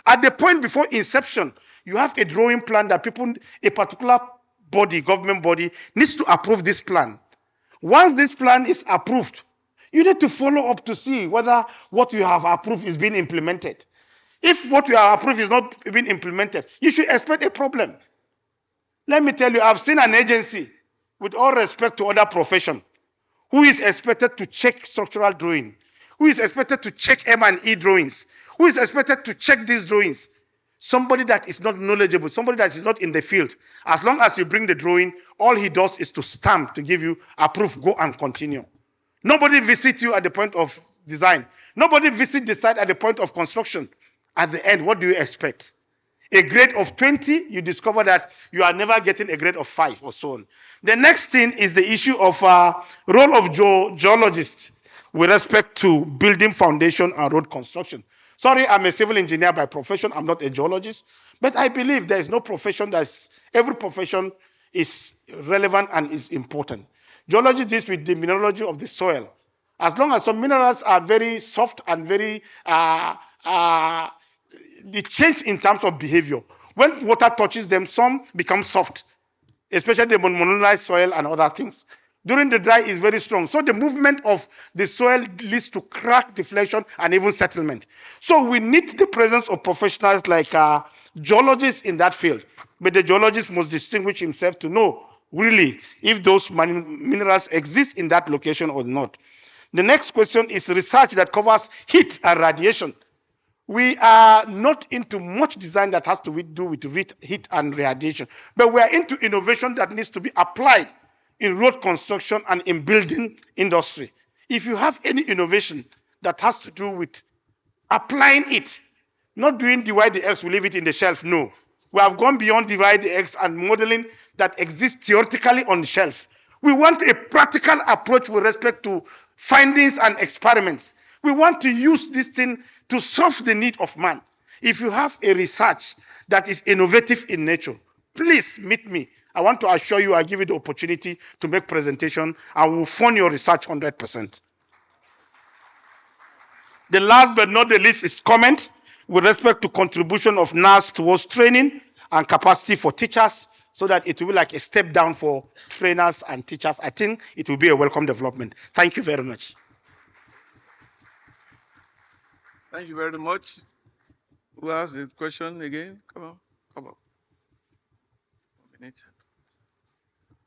At the point before inception, you have a drawing plan that a particular body, government body, needs to approve this plan. Once this plan is approved, you need to follow up to see whether what you have approved is being implemented. If what you have approved is not being implemented, you should expect a problem. Let me tell you, I've seen an agency, with all respect to other profession, who is expected to check structural drawing, who is expected to check M&E drawings, who is expected to check these drawings. Somebody that is not knowledgeable, somebody that is not in the field. As long as you bring the drawing, all he does is to stamp to give you approve, go and continue. Nobody visits you at the point of design. Nobody visits the site at the point of construction. At the end, what do you expect? A grade of 20, you discover that you are never getting a grade of 5 or so on. The next thing is the issue of role of geologists with respect to building foundation and road construction. Sorry, I'm a civil engineer by profession. I'm not a geologist. But I believe there is no profession every profession is relevant and is important. Geology deals with the mineralogy of the soil. As long as some minerals are very soft and very, the change in terms of behavior. When water touches them, some become soft, especially the mineralized soil and other things. During the dry is very strong. So the movement of the soil leads to crack, deflection, and even settlement. So we need the presence of professionals like geologists in that field. But the geologist must distinguish himself to know really if those minerals exist in that location or not. The next question is research that covers heat and radiation. We are not into much design that has to do with heat and radiation, but we are into innovation that needs to be applied in road construction and in building industry. If you have any innovation that has to do with applying it, not doing divide the X, we leave it in the shelf, no. We have gone beyond divide the X and modeling that exists theoretically on the shelf. We want a practical approach with respect to findings and experiments. We want to use this thing to solve the need of man. If you have a research that is innovative in nature, please meet me. I want to assure you, I give you the opportunity to make presentation. I will fund your research 100%. The last but not the least is comment with respect to contribution of NAS towards training and capacity for teachers, so that it will be like a step down for trainers and teachers. I think it will be a welcome development. Thank you very much. Thank you very much. Who has the question again? Come on.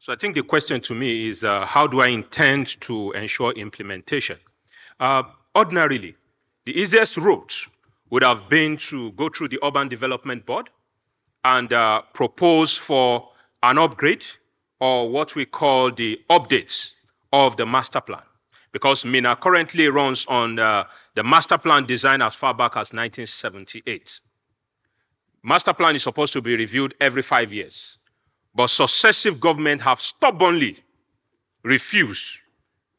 So I think the question to me is, how do I intend to ensure implementation? Ordinarily, the easiest route would have been to go through the Urban Development Board and propose for an upgrade or what we call the update of the master plan. Because MINA currently runs on the master plan design as far back as 1978. Master plan is supposed to be reviewed every 5 years, but successive governments have stubbornly refused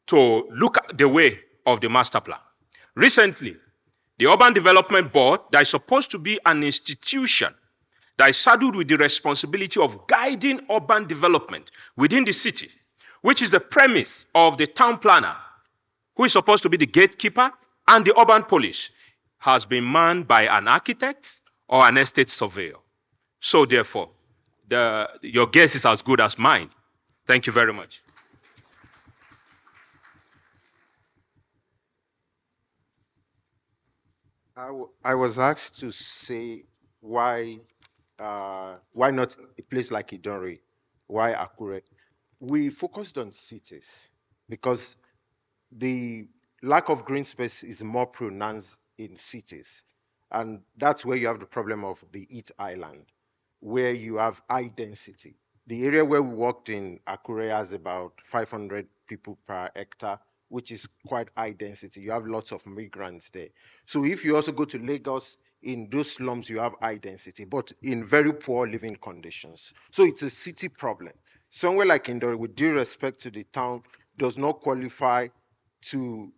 to look at the way of the master plan. Recently, the Urban Development Board, that is supposed to be an institution that is saddled with the responsibility of guiding urban development within the city, which is the premise of the town planner, who is supposed to be the gatekeeper, and the urban police, has been manned by an architect or an estate surveyor. So therefore, your guess is as good as mine. Thank you very much. I was asked to say why not a place like Idonre, why Akure. We focused on cities because the lack of green space is more pronounced in cities, and that's where you have the problem of the East Island, where you have high density. The area where we worked in Akure has about 500 people per hectare, which is quite high density. You have lots of migrants there. So if you also go to Lagos, in those slums, you have high density, but in very poor living conditions. So it's a city problem. Somewhere like Indore, with due respect to the town, does not qualify to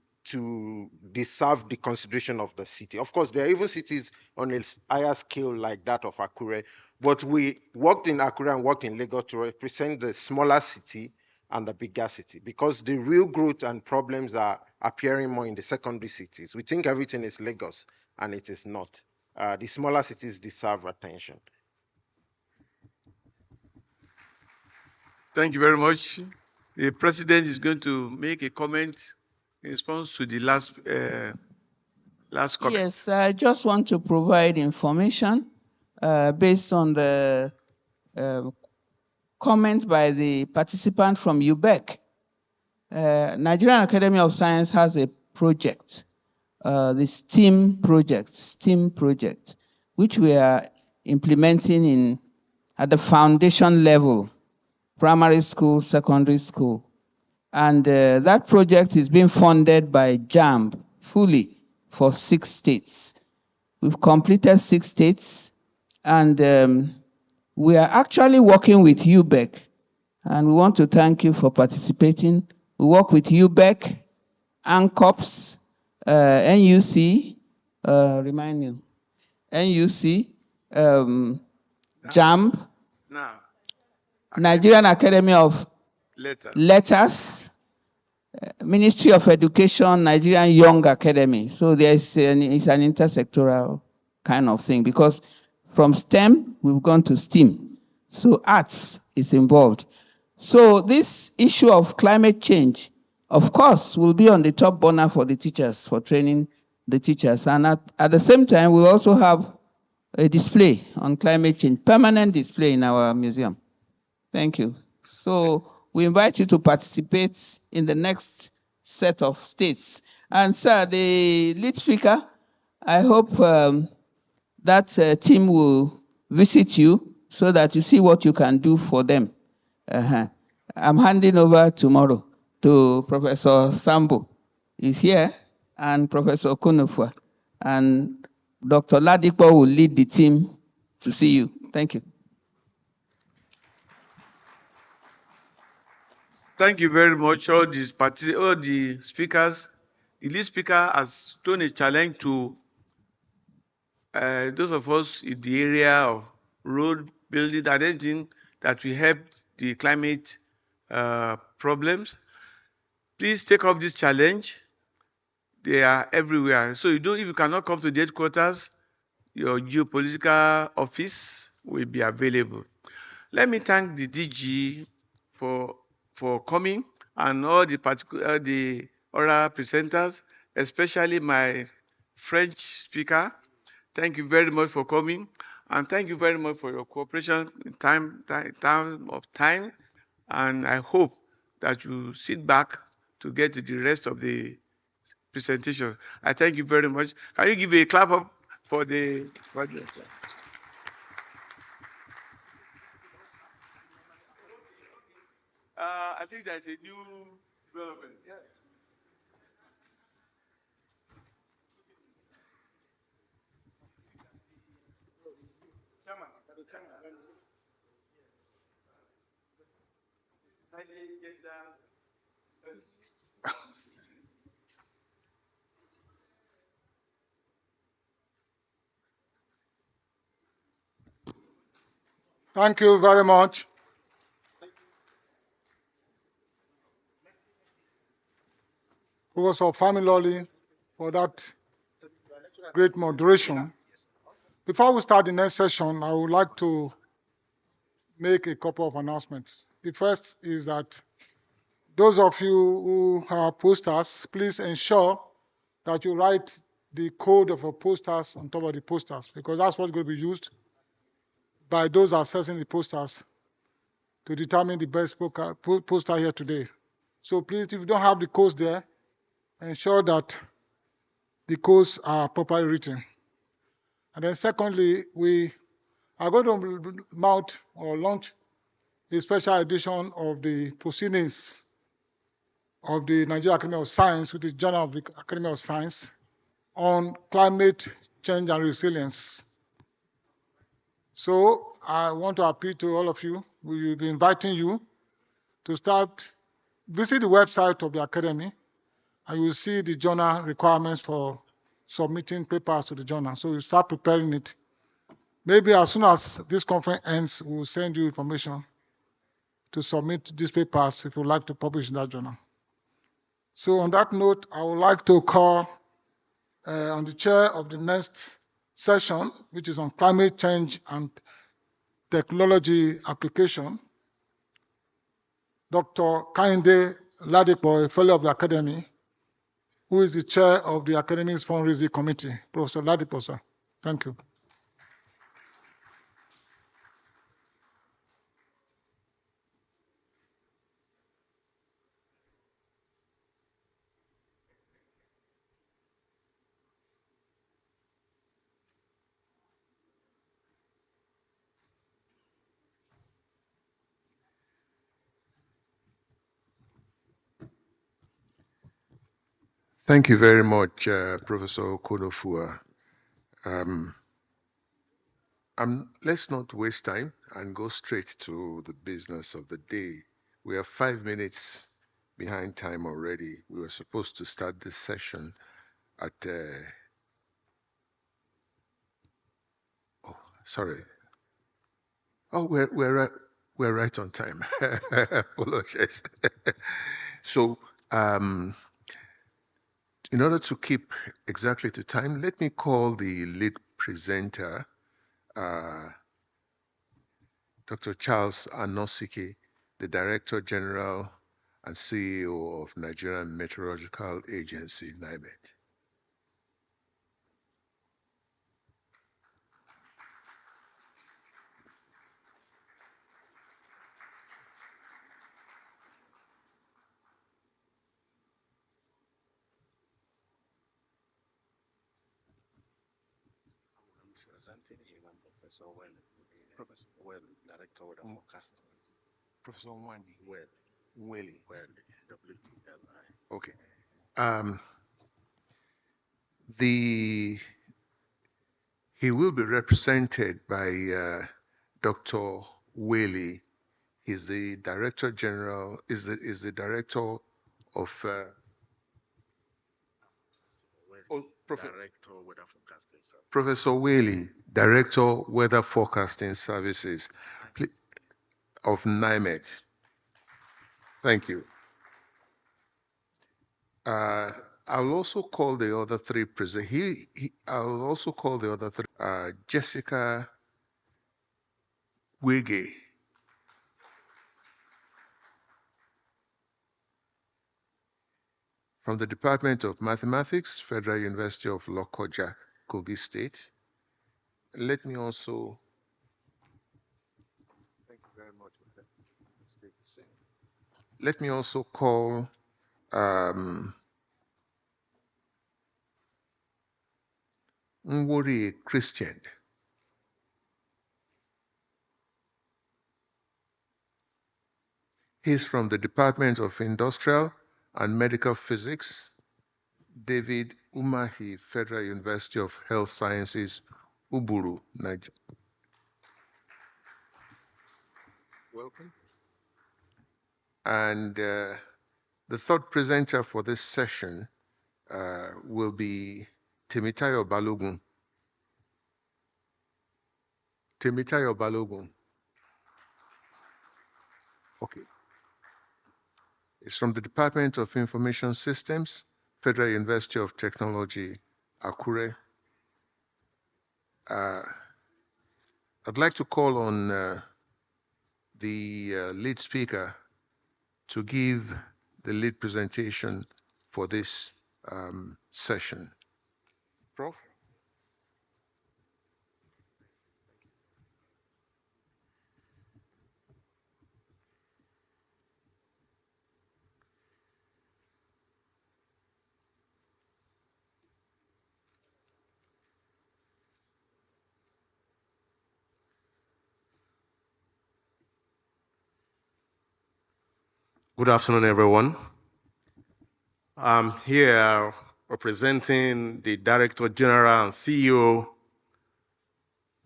deserve the consideration of the city. Of course, there are even cities on a higher scale like that of Akure, but we worked in Akure and worked in Lagos to represent the smaller city and the bigger city, because the real growth and problems are appearing more in the secondary cities. We think everything is Lagos, and it is not. The smaller cities deserve attention. Thank you very much. The president is going to make a comment in response to the last comment. Yes, I just want to provide information based on the comment by the participant from UBEC. Nigerian Academy of Science has a project, the STEAM project, which we are implementing at the foundation level, primary school, secondary school. And that project is being funded by JAMB fully for 6 states. We've completed 6 states, and we are actually working with UBEC, and we want to thank you for participating. We work with UBEC, ANCOPS, NUC, remind me, NUC, JAMB, Nigerian Academy of Letters, Ministry of Education, Nigerian Young Academy. So it's an intersectoral kind of thing, because from STEM, we've gone to STEAM. So arts is involved. So this issue of climate change, of course, will be on the top burner for the teachers, for training the teachers. And at the same time, we'll also have a display on climate change, permanent display in our museum. Thank you. So we invite you to participate in the next set of states. And sir, the lead speaker, I hope that team will visit you so that you see what you can do for them. I'm handing over tomorrow to Professor Sambo. He's here, and Professor Kunufwa. And Dr. Ladipo will lead the team to see you. Thank you. Thank you very much, all the speakers. The lead speaker has thrown a challenge to those of us in the area of road building and anything that will help the climate problems. Please take up this challenge. They are everywhere. So if you cannot come to the headquarters, your geopolitical office will be available. Let me thank the DG for coming, and all the oral presenters, especially my French speaker. Thank you very much for coming, and thank you very much for your cooperation in time of time. And I hope that you sit back to get to the rest of the presentation. I thank you very much. Can you give a clap up for the I think there's a new development. Yeah. Thank you very much. Professor Familoli, for that great moderation. Before we start the next session, I would like to make a couple of announcements. The first is that those of you who have posters, please ensure that you write the code of your posters on top of the posters, because that's what's going to be used by those assessing the posters to determine the best poster here today. So please, if you don't have the codes there, ensure that the codes are properly written. And then secondly, we are going to mount or launch a special edition of the proceedings of the Nigerian Academy of Science, which is Journal of the Academy of Science, on climate change and resilience. So I want to appeal to all of you. We will be inviting you to visit the website of the Academy, and you will see the journal requirements for submitting papers to the journal. So you start preparing it. Maybe as soon as this conference ends, we will send you information to submit these papers if you would like to publish in that journal. So on that note, I would like to call on the chair of the next session, which is on climate change and technology application, Dr. Kainde Ladipo, a fellow of the Academy, who is the chair of the Academy's fundraising committee. Professor Ladipo, sir. Thank you. Thank you very much, Professor Konofua. Let's not waste time and go straight to the business of the day. We are 5 minutes behind time already. We were supposed to start this session at, sorry. Oh, we're right on time. Apologize. So, in order to keep exactly to time, let me call the lead presenter, Dr. Charles Anosike, the Director General and CEO of Nigerian Meteorological Agency, NIMET. Professor Well, Director of Forecasting. Professor Wani. Weli. WTLI. Okay. He will be represented by Dr. Whaley. He's the Director General, is the Director of Director Weather Forecasting Service. Professor Whaley, Director Weather Forecasting Services of NIMET. Thank you. I'll also call the other three presenters. I'll also call the other three. Jessica Wege. From the Department of Mathematics, Federal University of Lokoja, Kogi State. Let me also, thank you very much. Let me also call Nwori Christian. He's from the Department of Industrial and Medical Physics, David Umahi Federal University of Health Sciences, Uburu, Nigeria. Welcome. And the third presenter for this session will be Temitayo Balogun. Temitayo Balogun. Okay. It's from the Department of Information Systems, Federal University of Technology, Akure. I'd like to call on the lead speaker to give the lead presentation for this session. Prof. Good afternoon, everyone. I'm here representing the Director General and CEO,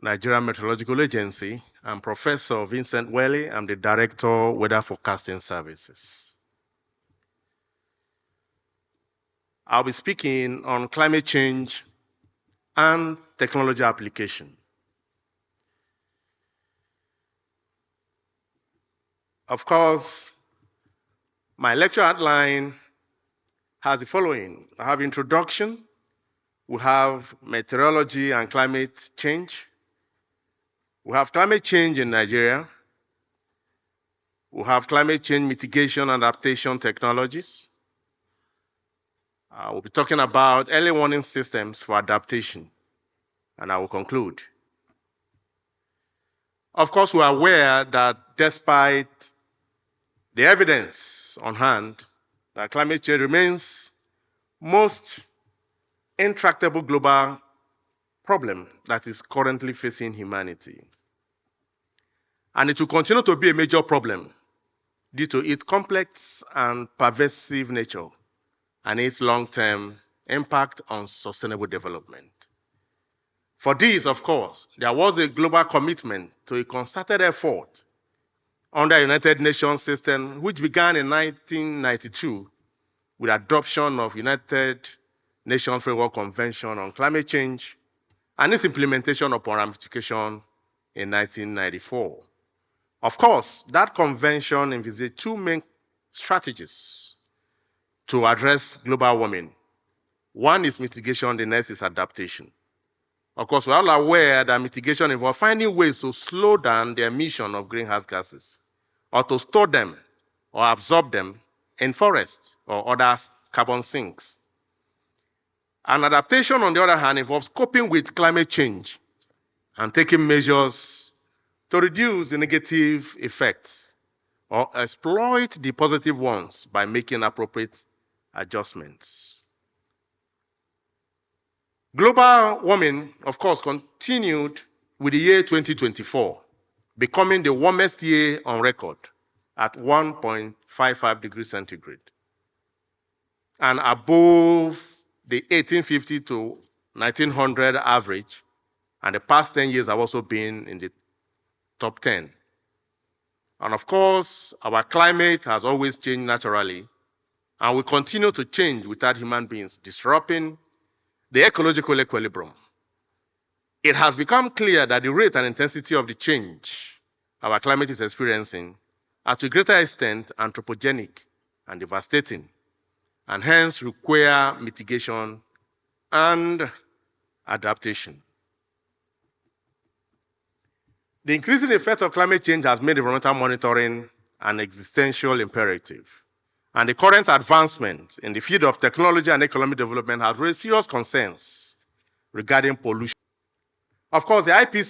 Nigerian Meteorological Agency. I'm Professor Vincent Welle. I'm the Director, Weather Forecasting Services. I'll be speaking on climate change and technology application. Of course, my lecture outline has the following. I have introduction, we have meteorology and climate change, we have climate change in Nigeria, we have climate change mitigation and adaptation technologies. We'll be talking about early warning systems for adaptation, and I will conclude. Of course, we are aware that despite the evidence on hand that climate change remains most intractable global problem that is currently facing humanity. And it will continue to be a major problem due to its complex and pervasive nature and its long-term impact on sustainable development. For this, of course, there was a global commitment to a concerted effort under the United Nations system, which began in 1992 with adoption of United Nations Framework Convention on Climate Change and its implementation upon ratification in 1994. Of course, that convention envisaged two main strategies to address global warming. One is mitigation, the next is adaptation. Of course, we're all aware that mitigation involves finding ways to slow down the emission of greenhouse gases, or to store them or absorb them in forests or other carbon sinks. And adaptation, on the other hand, involves coping with climate change and taking measures to reduce the negative effects or exploit the positive ones by making appropriate adjustments. Global warming, of course, continued with the year 2024, becoming the warmest year on record at 1.55 degrees centigrade, and above the 1850 to 1900 average, and the past 10 years have also been in the top 10. And of course, our climate has always changed naturally, and will continue to change without human beings disrupting the ecological equilibrium. It has become clear that the rate and intensity of the change our climate is experiencing are to a greater extent anthropogenic and devastating, and hence require mitigation and adaptation. The increasing effect of climate change has made environmental monitoring an existential imperative, and the current advancement in the field of technology and economic development has raised serious concerns regarding pollution. Of course, the IPCC